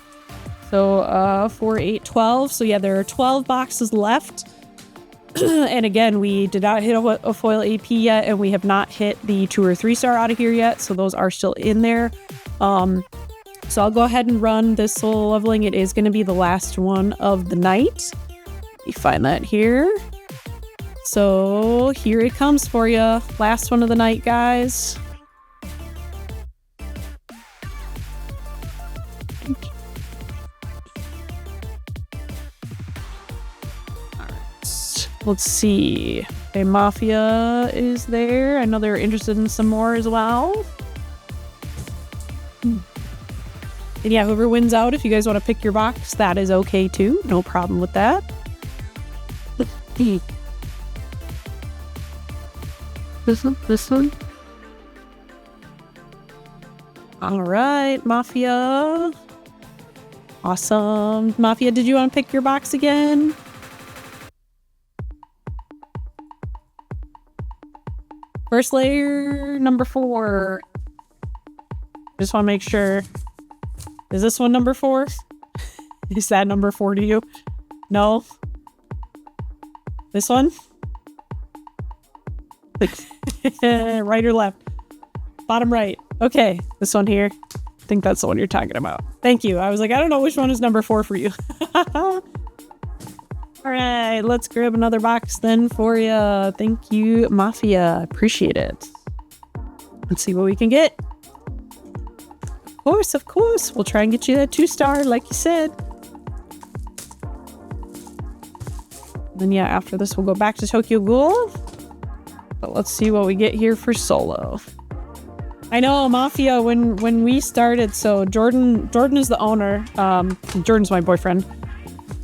So 4, 8, 12. So yeah, there are 12 boxes left. And again, we did not hit a foil AP yet, and we have not hit the 2 or 3 star out of here yet. So those are still in there. So I'll go ahead and run this solo leveling. It is going to be the last one of the night. You find that here. So here it comes for you. Last one of the night, guys. Alright. Let's see. Okay, Mafia is there. I know they're interested in some more as well. And yeah, whoever wins out, if you guys want to pick your box, that is okay too. No problem with that. This one. All right, Mafia. Awesome. Mafia, did you want to pick your box again? First layer, number 4. Just want to make sure. Is this one number 4? Is that number 4 to you? No? This one? Right or left? Bottom right. Okay, this one here. I think that's the one you're talking about. Thank you. I was like, I don't know which one is number 4 for you. All right, let's grab another box then for you. Thank you, Mafia. Appreciate it. Let's see what we can get. Of course. We'll try and get you that 2 star, like you said. Then yeah, after this, we'll go back to Tokyo Ghoul. But let's see what we get here for solo. I know, Mafia, when we started, so Jordan is the owner. Jordan's my boyfriend.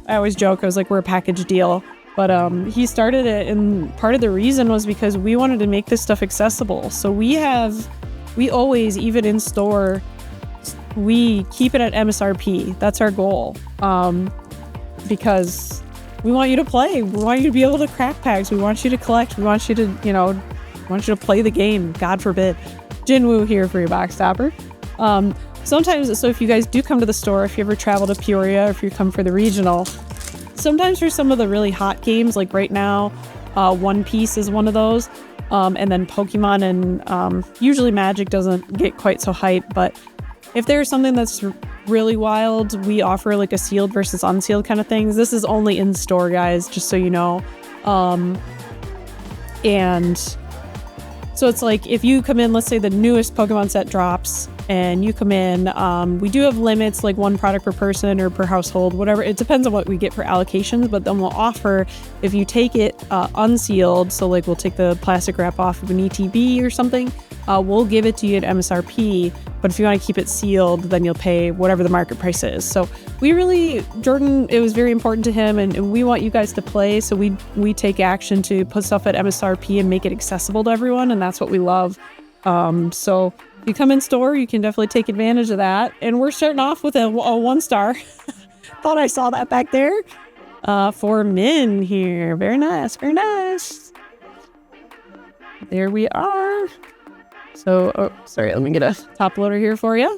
I always joke, I was like, we're a package deal. But he started it, and part of the reason was because we wanted to make this stuff accessible. So we always, even in store, we keep it at MSRP. That's our goal. Because we want you to play. We want you to be able to crack packs. We want you to collect. We want you to, play the game. God forbid. Jinwoo here for your box topper. Sometimes, so if you guys do come to the store, if you ever travel to Peoria, or if you come for the regional, sometimes for some of the really hot games, like right now, One Piece is one of those. And then Pokemon and usually Magic doesn't get quite so hyped, but if there's something that's really wild, we offer like a sealed versus unsealed kind of things. This is only in store, guys, just so you know. And so it's like if you come in, let's say the newest Pokemon set drops and you come in, we do have limits, like 1 product per person or per household, whatever. It depends on what we get for allocations, but then we'll offer, if you take it unsealed, so like we'll take the plastic wrap off of an ETB or something, we'll give it to you at MSRP. But if you want to keep it sealed, then you'll pay whatever the market price is. So Jordan, it was very important to him, and we want you guys to play. So we take action to put stuff at MSRP and make it accessible to everyone, and that's what we love. So if you come in store, you can definitely take advantage of that. And we're starting off with a 1 star. Thought I saw that back there. For Min here. Very nice, very nice. There we are. So, oh, sorry, let me get a top loader here for you.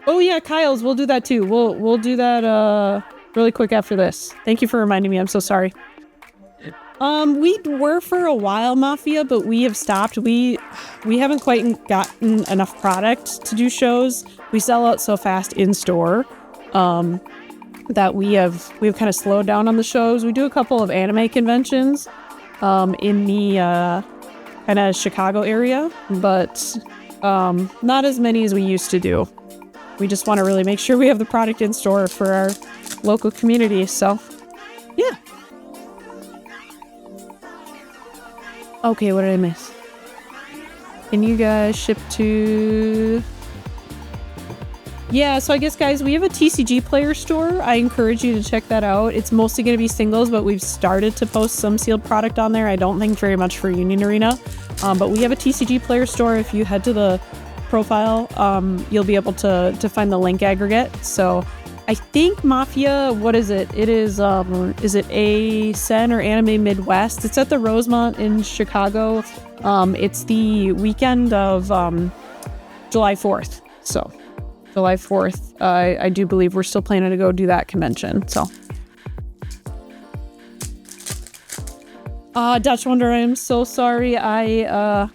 Oh yeah, Kyle's, we'll do that too. We'll do that really quick after this. Thank you for reminding me. I'm so sorry. We were for a while, Mafia, but we have stopped. We haven't quite gotten enough product to do shows. We sell out so fast in store that we've kind of slowed down on the shows. We do a couple of anime conventions in the kind of Chicago area, but not as many as we used to do. We just want to really make sure we have the product in store for our local community. So, yeah. Okay, what did I miss? Can you guys ship to... Yeah, so I guess, guys, we have a TCG player store. I encourage you to check that out. It's mostly going to be singles, but we've started to post some sealed product on there. I don't think very much for Union Arena, but we have a TCG player store. If you head to the profile, you'll be able to find the link aggregate. So I think Mafia, what is it? It is it ASEN or Anime Midwest? It's at the Rosemont in Chicago. It's the weekend of July 4th. So July 4th, I do believe we're still planning to go do that convention. So, Dutch Wonder, I am so sorry. I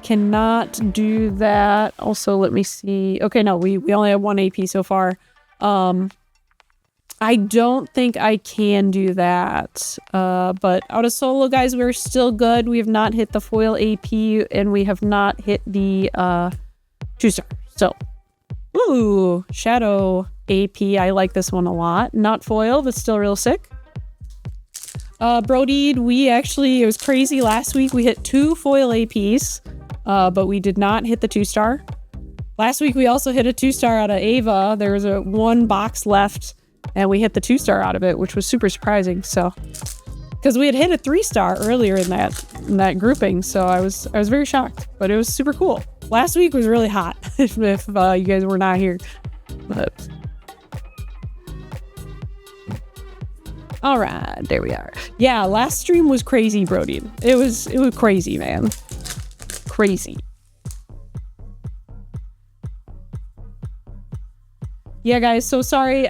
cannot do that. Also, let me see. Okay, no, we only have one AP so far. I don't think I can do that. But out of solo, guys, we're still good. We have not hit the foil AP, and we have not hit the 2-star. So. Ooh, Shadow AP. I like this one a lot. Not foil, but still real sick. Brody, it was crazy. Last week we hit 2 foil APs, but we did not hit the 2-star. Last week we also hit a 2-star out of EVA. There was one box left, and we hit the 2-star out of it, which was super surprising. So, because we had hit a 3-star earlier in that grouping, so I was very shocked, but it was super cool. Last week was really hot, if you guys were not here. But all right, there we are. Yeah, last stream was crazy, Brody. It was crazy, man. Crazy. Yeah, guys, so sorry.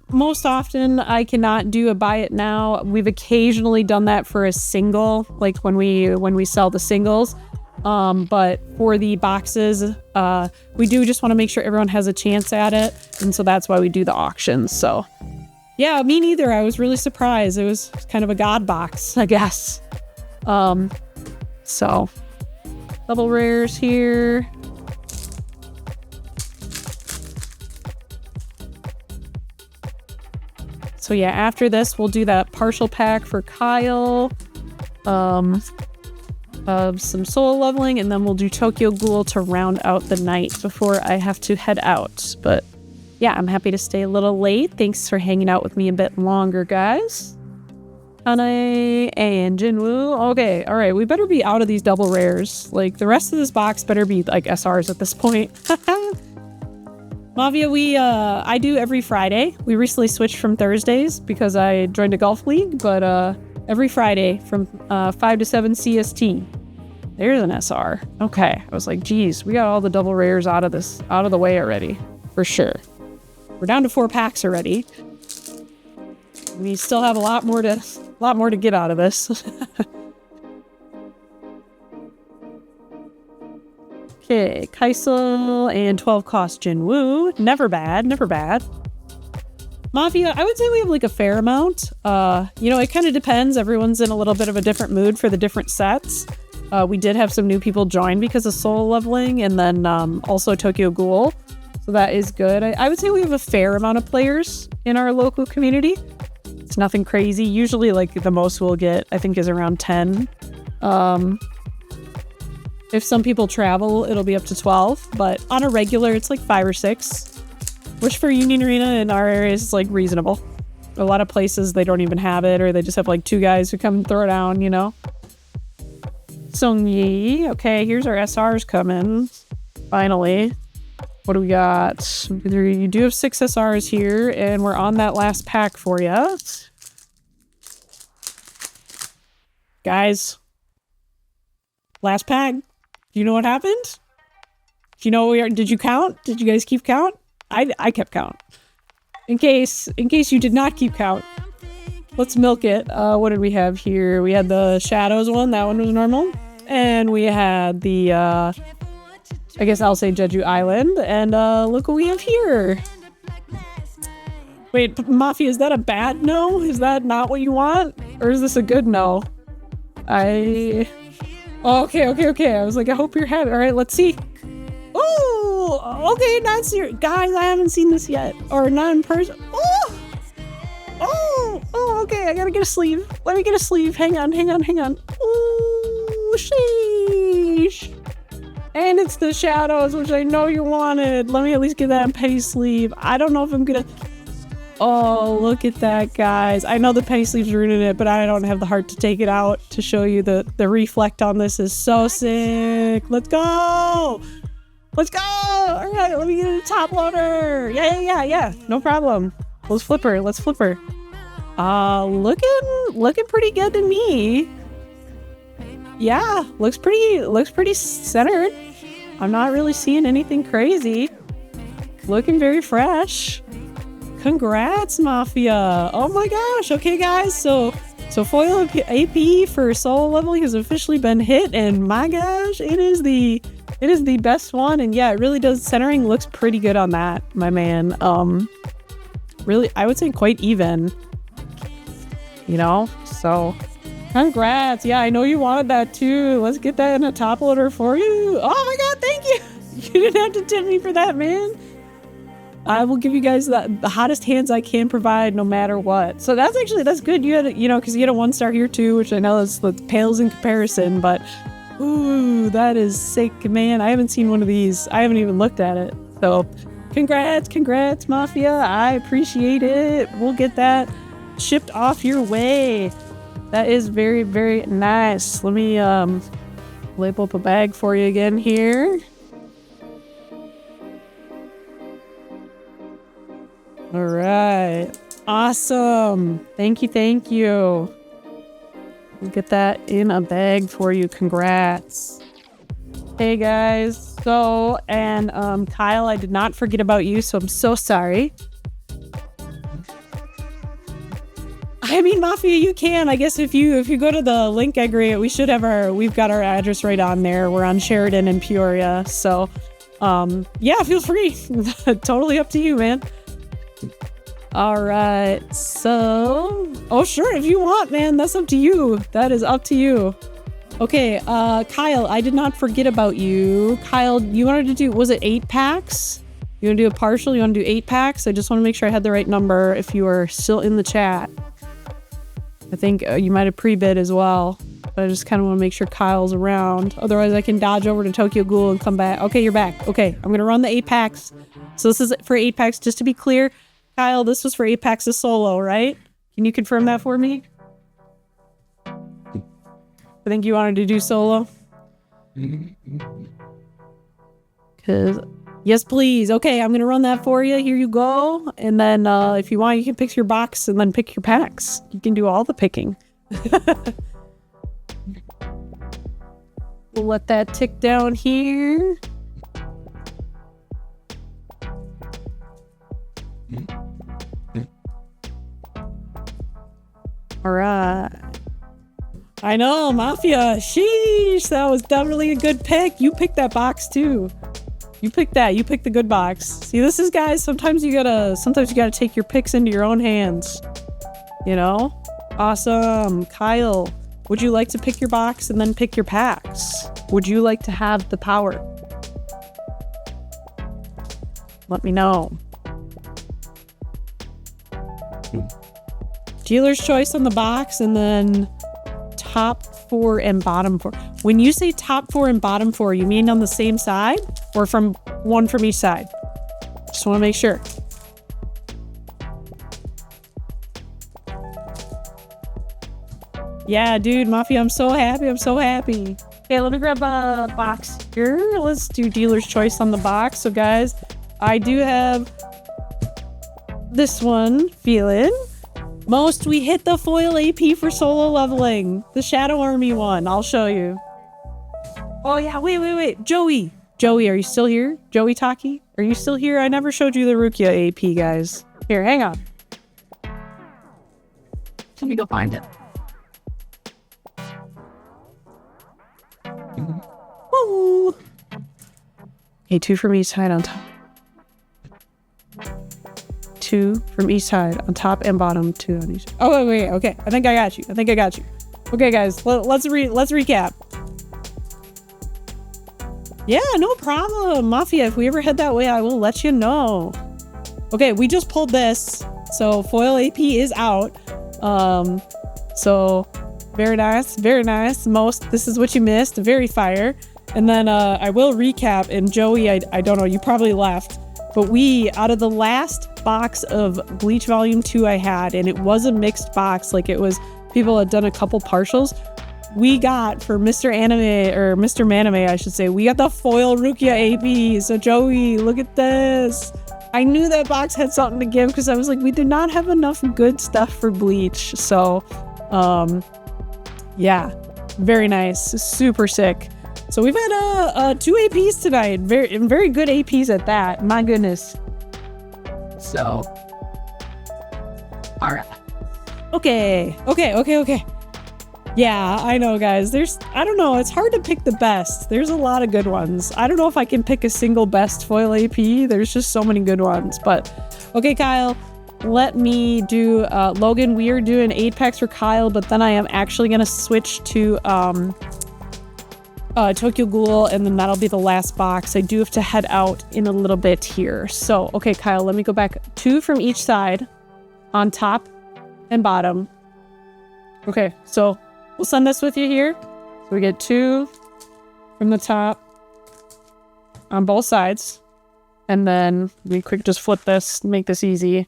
Most often, I cannot do a buy it now. We've occasionally done that for a single, like when we sell the singles. But for the boxes, we do just want to make sure everyone has a chance at it. And so that's why we do the auctions. So yeah, me neither. I was really surprised. It was kind of a god box, I guess. So double rares here. So yeah, after this, we'll do that partial pack for Kyle. Of some soul leveling, and then we'll do Tokyo Ghoul to round out the night before I have to head out. But yeah, I'm happy to stay a little late. Thanks for hanging out with me a bit longer, guys. Hane and Jinwoo. Okay, all right, we better be out of these double rares. Like, the rest of this box better be like SRs at this point. Mafia, I do every Friday. We recently switched from Thursdays because I joined a golf league, but every Friday from 5 to 7 CST. There's an SR. Okay. I was like, geez, we got all the double rares out of the way already. For sure. We're down to 4 packs already. We still have a lot more to get out of this. Okay, Kaisel and 12 cost Jinwoo. Never bad, never bad. Mafia, I would say we have like a fair amount. It kind of depends. Everyone's in a little bit of a different mood for the different sets. We did have some new people join because of soul leveling, and then also Tokyo Ghoul. So that is good. I would say we have a fair amount of players in our local community. It's nothing crazy. Usually like the most we'll get, I think, is around 10. If some people travel, it'll be up to 12. But on a regular, it's like 5 or 6. Which for Union Arena in our area is like reasonable. A lot of places they don't even have it, or they just have like 2 guys who come and throw it down, you know? Songyi. Okay, here's our SRs coming. Finally. What do we got? You do have 6 SRs here, and we're on that last pack for you. Guys. Last pack. Do you know what happened? Do you know did you count? Did you guys keep count? I kept count. In case you did not keep count. Let's milk it. What did we have here? We had the Shadows one. That one was normal. And we had the, I guess I'll say Jeju Island. And look what we have here. Wait, Mafia, is that a bad no? Is that not what you want? Or is this a good no? Okay. I was like, I hope you're happy. All right, let's see. Oh, okay, not serious. Guys, I haven't seen this yet. Or not in person. Oh, okay, I gotta get a sleeve. Let me get a sleeve. Hang on. Oh, sheesh. And it's the shadows, which I know you wanted. Let me at least get that penny sleeve. I don't know if I'm gonna... Oh, look at that, guys. I know the penny sleeve's ruining it, but I don't have the heart to take it out to show you the reflect on this is so sick. Let's go! Let's go! All right, let me get a top loader. Yeah. No problem. Let's flip her. Looking pretty good to me. Yeah, looks pretty centered. I'm not really seeing anything crazy. Looking very fresh. Congrats, Mafia. Oh my gosh. Okay, guys. So Foil AP for solo leveling has officially been hit, and my gosh, it is the best one. And yeah, it really does. Centering looks pretty good on that, my man. Really, I would say quite even. You know, so congrats. Yeah, I know you wanted that too. Let's get that in a top loader for you. Oh my god, thank you. You didn't have to tip me for that, man. I will give you guys the hottest hands I can provide no matter what. So that's good. You had, because you had a 1-star here too, which I know that pales in comparison, but ooh, that is sick, man. I haven't seen one of these. I haven't even looked at it. So congrats, Mafia. I appreciate it. We'll get that shipped off your way. That is very, very nice. Let me label up a bag for you again here. All right. Awesome. Thank you. We'll get that in a bag for you. Congrats. Hey guys. So, and Kyle, I did not forget about you, so I'm so sorry. I mean, Mafia, you can. I guess if you go to the link I create, we've got our address right on there. We're on Sheridan in Peoria. So, yeah, feel free. Totally up to you, man. All right, so... Oh, sure, if you want, man, that's up to you. That is up to you. Okay, Kyle, I did not forget about you. Kyle, you wanted to do, was it 8 packs? You want to do a partial? You want to do 8 packs? I just want to make sure I had the right number if you are still in the chat. I think you might have pre-bid as well. But I just kind of want to make sure Kyle's around. Otherwise, I can dodge over to Tokyo Ghoul and come back. Okay, you're back. Okay, I'm going to run the 8 packs. So this is for 8 packs. Just to be clear, Kyle, this was for 8 packs of solo, right? Can you confirm that for me? I think you wanted to do solo. Because, yes, please. Okay, I'm going to run that for you. Here you go. And then if you want, you can pick your box and then pick your packs. You can do all the picking. We'll let that tick down here. All right. I know, Mafia. Sheesh, that was definitely a good pick. You picked that box too. You picked that. You picked the good box. See, this is, guys, sometimes you gotta take your picks into your own hands. You know? Awesome. Kyle, would you like to pick your box and then pick your packs? Would you like to have the power? Let me know. Dealer's choice on the box, and then top 4 and bottom 4. When you say top 4 and bottom 4, you mean on the same side or from one from each side? Just want to make sure. Yeah, dude, Mafia, I'm so happy. Okay, let me grab a box here. Let's do dealer's choice on the box. So, guys, I do have this one, feeling. Most, we hit the foil AP for solo leveling. The Shadow Army one. I'll show you. Oh, yeah. Wait. Joey, are you still here? Joey Taki? Are you still here? I never showed you the Rukia AP, guys. Here, hang on. Let me go find it. Woo! Okay, 2 from each side on top. 2 from each side on top and bottom, 2 on each. Oh, wait. Okay, I think I got you. Okay, guys, let's recap. Yeah, no problem, Mafia. If we ever head that way, I will let you know. Okay, we just pulled this, so foil AP is out. So very nice. Most, this is what you missed. Very fire. And then I will recap, and Joey, I don't know, you probably left, but we, out of the last box of Bleach Volume 2 I had, and it was a mixed box, like it was, people had done a couple partials, we got for Mr. Anime, or Mr. Manime, I should say, we got the Foil Rukia AP. So Joey, look at this. I knew that box had something to give because I was like, we did not have enough good stuff for Bleach. So, yeah, very nice, super sick. So we've had 2 APs tonight, very good APs at that. My goodness. So, all right. Okay. Yeah, I know, guys. I don't know, it's hard to pick the best. There's a lot of good ones. I don't know if I can pick a single best foil AP. There's just so many good ones. But, okay, Kyle, let me do, Logan, we are doing 8 packs for Kyle, but then I am actually going to switch to, Tokyo Ghoul, and then that'll be the last box. I do have to head out in a little bit here. So, okay, Kyle, let me go back. 2 from each side on top and bottom. Okay, so we'll send this with you here. So we get 2 from the top on both sides. And then we quick just flip this, make this easy.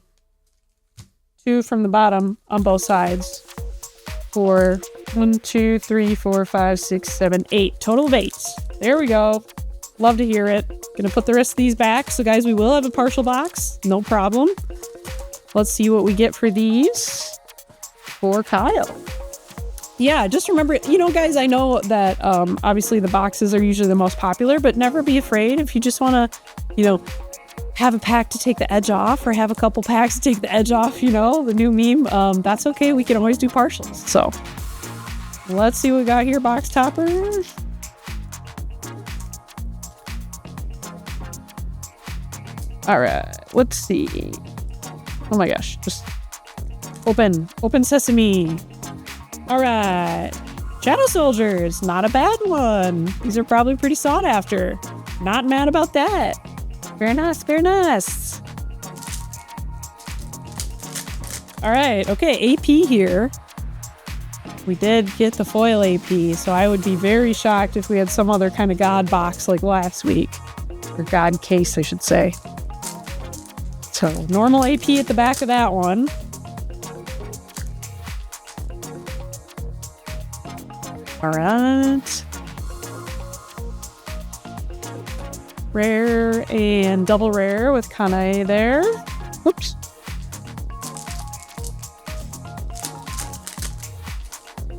2 from the bottom on both sides. For 1, 2, 3, 4, 5, 6, 7, 8. Total of 8. There we go. Love to hear it. Gonna put the rest of these back. So guys, we will have a partial box. No problem. Let's see what we get for these for Kyle. Yeah, just remember, you know, guys, I know that obviously the boxes are usually the most popular, but never be afraid if you just want to, you know, have a pack to take the edge off or have a couple packs to take the edge off, you know, the new meme. That's okay. We can always do partials. So let's see what we got here, box topper. All right, let's see. Oh my gosh, just open sesame. All right, Shadow Soldiers, not a bad one. These are probably pretty sought after. Not mad about that. Very nice, very nice. All right, okay, AP here. We did get the foil AP, so I would be very shocked if we had some other kind of God box like last week. Or God case, I should say. So, normal AP at the back of that one. All right. Rare and double rare with Kanae there. Oops.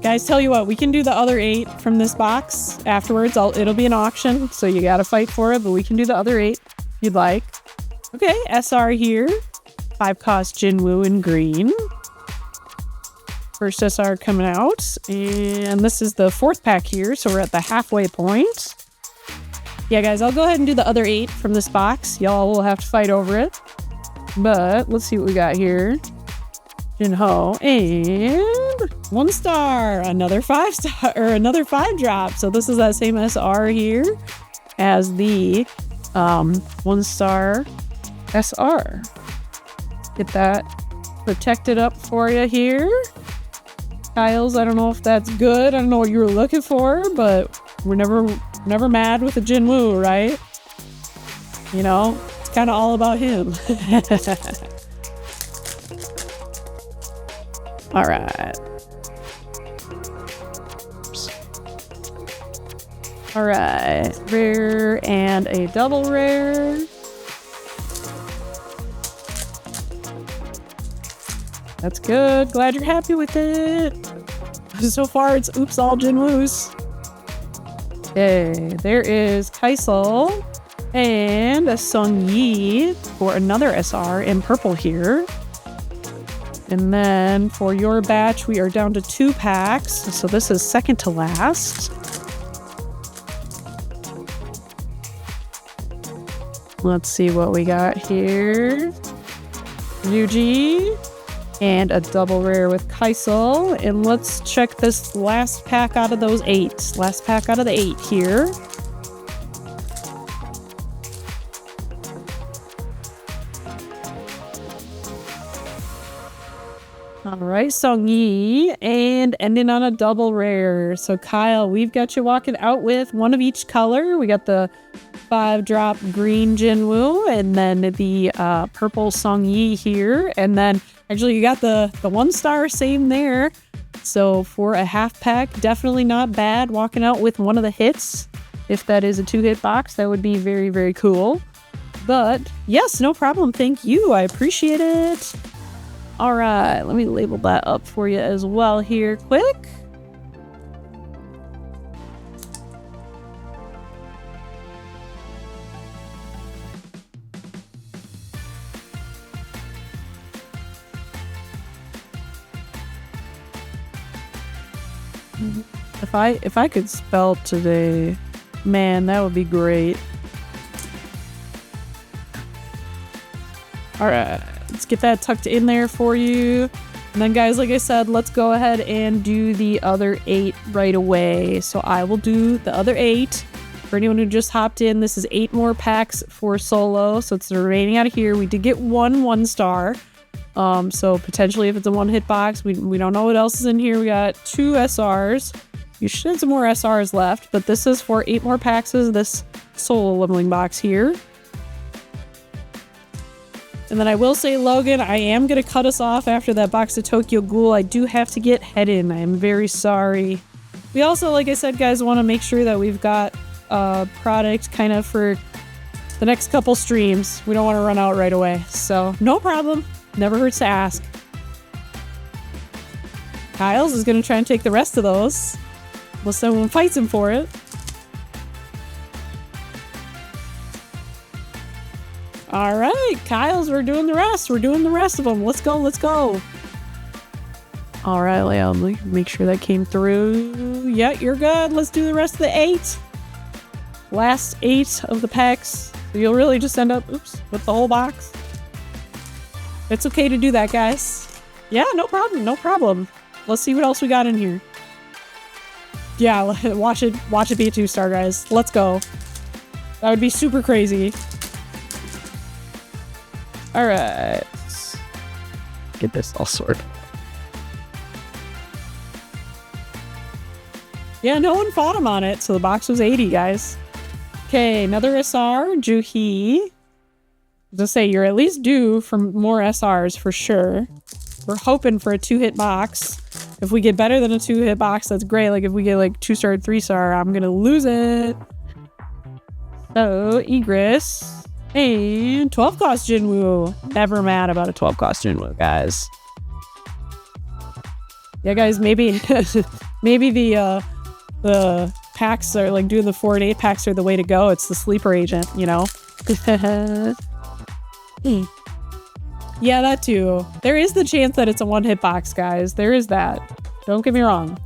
Guys, tell you what, we can do the other 8 from this box afterwards. It'll be an auction, so you gotta fight for it, but we can do the other 8 if you'd like. Okay, SR here. 5 cost Jinwoo in green. First SR coming out. And this is the 4th pack here, so we're at the halfway point. Yeah, guys, I'll go ahead and do the other 8 from this box. Y'all will have to fight over it. But let's see what we got here. Jinho and 1 star. Another 5 star, or another 5 drop. So this is that same SR here as the 1 star SR. Get that protected up for you here. Kyle's, I don't know if that's good. I don't know what you were looking for, but we're never mad with a Jinwoo, right? You know, it's kind of all about him. All right. Oops. All right. Rare and a double rare. That's good. Glad you're happy with it. So far, it's oops all Jinwoos. Okay, there is Kaisel and a Sung Yi for another SR in purple here. And then for your batch, we are down to 2 packs. So this is second to last. Let's see what we got here. Yuji. And a double rare with Kaisel. And let's check this last pack out of those 8. Last pack out of the 8 here. All right, Song Yi, and ending on a double rare. So Kyle, we've got you walking out with one of each color. We got the 5-drop green Jinwoo, and then the purple Song Yi here, and then actually you got the 1-star same there. So for a half pack, definitely not bad. Walking out with one of the hits. If that is a 2-hit box, that would be very, very cool. But yes, no problem. Thank you. I appreciate it. All right, let me label that up for you as well here quick. If I could spell today, man, that would be great. All right, let's get that tucked in there for you. And then guys, like I said, let's go ahead and do the other 8 right away. So I will do the other 8. For anyone who just hopped in, this is 8 more packs for solo. So it's the remaining out of here. We did get 1-star. So potentially if it's a 1-hit box, we don't know what else is in here. We got 2 SRs. You should have some more SRs left, but this is for 8 more packs of this solo leveling box here. And then I will say, Logan, I am going to cut us off after that box of Tokyo Ghoul. I do have to get heading. I am very sorry. We also, like I said, guys, want to make sure that we've got product kind of for the next couple streams. We don't want to run out right away. So, no problem. Never hurts to ask. Kyle's is going to try and take the rest of those. Unless someone fights him for it. All right, Kyle's, we're doing the rest. We're doing the rest of them. Let's go, let's go. All right, Leo, make sure that came through. Yeah, you're good. Let's do the rest of the 8. Last 8 of the packs. So you'll really just end up, oops, with the whole box. It's okay to do that, guys. Yeah, no problem, no problem. Let's see what else we got in here. Yeah, watch it be a 2-star, guys. Let's go. That would be super crazy. All right. Get this all sorted. Yeah, no one fought him on it, so the box was 80, guys. Okay, another SR, Juhi. Just say you're at least due for more SRs for sure. We're hoping for a 2-hit box. If we get better than a 2-hit box, that's great. Like if we get like 2-star, 3-star, I'm gonna lose it. So, Egris. And 12-cost Jinwoo. Never mad about a 12-cost Jinwoo, guys. Yeah, guys, maybe maybe the packs are like doing the 4 and 8 packs are the way to go. It's the sleeper agent, you know. Yeah, that too. There is the chance that it's a 1-hit box, guys. There is that. Don't get me wrong.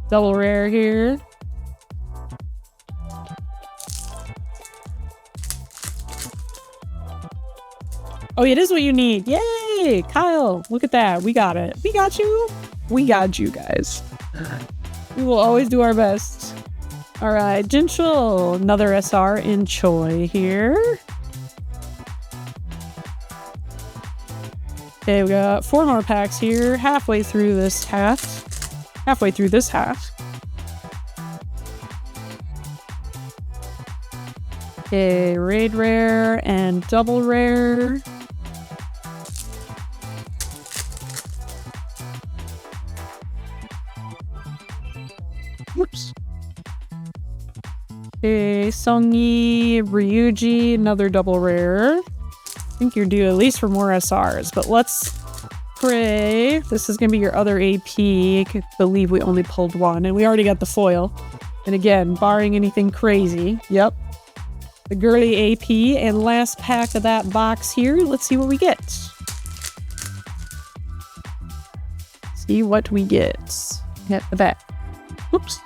Double rare here. Oh, it is what you need. Yay! Kyle, look at that. We got it. We got you. We got you, guys. We will always do our best. All right, Jinchul. Another SR in Choi here. Okay, we got 4 more packs here. Halfway through this half. Okay, raid rare and double rare. Whoops. Okay, Songyi, Ryuji, another double rare. I think you're due at least for more SRs, but let's pray. This is going to be your other AP. I can't believe we only pulled 1, and we already got the foil. And again, barring anything crazy. Yep. The girly AP, and last pack of that box here. Let's see what we get. See what we get. Hit the back. Whoops.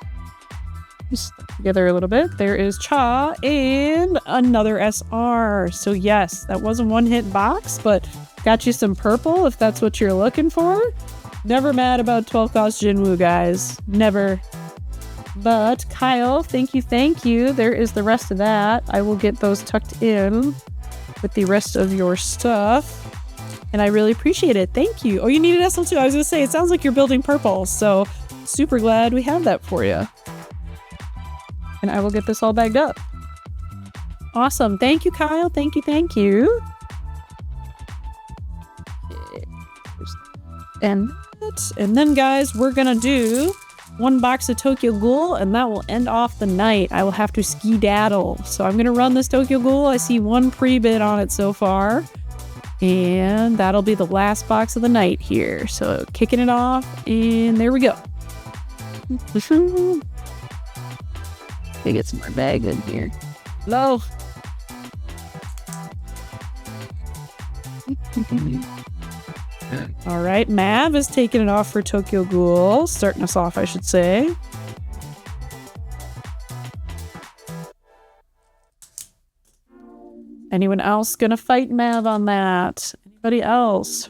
Just together a little bit. There is Cha and another SR. So yes, that was a 1-hit box, but got you some purple if that's what you're looking for. Never mad about 12-cost Jinwoo, guys. Never. But Kyle, thank you. There is the rest of that. I will get those tucked in with the rest of your stuff. And I really appreciate it. Thank you. Oh, you needed SL2. I was going to say, it sounds like you're building purple. So super glad we have that for you. And I will get this all bagged up. Awesome. Thank you, Kyle. Thank you. Thank you. And then, guys, we're going to do 1 box of Tokyo Ghoul, and that will end off the night. I will have to skedaddle. So I'm going to run this Tokyo Ghoul. I see 1 pre-bid on it so far. And that'll be the last box of the night here. So kicking it off, and there we go. Let me get some more bag in here. Hello. All right, Mav is taking it off for Tokyo Ghoul. Starting us off, I should say. Anyone else gonna fight Mav on that? Anybody else?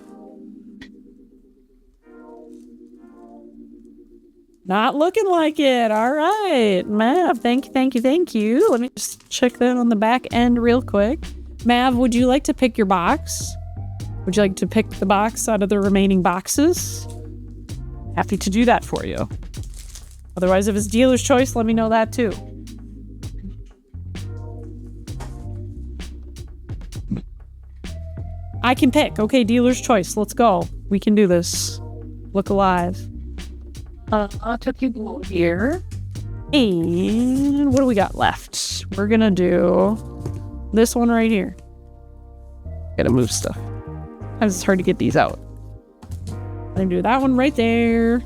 Not looking like it. All right, Mav, thank you. Let me just check that on the back end real quick. Mav, would you like to pick your box? Would you like to pick the box out of the remaining boxes? Happy to do that for you. Otherwise, if it's dealer's choice, let me know that too. I can pick. Okay, dealer's choice. Let's go. We can do this. Look alive. Tokyo Ghoul here. And what do we got left? We're gonna do this one right here. Gotta move stuff. Sometimes it's hard to get these out. I'm gonna do that one right there.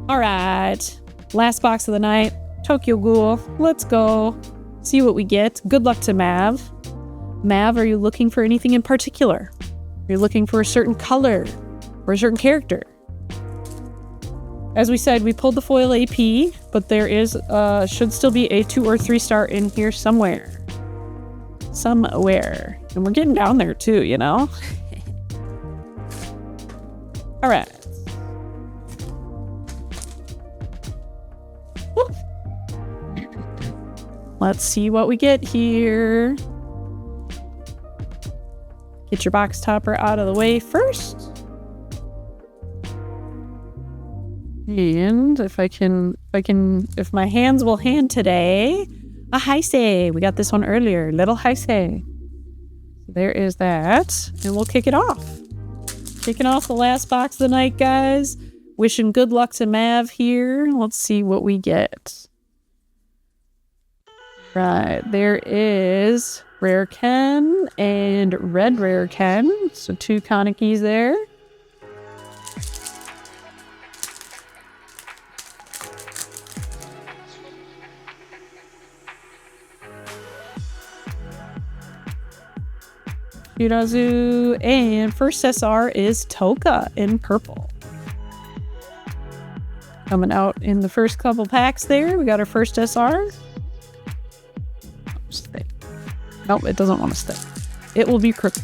All right. Last box of the night. Tokyo Ghoul. Let's go. See what we get. Good luck to Mav. Mav, are you looking for anything in particular? Are you looking for a certain color or a certain character? As we said, we pulled the foil AP, but there is should still be a 2 or 3 star in here somewhere. Somewhere. And we're getting down there too, you know? All right. Woo. Let's see what we get here. Get your box topper out of the way first. And if my hands will hand today, a Heisei. We got this one earlier, little Heisei. There is that, and we'll kick it off. Kicking off the last box of the night, guys. Wishing good luck to Mav here. Let's see what we get. Right, there is Rare Ken and Red Rare Ken. So 2 Kanekis there. Shirazu, and first SR is Toka in purple. Coming out in the first couple packs there, we got our first SR. Stay. Nope, it doesn't want to stay. It will be crooked.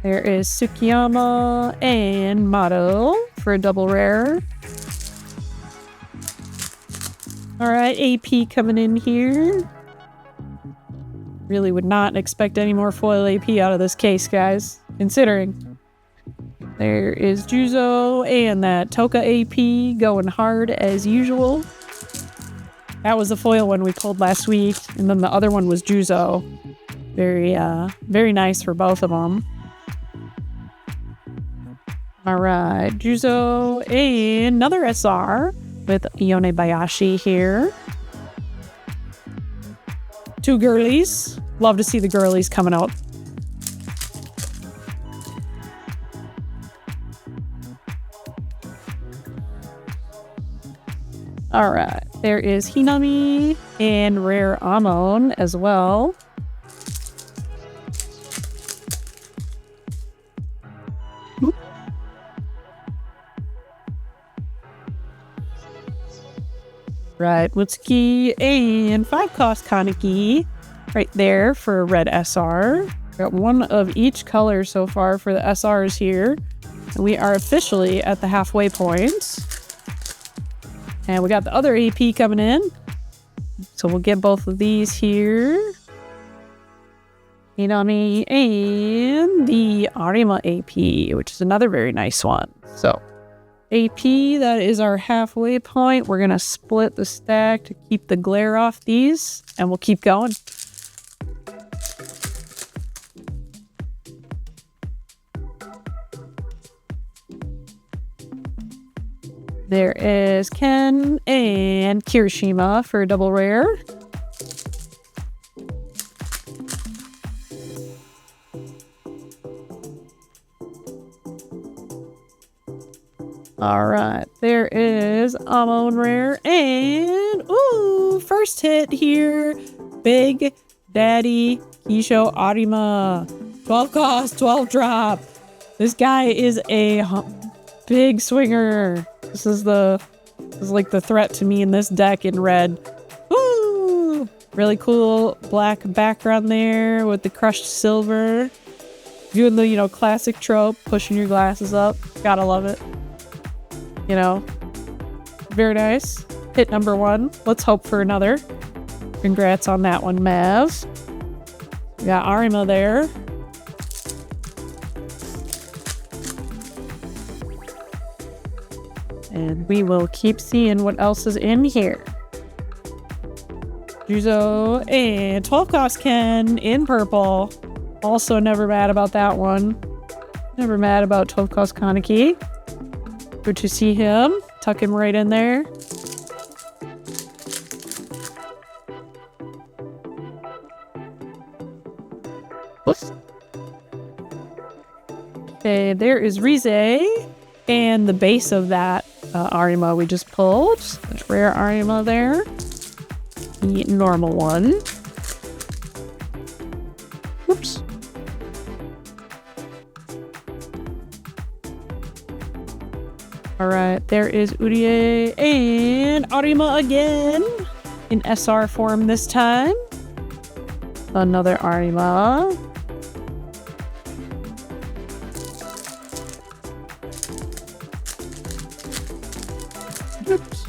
There is Tsukiyama and Mato for a double rare. Alright, AP coming in here. Really would not expect any more foil AP out of this case, guys. Considering. There is Juzo and that Toka AP going hard as usual. That was the foil one we pulled last week. And then the other one was Juzo. Very nice for both of them. Alright, Juzo and another SR. With Ione Bayashi here. 2 girlies. Love to see the girlies coming out. Alright, there is Hinami and Rare Amon as well. Right, Wutsuki and 5-cost Kaneki right there for red SR. Got 1 of each color so far for the SRs here. We are officially at the halfway point. And we got the other AP coming in. So we'll get both of these here. Hinami and the Arima AP, which is another very nice one. So AP, that is our halfway point. We're going to split the stack to keep the glare off these, and we'll keep going. There is Ken and Kirishima for a double rare. All right, there is Amon rare and ooh, first hit here, Big Daddy Kisho Arima. 12 cost, 12 drop. This guy is a big swinger. This is like the threat to me in this deck in red. Woo! Really cool black background there with the crushed silver. Doing the, you know, classic trope, pushing your glasses up. Gotta love it. You know, very nice. Hit number 1. Let's hope for another. Congrats on that one, Mav. We got Arima there. And we will keep seeing what else is in here. Juzo and 12 cost Ken in purple. Also never mad about that one. Never mad about 12 cost Kaneki. Good to see him. Tuck him right in there. Whoops. Okay, there is Rize and the base of that Arima we just pulled. There's rare Arima there. The normal one. Whoops. All right, there is Urie and Arima again in SR form this time. Another Arima. Oops.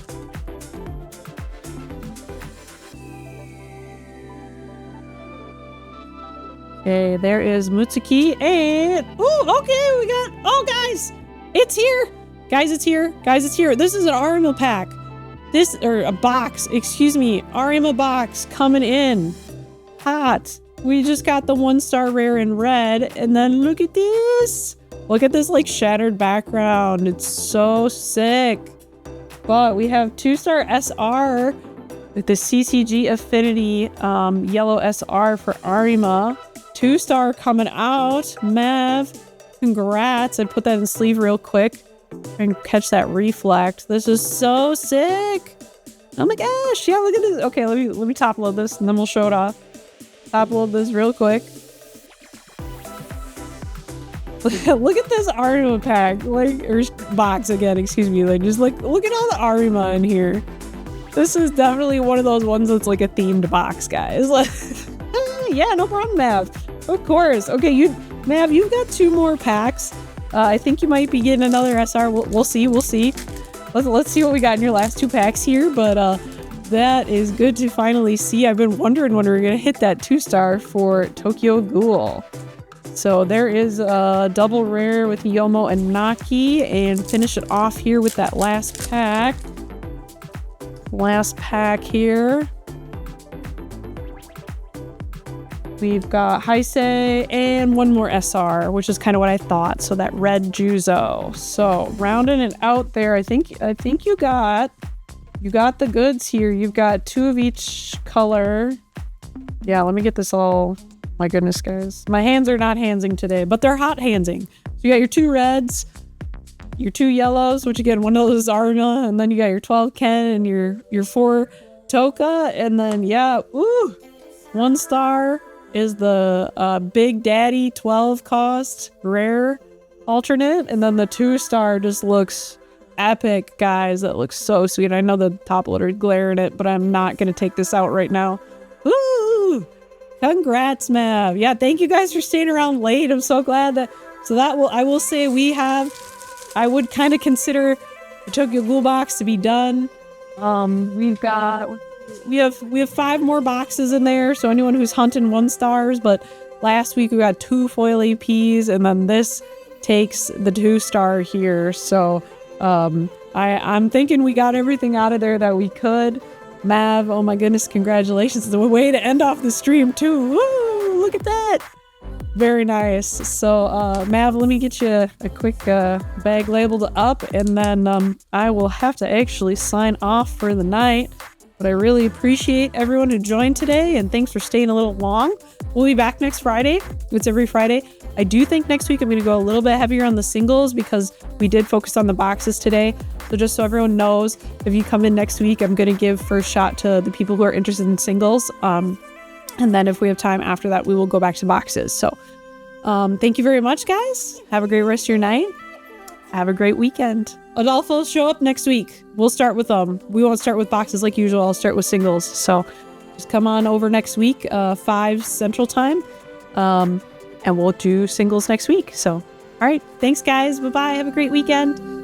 Okay, there is Mutsuki and ooh, okay, we got guys, it's here. Guys, it's here. Guys, it's here. This is an Arima pack. Or a box. Excuse me. Arima box coming in. Hot. We just got the 1-star rare in red. And then look at this. Look at this like shattered background. It's so sick. But we have 2-star SR with the CCG Affinity yellow SR for Arima. 2-star coming out. Mav. Congrats. I'd put that in sleeve real quick. And catch that reflect. This is so sick. Oh my gosh. Yeah, look at this. Okay, let me top load this and then we'll show it off. Top load this real quick. Look at this Arima pack. Or box again, excuse me. Just look at all the Arima in here. This is definitely one of those ones that's like a themed box, guys. Yeah, no problem, Mav. Of course. Okay, Mav, you've got 2 more packs. I think you might be getting another SR. We'll see. Let's see what we got in your last 2 packs here. But that is good to finally see. I've been wondering when we were going to hit that 2-star for Tokyo Ghoul. So there is a double rare with Yomo and Naki. And finish it off here with that last pack. Last pack here. We've got Heisei and 1 more SR, which is kind of what I thought. So that red Juzo. So rounding it out there, I think you got the goods here. You've got 2 of each color. Yeah, let me get this all. My goodness, guys. My hands are not handsing today, but they're hot handsing. So you got your 2 reds, your 2 yellows, which again, one of those is Arima, and then you got your 12 Ken and your 4 Toka, and then yeah, ooh, 1-star is the Big Daddy 12 cost rare alternate, and then the 2-star just looks epic, guys. That looks so sweet. I know the top loader is glaring it, but I'm not gonna take this out right now. Woo! Congrats, Mav. Yeah, thank you guys for staying around late. I'm so glad that I will say we have I would kind of consider the Tokyo Ghoul box to be done. We have 5 more boxes in there, so anyone who's hunting 1 stars, but last week we got 2 foil APs, and then this takes the 2-star here. So I'm thinking we got everything out of there that we could. Mav, oh my goodness, congratulations. It's a way to end off the stream too. Woo, look at that. Very nice. So Mav, let me get you a quick bag labeled up, and then I will have to actually sign off for the night. But I really appreciate everyone who joined today, and thanks for staying a little long. We'll be back next Friday. It's every Friday. I do think next week I'm going to go a little bit heavier on the singles because we did focus on the boxes today. So just so everyone knows, if you come in next week, I'm going to give first shot to the people who are interested in singles. And then if we have time after that, we will go back to boxes. So thank you very much, guys. Have a great rest of your night. Have a great weekend. Adolfo, show up next week. We'll start with we won't start with boxes like usual. I'll start with singles. So just come on over next week, 5 Central Time, and we'll do singles next week. So, all right. Thanks, guys. Bye-bye. Have a great weekend.